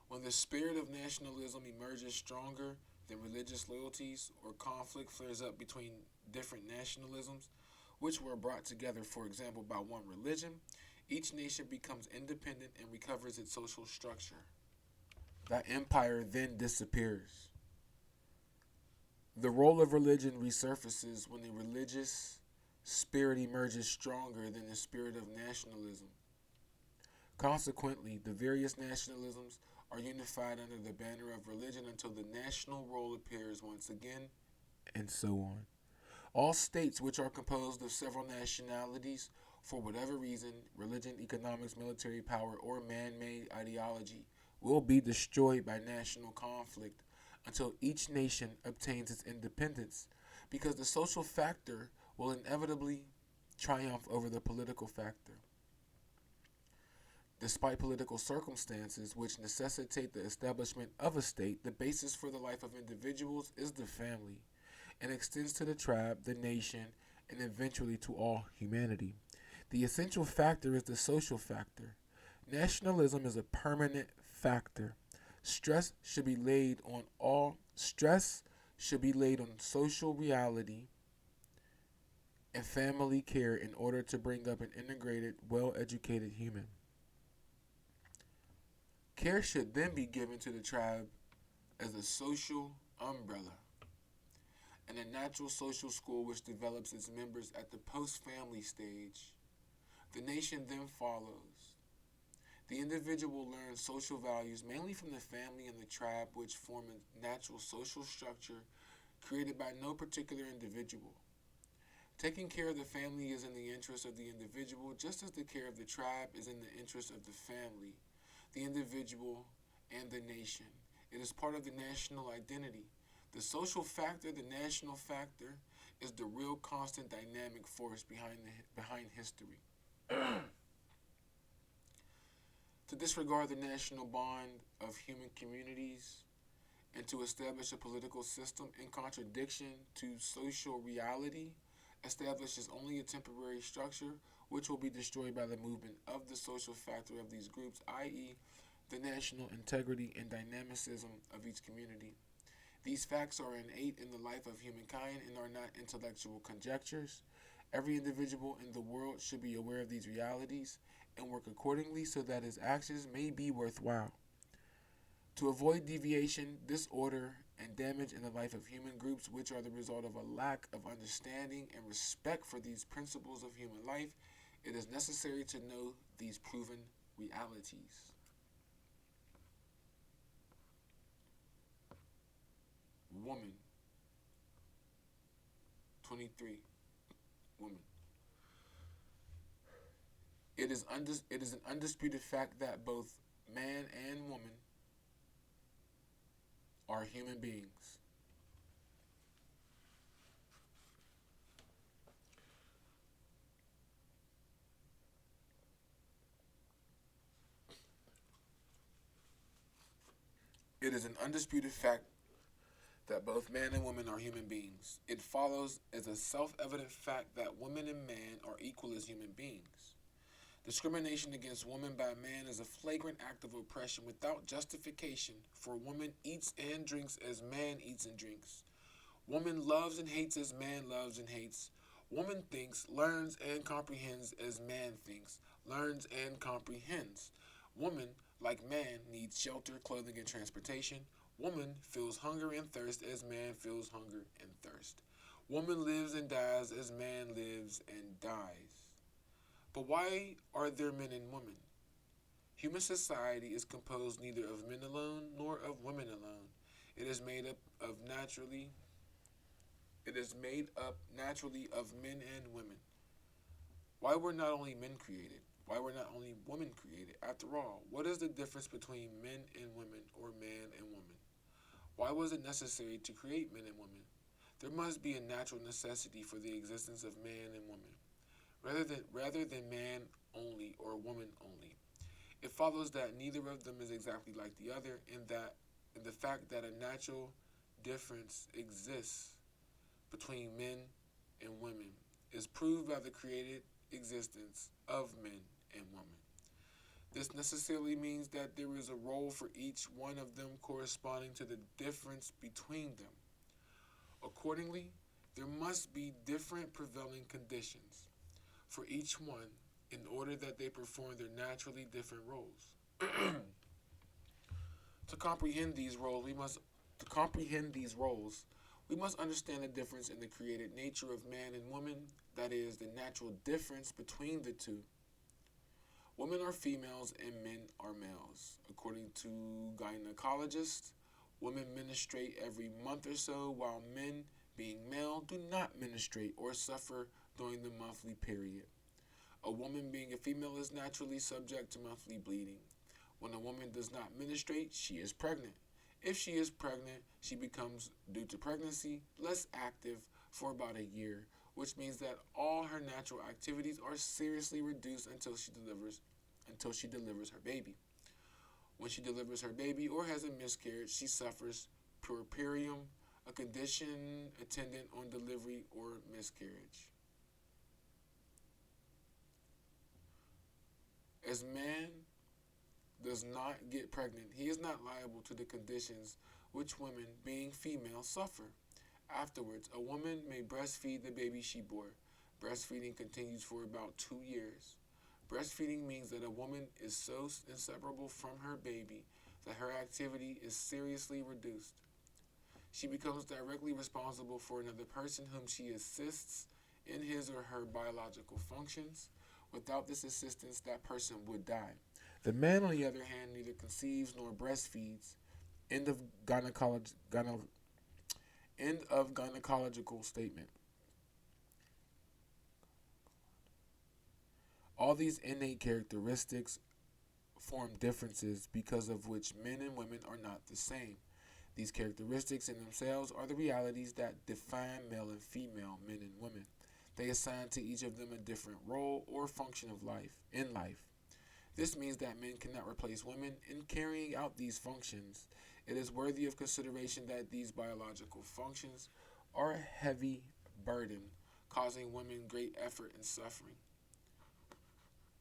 When the spirit of nationalism emerges stronger than religious loyalties or conflict flares up between different nationalisms, which were brought together, for example, by one religion, each nation becomes independent and recovers its social structure. That empire then disappears. The role of religion resurfaces when the religious spirit emerges stronger than the spirit of nationalism. Consequently, the various nationalisms are unified under the banner of religion until the national role appears once again, and so on. All states which are composed of several nationalities, for whatever reason, religion, economics, military power, or man-made ideology, will be destroyed by national conflict until each nation obtains its independence, because the social factor will inevitably triumph over the political factor. Despite political circumstances which necessitate the establishment of a state, the basis for the life of individuals is the family, and extends to the tribe, the nation, and eventually to all humanity. The essential factor is the social factor. Nationalism is a permanent factor. Stress should be laid on social reality and family care in order to bring up an integrated, well-educated human. Care should then be given to the tribe as a social umbrella and a natural social school which develops its members at the post-family stage. The nation then follows. The individual learns social values mainly from the family and the tribe, which form a natural social structure created by no particular individual. Taking care of the family is in the interest of the individual, just as the care of the tribe is in the interest of the family, the individual, and the nation. It is part of the national identity. The social factor, the national factor, is the real constant dynamic force behind history. To disregard the national bond of human communities and to establish a political system in contradiction to social reality establishes only a temporary structure which will be destroyed by the movement of the social factor of these groups, i.e., the national integrity and dynamicism of each community. These facts are innate in the life of humankind and are not intellectual conjectures. Every individual in the world should be aware of these realities and work accordingly so that his actions may be worthwhile. To avoid deviation, disorder, and damage in the life of human groups, which are the result of a lack of understanding and respect for these principles of human life, it is necessary to know these proven realities. Woman, 23. Woman. It is an undisputed fact that both man and woman are human beings. It is an undisputed fact that both man and woman are human beings. It follows as a self evident fact that woman and man are equal as human beings. Discrimination against woman by man is a flagrant act of oppression without justification, for woman eats and drinks as man eats and drinks. Woman loves and hates as man loves and hates. Woman thinks, learns, and comprehends as man thinks, learns, and comprehends. Woman, like man, needs shelter, clothing, and transportation. Woman feels hunger and thirst as man feels hunger and thirst. Woman lives and dies as man lives and dies. But why are there men and women? Human society is composed neither of men alone nor of women alone. It is made up of naturally it is made up naturally of men and women. Why were not only men created? Why were not only women created? After all, what is the difference between men and women or man and woman? Why was it necessary to create men and women? There must be a natural necessity for the existence of man and woman, rather than man only or woman only. It follows that neither of them is exactly like the other, in the fact that a natural difference exists between men and women is proved by the created existence of men and women. This necessarily means that there is a role for each one of them corresponding to the difference between them. Accordingly, there must be different prevailing conditions for each one in order that they perform their naturally different roles. To comprehend these roles, we must understand the difference in the created nature of man and woman, that is, the natural difference between the two. Women are females and men are males. According to gynecologists, women menstruate every month or so, while men, being male, do not menstruate or suffer during the monthly period. A woman, being a female, is naturally subject to monthly bleeding. When a woman does not menstruate, she is pregnant. If she is pregnant, she becomes, due to pregnancy, less active for about a year, which means that all her natural activities are seriously reduced until she delivers her baby. When she delivers her baby or has a miscarriage, she suffers puerperium, a condition attendant on delivery or miscarriage. As man does not get pregnant, he is not liable to the conditions which women, being female, suffer. Afterwards, a woman may breastfeed the baby she bore. Breastfeeding continues for about 2 years. Breastfeeding means that a woman is so inseparable from her baby that her activity is seriously reduced. She becomes directly responsible for another person whom she assists in his or her biological functions. Without this assistance, that person would die. The man, on the other hand, neither conceives nor breastfeeds. End of gynecology. End of gynecological statement. All these innate characteristics form differences because of which men and women are not the same. These characteristics in themselves are the realities that define male and female, men and women. They assign to each of them a different role or function of life in life. This means that men cannot replace women in carrying out these functions. It is worthy of consideration that these biological functions are a heavy burden, causing women great effort and suffering.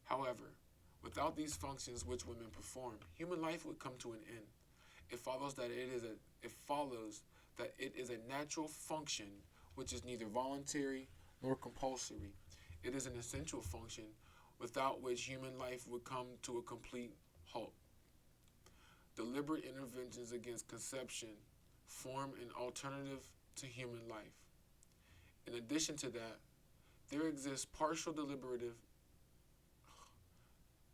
However, without these functions which women perform, human life would come to an end. It follows that it is a natural function which is neither voluntary nor compulsory. It is an essential function without which human life would come to a complete halt. Deliberate interventions against conception form an alternative to human life. In addition to that, there exists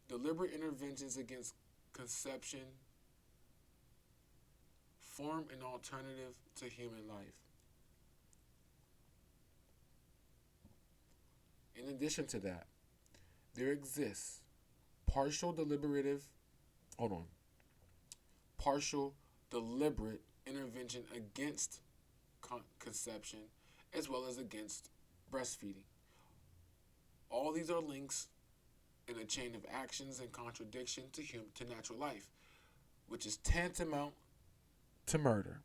deliberate interventions against conception form an alternative to human life. In addition to that, there exists partial deliberative, hold on, partial deliberate intervention against conception as well as against breastfeeding. All these are links in a chain of actions and contradiction to natural life, which is tantamount to murder.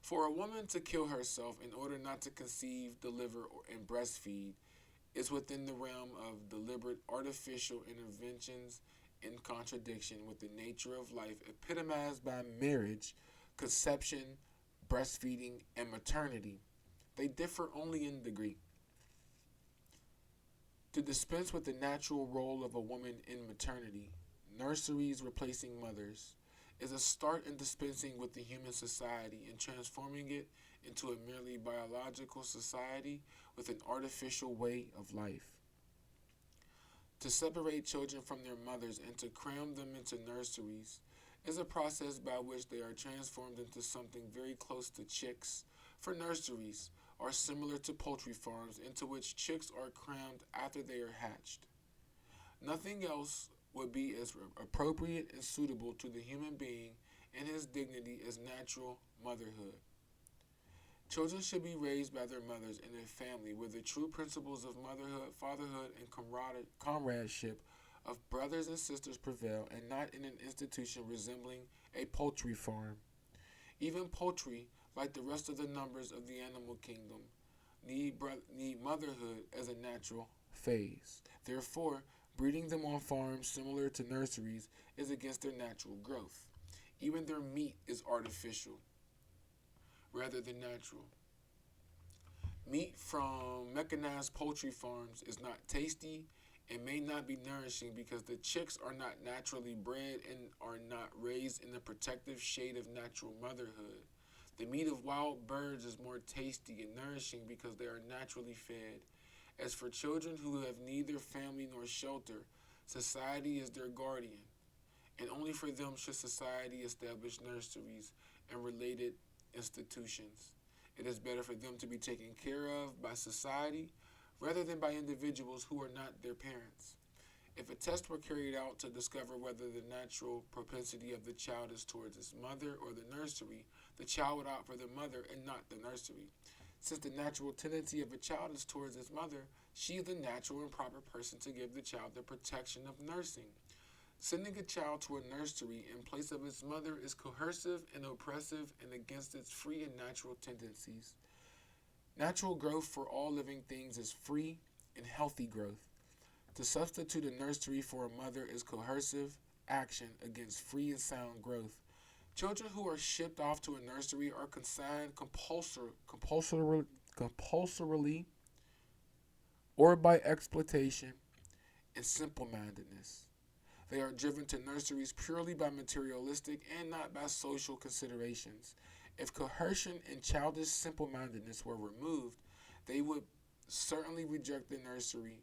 For a woman to kill herself in order not to conceive, deliver, and breastfeed is within the realm of deliberate artificial interventions in contradiction with the nature of life epitomized by marriage, conception, breastfeeding, and maternity. They differ only in degree. To dispense with the natural role of a woman in maternity, nurseries replacing mothers, is a start in dispensing with the human society and transforming it into a merely biological society with an artificial way of life. To separate children from their mothers and to cram them into nurseries is a process by which they are transformed into something very close to chicks, for nurseries are similar to poultry farms into which chicks are crammed after they are hatched. Nothing else would be as appropriate and suitable to the human being and his dignity as natural motherhood. Children should be raised by their mothers in a family where the true principles of motherhood, fatherhood, and comradeship of brothers and sisters prevail, and not in an institution resembling a poultry farm. Even poultry, like the rest of the numbers of the animal kingdom, need motherhood as a natural phase. Therefore, breeding them on farms similar to nurseries is against their natural growth. Even their meat is artificial rather than natural. Meat from mechanized poultry farms is not tasty and may not be nourishing because the chicks are not naturally bred and are not raised in the protective shade of natural motherhood. The meat of wild birds is more tasty and nourishing because they are naturally fed. As for children who have neither family nor shelter, society is their guardian, and only for them should society establish nurseries and related institutions. It is better for them to be taken care of by society rather than by individuals who are not their parents. If a test were carried out to discover whether the natural propensity of the child is towards its mother or the nursery, the child would opt for the mother and not the nursery. Since the natural tendency of a child is towards its mother, she is the natural and proper person to give the child the protection of nursing. Sending a child to a nursery in place of its mother is coercive and oppressive and against its free and natural tendencies. Natural growth for all living things is free and healthy growth. To substitute a nursery for a mother is coercive action against free and sound growth. Children who are shipped off to a nursery are consigned compulsorily or by exploitation and simple-mindedness. They are driven to nurseries purely by materialistic and not by social considerations. If coercion and childish simple-mindedness were removed, they would certainly reject the nursery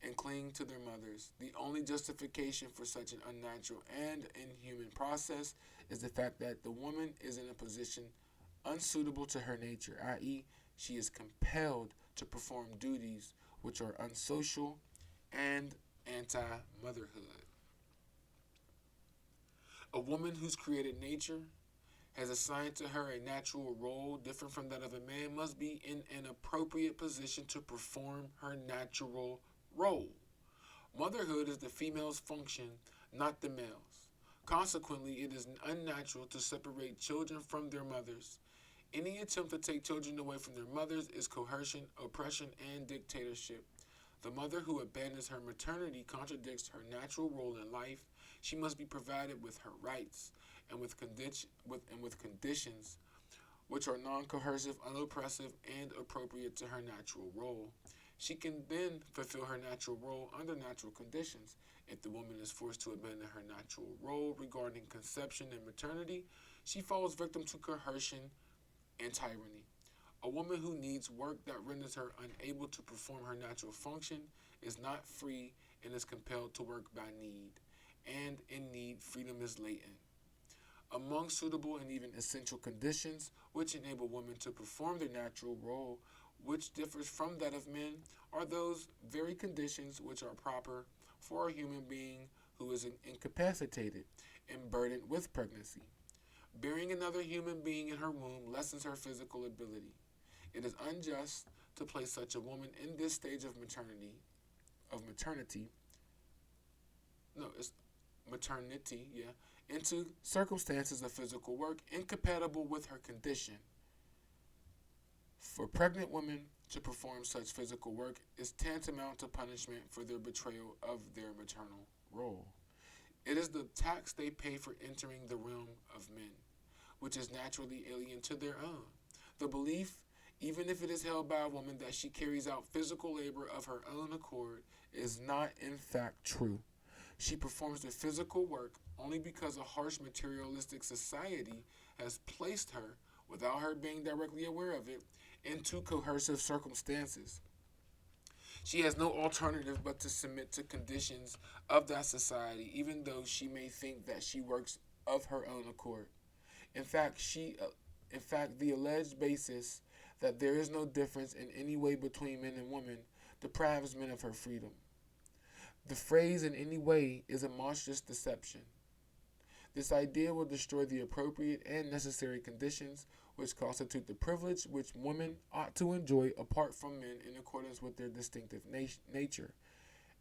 and cling to their mothers. The only justification for such an unnatural and inhuman process is the fact that the woman is in a position unsuitable to her nature, i.e., she is compelled to perform duties which are unsocial and anti motherhood. A woman whose created nature has assigned to her a natural role different from that of a man must be in an appropriate position to perform her natural role. Motherhood is the female's function, not the male's. Consequently, it is unnatural to separate children from their mothers. Any attempt to take children away from their mothers is coercion, oppression, and dictatorship. The mother who abandons her maternity contradicts her natural role in life. She must be provided with her rights and with conditions which are non-coercive, unoppressive, and appropriate to her natural role. She can then fulfill her natural role under natural conditions. If the woman is forced to abandon her natural role regarding conception and maternity, she falls victim to coercion and tyranny. A woman who needs work that renders her unable to perform her natural function is not free and is compelled to work by need. And in need, freedom is latent. Among suitable and even essential conditions which enable women to perform their natural role, which differs from that of men, are those very conditions which are proper for a human being who is incapacitated and burdened with pregnancy. Bearing another human being in her womb lessens her physical ability. It is unjust to place such a woman in this stage of maternity, no, it's maternity, yeah, into circumstances of physical work incompatible with her condition. For pregnant women to perform such physical work is tantamount to punishment for their betrayal of their maternal role. It is the tax they pay for entering the realm of men, which is naturally alien to their own. The belief, even if it is held by a woman, that she carries out physical labor of her own accord is not in fact true. She performs the physical work only because a harsh materialistic society has placed her, without her being directly aware of it, into coercive circumstances. She has no alternative but to submit to conditions of that society, even though she may think that she works of her own accord. In fact, the alleged basis that there is no difference in any way between men and women deprives men of her freedom. The phrase "in any way" is a monstrous deception. This idea will destroy the appropriate and necessary conditions which constitute the privilege which women ought to enjoy apart from men in accordance with their distinctive nature,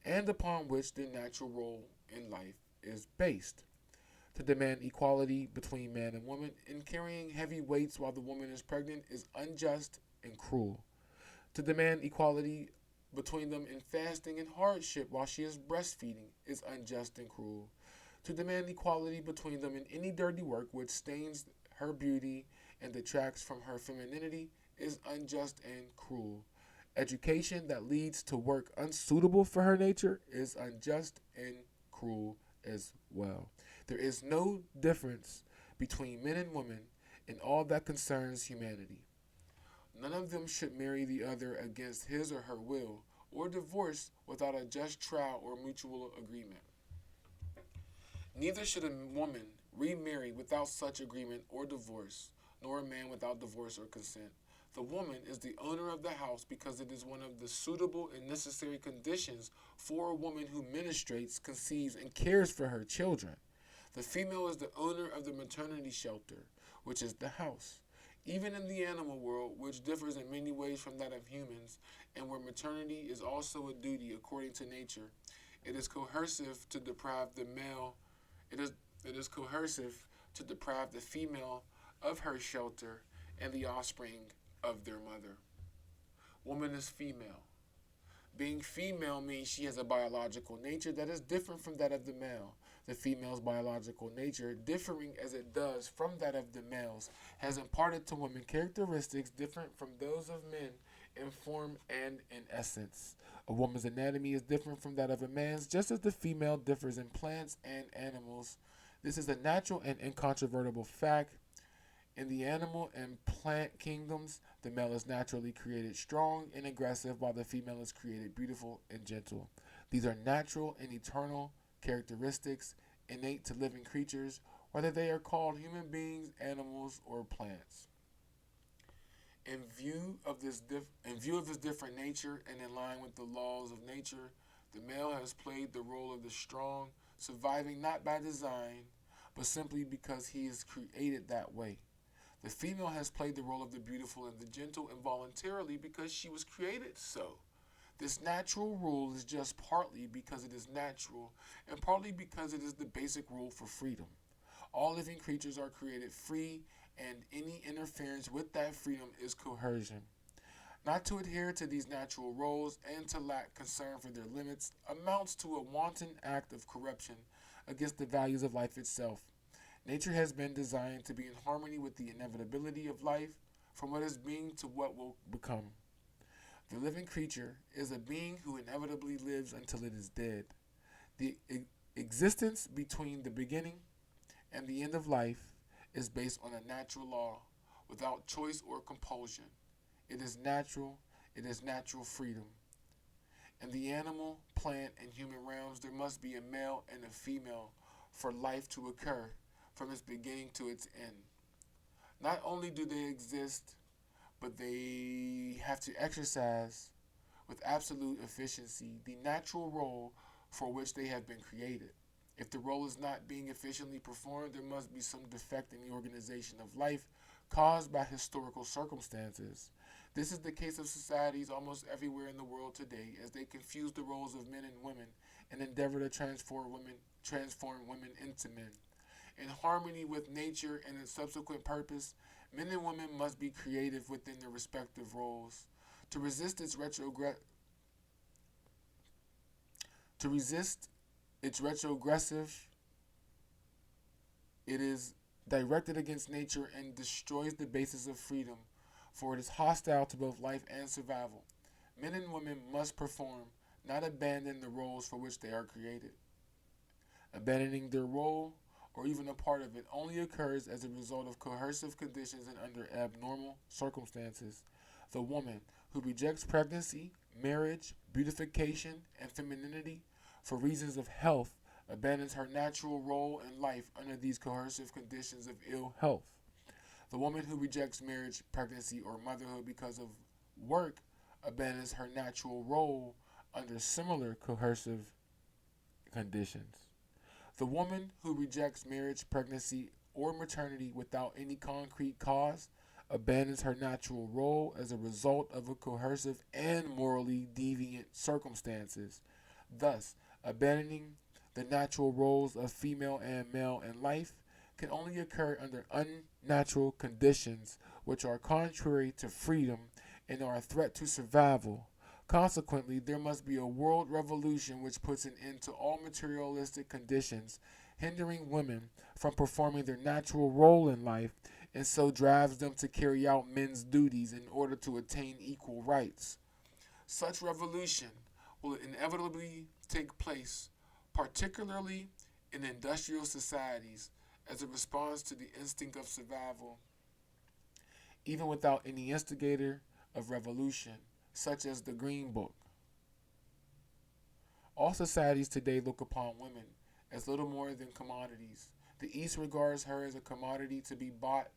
and upon which their natural role in life is based. To demand equality between man and woman in carrying heavy weights while the woman is pregnant is unjust and cruel. To demand equality between them in fasting and hardship while she is breastfeeding is unjust and cruel. To demand equality between them in any dirty work which stains her beauty and detracts from her femininity is unjust and cruel. Education that leads to work unsuitable for her nature is unjust and cruel as well. There is no difference between men and women in all that concerns humanity. None of them should marry the other against his or her will, or divorce without a just trial or mutual agreement. Neither should a woman remarry without such agreement or divorce, nor a man without divorce or consent. The woman is the owner of the house because it is one of the suitable and necessary conditions for a woman who ministrates, conceives, and cares for her children. The female is the owner of the maternity shelter, which is the house. Even in the animal world, which differs in many ways from that of humans, and where maternity is also a duty according to nature, it is coercive to deprive the male. It is coercive to deprive the female of her shelter and the offspring of their mother. Woman is female. Being female means she has a biological nature that is different from that of the male. The female's biological nature, differing as it does from that of the male's, has imparted to women characteristics different from those of men in form and in essence. A woman's anatomy is different from that of a man's, just as the female differs in plants and animals. This is a natural and incontrovertible fact. In the animal and plant kingdoms, the male is naturally created strong and aggressive, while the female is created beautiful and gentle. These are natural and eternal characteristics innate to living creatures, whether they are called human beings, animals, or plants. In view of this different nature and in line with the laws of nature, the male has played the role of the strong, surviving not by design, but simply because he is created that way. The female has played the role of the beautiful and the gentle involuntarily because she was created so. This natural rule is just partly because it is natural and partly because it is the basic rule for freedom. All living creatures are created free, and any interference with that freedom is coercion. Not to adhere to these natural roles and to lack concern for their limits amounts to a wanton act of corruption against the values of life itself. Nature has been designed to be in harmony with the inevitability of life, from what is being to what will become. The living creature is a being who inevitably lives until it is dead. The existence between the beginning and the end of life is based on a natural law without choice or compulsion. It is natural, it is natural freedom. In the animal, plant, and human realms, there must be a male and a female for life to occur from its beginning to its end. Not only do they exist, but they have to exercise with absolute efficiency the natural role for which they have been created. If the role is not being efficiently performed, there must be some defect in the organization of life caused by historical circumstances. This is the case of societies almost everywhere in the world today, as they confuse the roles of men and women and endeavor to transform women into men. In harmony with nature and its subsequent purpose, men and women must be creative within their respective roles. To resist its to resist its retrogressive, it is directed against nature and destroys the basis of freedom, for it is hostile to both life and survival. Men and women must perform, not abandon the roles for which they are created. Abandoning their role, or even a part of it, only occurs as a result of coercive conditions and under abnormal circumstances. The woman who rejects pregnancy, marriage, beautification, and femininity for reasons of health abandons her natural role in life under these coercive conditions of ill health. The woman who rejects marriage, pregnancy, or motherhood because of work abandons her natural role under similar coercive conditions. The woman who rejects marriage, pregnancy, or maternity without any concrete cause abandons her natural role as a result of a coercive and morally deviant circumstances. Thus, abandoning the natural roles of female and male in life can only occur under unnatural conditions which are contrary to freedom and are a threat to survival. Consequently, there must be a world revolution which puts an end to all materialistic conditions hindering women from performing their natural role in life and so drives them to carry out men's duties in order to attain equal rights. Such revolution will inevitably take place, particularly in industrial societies, as a response to the instinct of survival, even without any instigator of revolution, such as the Green Book. All societies today look upon women as little more than commodities. The East regards her as a commodity to be bought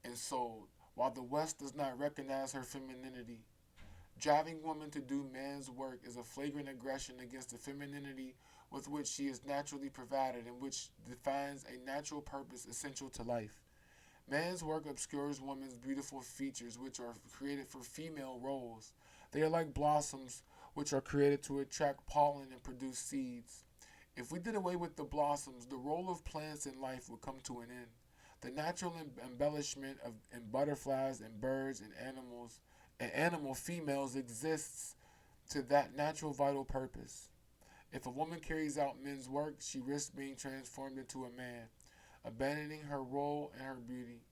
and sold, while the West does not recognize her femininity. Driving women to do man's work is a flagrant aggression against the femininity with which she is naturally provided and which defines a natural purpose essential to life. Man's work obscures woman's beautiful features, which are created for female roles. They are like blossoms, which are created to attract pollen and produce seeds. If we did away with the blossoms, the role of plants in life would come to an end. The natural embellishment in butterflies and birds and animal females exists to that natural vital purpose. If a woman carries out men's work, she risks being transformed into a man, abandoning her role and her beauty.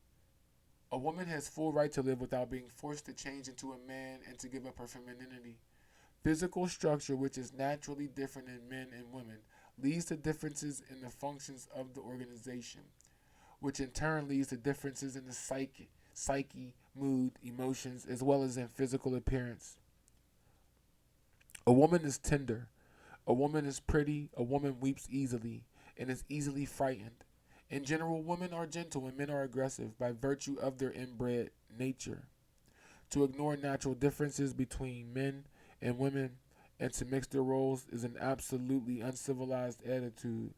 A woman has full right to live without being forced to change into a man and to give up her femininity. Physical structure, which is naturally different in men and women, leads to differences in the functions of the organization, which in turn leads to differences in the psyche, mood, emotions, as well as in physical appearance. A woman is tender. A woman is pretty. A woman weeps easily and is easily frightened. In general, women are gentle and men are aggressive by virtue of their inbred nature. To ignore natural differences between men and women and to mix their roles is an absolutely uncivilized attitude,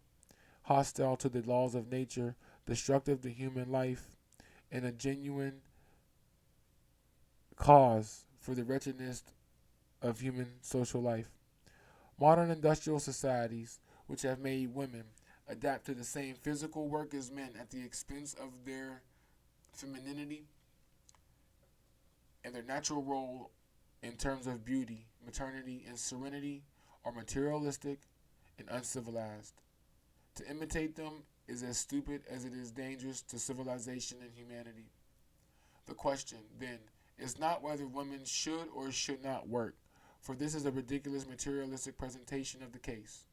hostile to the laws of nature, destructive to human life, and a genuine cause for the wretchedness of human social life. Modern industrial societies, which have made women adapt to the same physical work as men at the expense of their femininity and their natural role in terms of beauty, maternity, and serenity, are materialistic and uncivilized. To imitate them is as stupid as it is dangerous to civilization and humanity. The question, then, is not whether women should or should not work, for this is a ridiculous materialistic presentation of the case.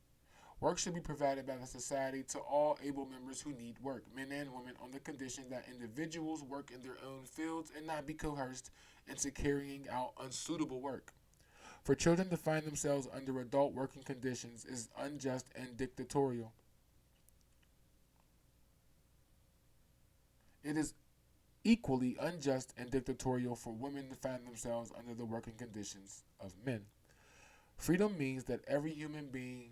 Work should be provided by the society to all able members who need work, men and women, on the condition that individuals work in their own fields and not be coerced into carrying out unsuitable work. For children to find themselves under adult working conditions is unjust and dictatorial. It is equally unjust and dictatorial for women to find themselves under the working conditions of men. Freedom means that every human being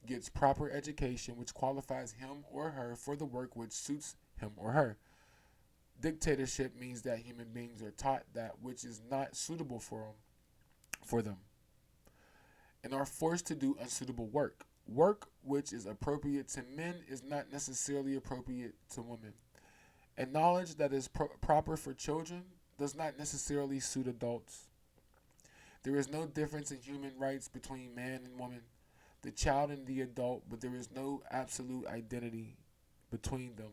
gets proper education which qualifies him or her for the work which suits him or her. Dictatorship means that human beings are taught that which is not suitable for them and are forced to do unsuitable work. Work which is appropriate to men is not necessarily appropriate to women. And knowledge that is proper for children does not necessarily suit adults. There is no difference in human rights between man and woman, the child and the adult, but there is no absolute identity between them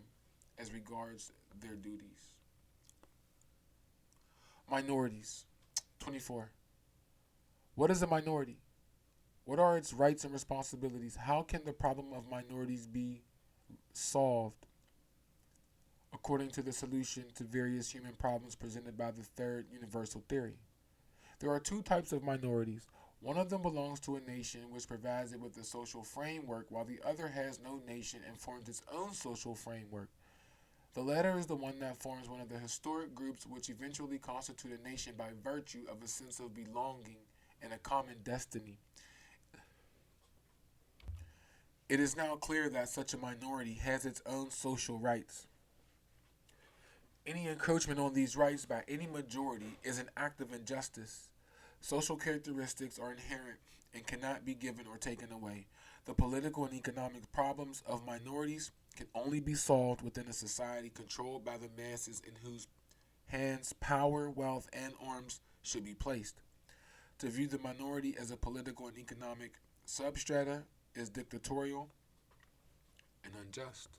as regards their duties. Minorities. 24. What is a minority? What are its rights and responsibilities? How can the problem of minorities be solved according to the solution to various human problems presented by the third universal theory? There are two types of minorities. One of them belongs to a nation which provides it with a social framework, while the other has no nation and forms its own social framework. The latter is the one that forms one of the historic groups which eventually constitute a nation by virtue of a sense of belonging and a common destiny. It is now clear that such a minority has its own social rights. Any encroachment on these rights by any majority is an act of injustice. Social characteristics are inherent and cannot be given or taken away. The political and economic problems of minorities can only be solved within a society controlled by the masses in whose hands power, wealth, and arms should be placed. To view the minority as a political and economic substrata is dictatorial and unjust.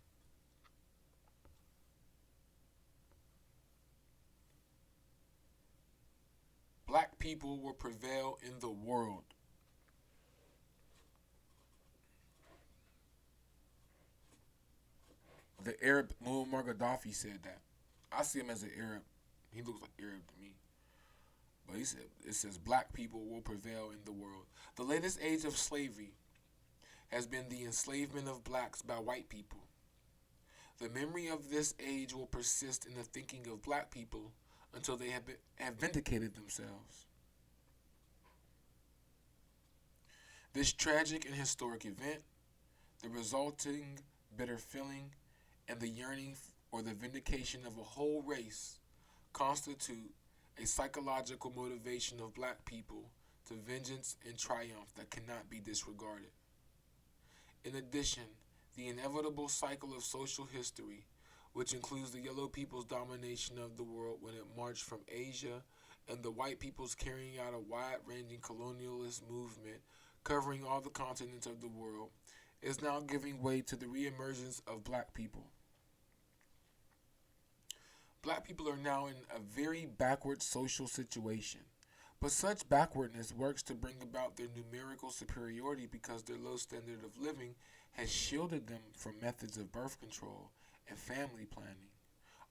Black people will prevail in the world. The Arab Muammar Gaddafi said that. I see him as an Arab. He looks like Arab to me. But he said it says black people will prevail in the world. The latest age of slavery has been the enslavement of blacks by white people. The memory of this age will persist in the thinking of black people until they have vindicated themselves. This tragic and historic event, the resulting bitter feeling, and the yearning or the vindication of a whole race constitute a psychological motivation of black people to vengeance and triumph that cannot be disregarded. In addition, the inevitable cycle of social history, which includes the yellow people's domination of the world when it marched from Asia and the white people's carrying out a wide-ranging colonialist movement covering all the continents of the world, is now giving way to the reemergence of black people. Black people are now in a very backward social situation, but such backwardness works to bring about their numerical superiority because their low standard of living has shielded them from methods of birth control and family planning.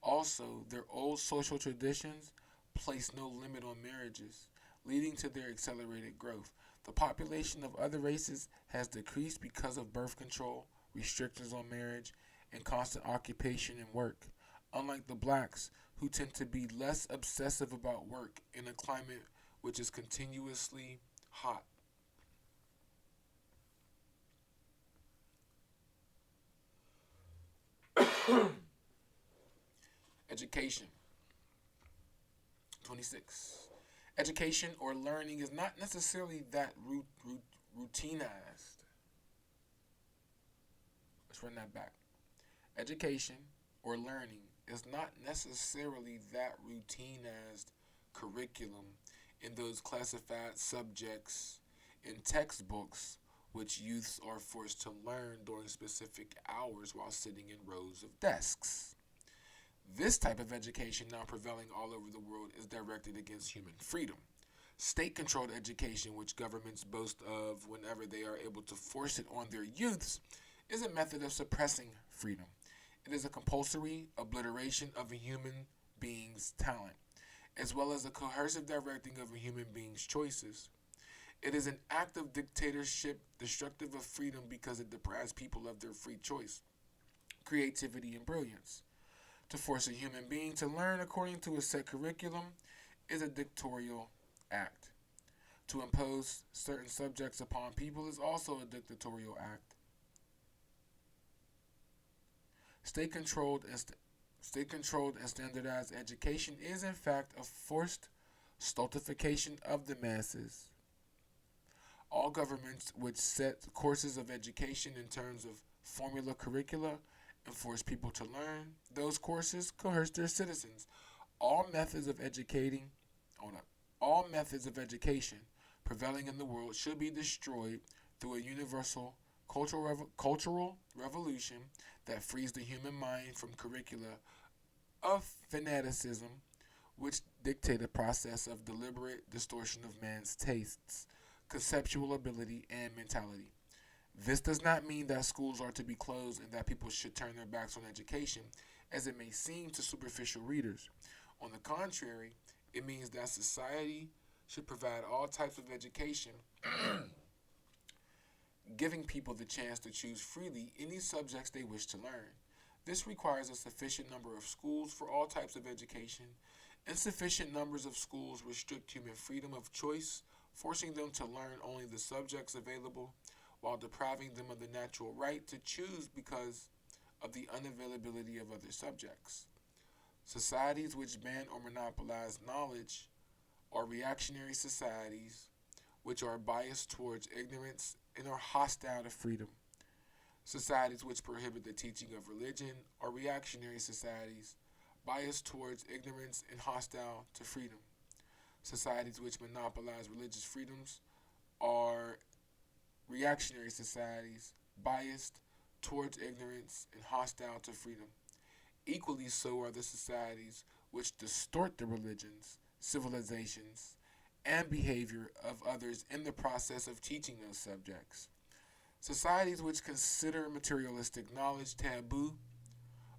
Also, their old social traditions place no limit on marriages, leading to their accelerated growth. The population of other races has decreased because of birth control, restrictions on marriage, and constant occupation and work. unlike the blacks, who tend to be less obsessive about work in a climate which is continuously hot. Education. 26. Education or learning is not necessarily that routinized. Let's run that back. Education or learning is not necessarily that routinized curriculum in those classified subjects in textbooks which youths are forced to learn during specific hours while sitting in rows of desks. This type of education, now prevailing all over the world, is directed against human freedom. State controlled education, which governments boast of whenever they are able to force it on their youths, is a method of suppressing freedom. It is a compulsory obliteration of a human being's talent, as well as a coercive directing of a human being's choices. It is an act of dictatorship destructive of freedom because it deprives people of their free choice, creativity, and brilliance. To force a human being to learn according to a set curriculum is a dictatorial act. To impose certain subjects upon people is also a dictatorial act. State controlled and standardized education is in fact a forced stultification of the masses. All governments which set courses of education in terms of formula curricula and force people to learn those courses coerce their citizens. All methods of educating, oh no, all methods of education prevailing in the world should be destroyed through a universal cultural revolution that frees the human mind from curricula of fanaticism, which dictate a process of deliberate distortion of man's tastes, conceptual ability, and mentality. This does not mean that schools are to be closed and that people should turn their backs on education, as it may seem to superficial readers. On the contrary, it means that society should provide all types of education, giving people the chance to choose freely any subjects they wish to learn. This requires a sufficient number of schools for all types of education. Insufficient numbers of schools restrict human freedom of choice, forcing them to learn only the subjects available while depriving them of the natural right to choose because of the unavailability of other subjects. Societies which ban or monopolize knowledge are reactionary societies which are biased towards ignorance and are hostile to freedom. Societies which prohibit the teaching of religion are reactionary societies biased towards ignorance and hostile to freedom. Societies which monopolize religious freedoms are reactionary societies biased towards ignorance and hostile to freedom. Equally so are the societies which distort the religions, civilizations, and behavior of others in the process of teaching those subjects. Societies which consider materialistic knowledge taboo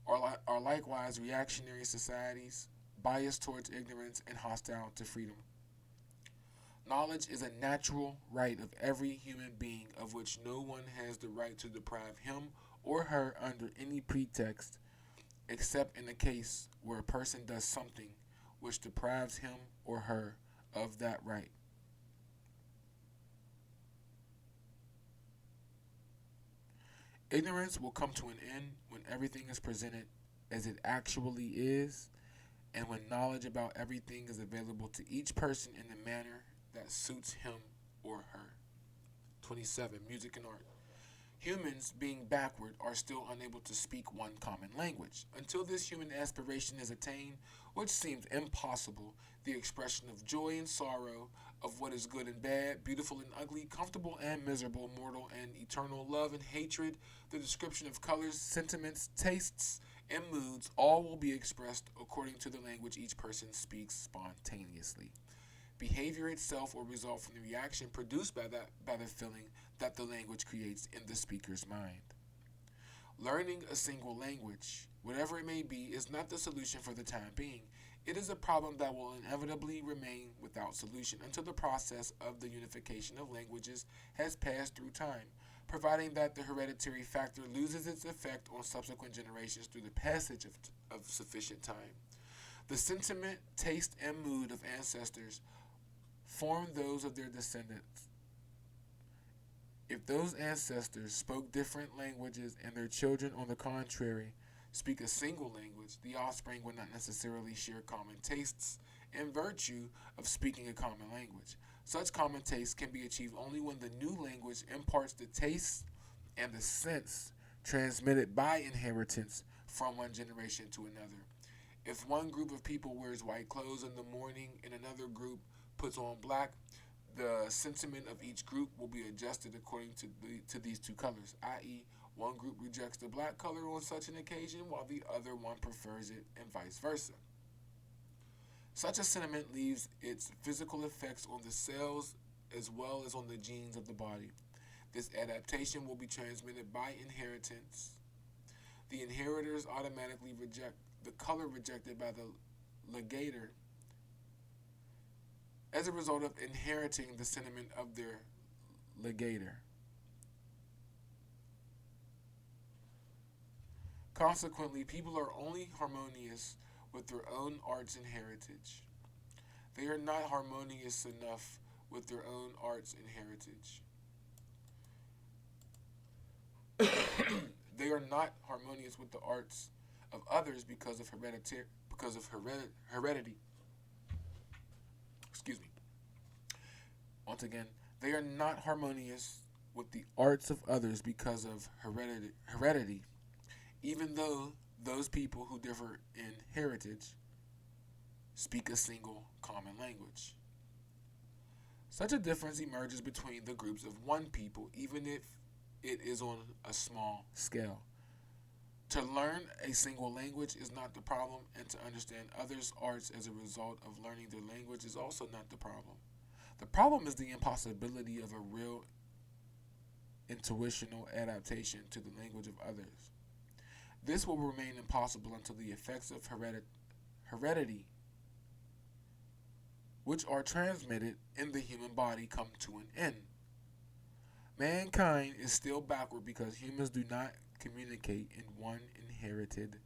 are likewise reactionary societies biased towards ignorance and hostile to freedom. Knowledge is a natural right of every human being of which no one has the right to deprive him or her under any pretext, except in the case where a person does something which deprives him or her of that right. Ignorance will come to an end when everything is presented as it actually is, and when knowledge about everything is available to each person in the manner that suits him or her. 27. Music and art. Humans, being backward, are still unable to speak one common language. Until this human aspiration is attained, which seems impossible, the expression of joy and sorrow, of what is good and bad, beautiful and ugly, comfortable and miserable, mortal and eternal, love and hatred, the description of colors, sentiments, tastes, and moods, all will be expressed according to the language each person speaks spontaneously. Behavior itself will result from the reaction produced by the feeling that the language creates in the speaker's mind. Learning a single language, whatever it may be, is not the solution for the time being. It is a problem that will inevitably remain without solution until the process of the unification of languages has passed through time. providing that the hereditary factor loses its effect on subsequent generations through the passage of sufficient time. The sentiment, taste, and mood of ancestors form those of their descendants. If those ancestors spoke different languages and their children, on the contrary, speak a single language, the offspring will not necessarily share common tastes in virtue of speaking a common language. Such common tastes can be achieved only when the new language imparts the tastes and the sense transmitted by inheritance from one generation to another. If one group of people wears white clothes in the morning and another group puts on black, the sentiment of each group will be adjusted according to these two colors, i.e., one group rejects the black color on such an occasion while the other one prefers it, and vice versa. Such a sentiment leaves its physical effects on the cells as well as on the genes of the body. This adaptation will be transmitted by inheritance. The inheritors automatically reject the color rejected by the legator as a result of inheriting the sentiment of their legator. Consequently, people are only harmonious with their own arts and heritage. They are not harmonious enough with their own arts and heritage. They are not harmonious with the arts of others because of heredity. Excuse me. Once again, they are not harmonious with the arts of others because of heredity, even though those people who differ in heritage speak a single common language. Such a difference emerges between the groups of one people, even if it is on a small scale. To learn a single language is not the problem, and to understand others' arts as a result of learning their language is also not the problem. The problem is the impossibility of a real intuitional adaptation to the language of others. This will remain impossible until the effects of heredity, which are transmitted in the human body, come to an end. Mankind is still backward because humans do not communicate in one inherited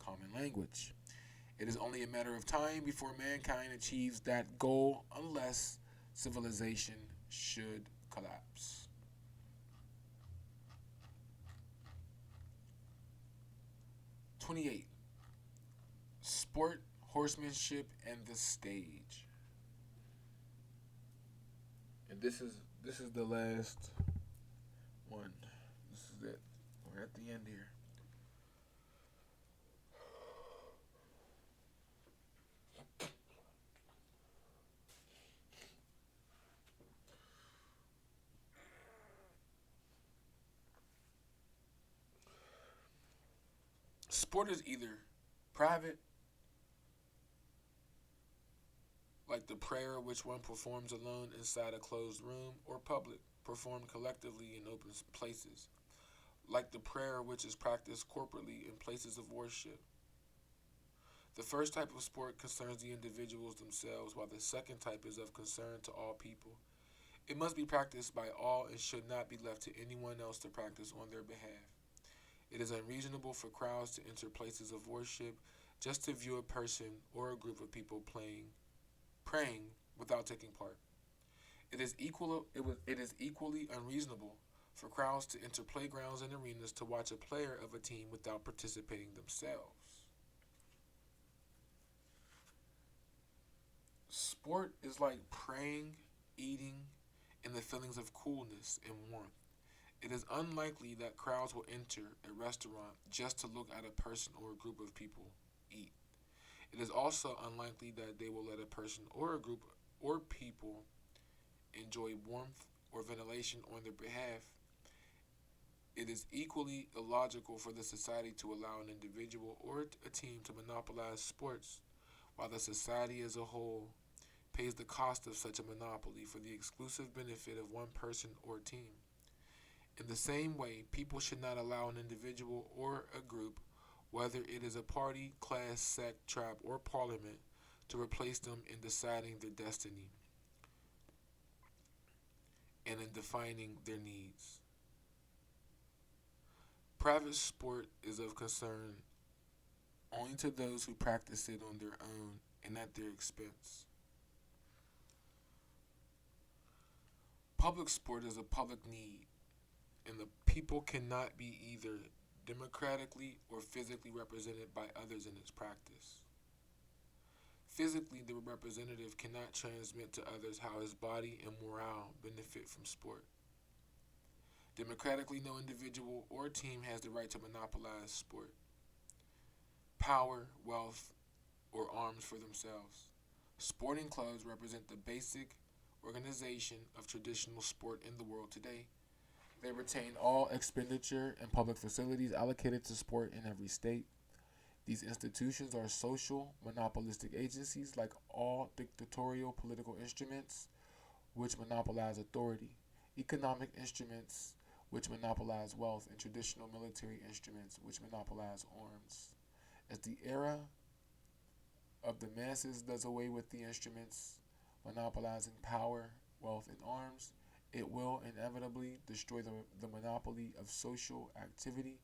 common language. It is only a matter of time before mankind achieves that goal unless civilization should collapse. '28. Sport, horsemanship, and the stage. And this is the last one. This is it. We're at the end here. Sport is either private, like the prayer which one performs alone inside a closed room, or public, performed collectively in open places, like the prayer which is practiced corporately in places of worship. The first type of sport concerns the individuals themselves, while the second type is of concern to all people. It must be practiced by all and should not be left to anyone else to practice on their behalf. It is unreasonable for crowds to enter places of worship just to view a person or a group of people praying without taking part. It is equally unreasonable for crowds to enter playgrounds and arenas to watch a player of a team without participating themselves. Sport is like praying, eating, and the feelings of coolness and warmth. It is unlikely that crowds will enter a restaurant just to look at a person or a group of people eat. It is also unlikely that they will let a person or a group or people enjoy warmth or ventilation on their behalf. It is equally illogical for the society to allow an individual or a team to monopolize sports while the society as a whole pays the cost of such a monopoly for the exclusive benefit of one person or team. In the same way, people should not allow an individual or a group, whether it is a party, class, sect, tribe, or parliament, to replace them in deciding their destiny and in defining their needs. Private sport is of concern only to those who practice it on their own and at their expense. Public sport is a public need, and the people cannot be either democratically or physically represented by others in its practice. Physically, the representative cannot transmit to others how his body and morale benefit from sport. Democratically, no individual or team has the right to monopolize sport, power, wealth, or arms for themselves. Sporting clubs represent the basic organization of traditional sport in the world today. They retain all expenditure and public facilities allocated to sport in every state. These institutions are social, monopolistic agencies like all dictatorial political instruments, which monopolize authority, economic instruments, which monopolize wealth, and traditional military instruments, which monopolize arms. As the era of the masses does away with the instruments monopolizing power, wealth, and arms, it will inevitably destroy the monopoly of social activity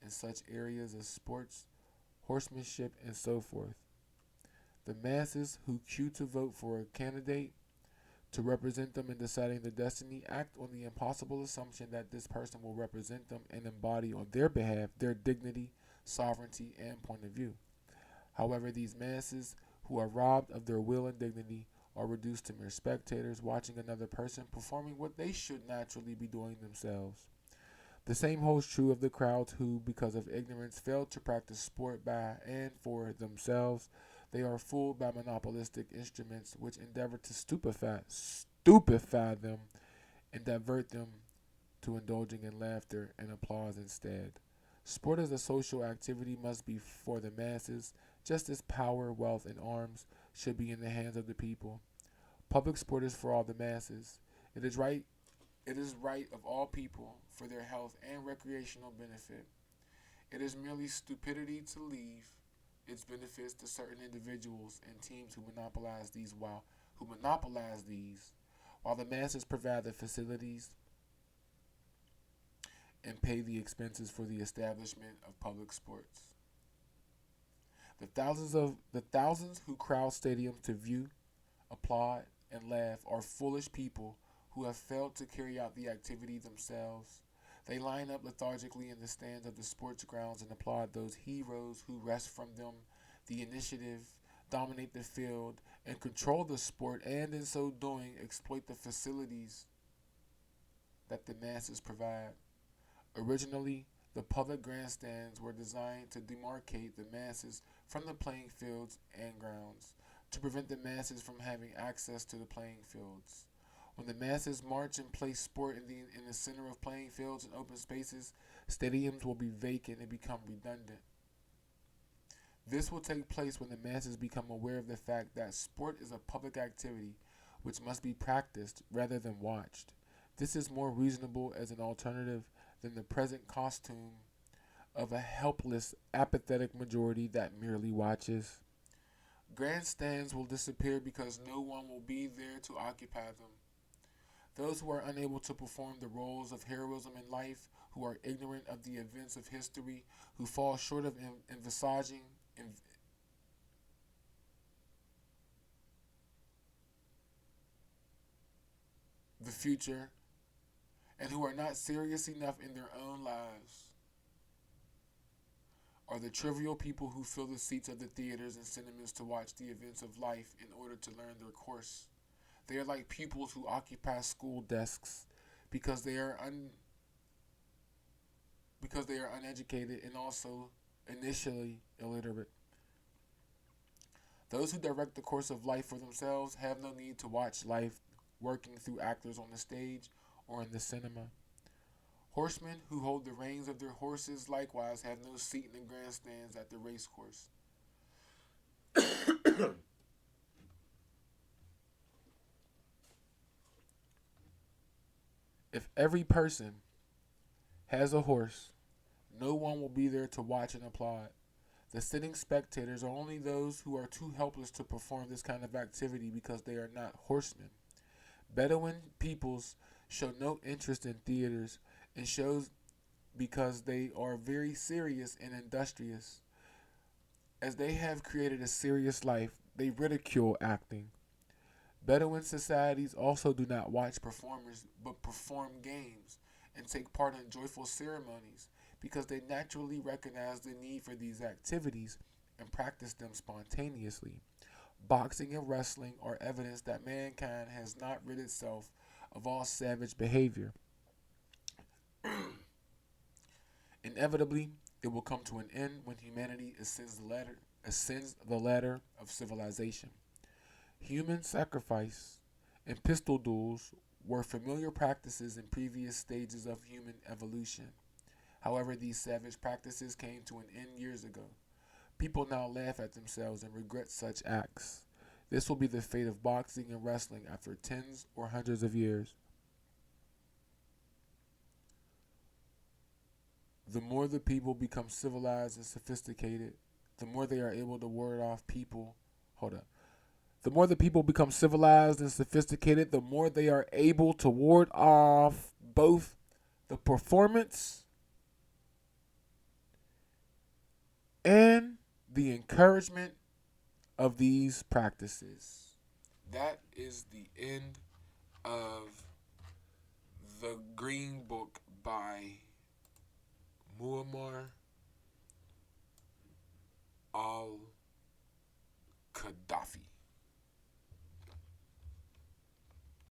in such areas as sports, horsemanship, and so forth. The masses who queue to vote for a candidate to represent them in deciding their destiny act on the impossible assumption that this person will represent them and embody on their behalf their dignity, sovereignty, and point of view. However, these masses who are robbed of their will and dignity are reduced to mere spectators watching another person performing what they should naturally be doing themselves. The same holds true of the crowds who, because of ignorance, fail to practice sport by and for themselves. They are fooled by monopolistic instruments which endeavor to stupefy them and divert them to indulging in laughter and applause instead. Sport as a social activity must be for the masses, just as power, wealth, and arms should be in the hands of the people. Public sport is for all the masses. It is right of all people for their health and recreational benefit. It is merely stupidity to leave its benefits to certain individuals and teams while the masses provide the facilities and pay the expenses for the establishment of public sports. The thousands who crowd stadiums to view, applaud, and laugh are foolish people who have failed to carry out the activity themselves. They line up lethargically in the stands of the sports grounds and applaud those heroes who wrest from them the initiative, dominate the field, and control the sport, and in so doing exploit the facilities that the masses provide. Originally, the public grandstands were designed to demarcate the masses from the playing fields and grounds, to prevent the masses from having access to the playing fields. When the masses march and play sport in the center of playing fields and open spaces, stadiums will be vacant and become redundant. This will take place when the masses become aware of the fact that sport is a public activity which must be practiced rather than watched. This is more reasonable as an alternative than the present costume of a helpless, apathetic majority that merely watches. Grandstands will disappear because no one will be there to occupy them. Those who are unable to perform the roles of heroism in life, who are ignorant of the events of history, who fall short of envisaging the future, and who are not serious enough in their own lives, are the trivial people who fill the seats of the theaters and cinemas to watch the events of life in order to learn their course. They are like pupils who occupy school desks because they are uneducated and also initially illiterate. Those who direct the course of life for themselves have no need to watch life working through actors on the stage or in the cinema. Horsemen who hold the reins of their horses likewise have no seat in the grandstands at the race course. If every person has a horse, no one will be there to watch and applaud. The sitting spectators are only those who are too helpless to perform this kind of activity because they are not horsemen. Bedouin peoples show no interest in theaters and shows because they are very serious and industrious. As they have created a serious life, they ridicule acting. Bedouin societies also do not watch performers but perform games and take part in joyful ceremonies because they naturally recognize the need for these activities and practice them spontaneously. Boxing and wrestling are evidence that mankind has not rid itself of all savage behavior. Inevitably, it will come to an end when humanity ascends the ladder of civilization. Human sacrifice and pistol duels were familiar practices in previous stages of human evolution. However, these savage practices came to an end years ago. People now laugh at themselves and regret such acts. This will be the fate of boxing and wrestling after tens or hundreds of years. The more the people become civilized and sophisticated, the more they are able to ward off people. Hold up. The more the people become civilized and sophisticated, the more they are able to ward off both the performance and the encouragement of these practices. That is the end of the Green Book by Muammar al-Qaddafi.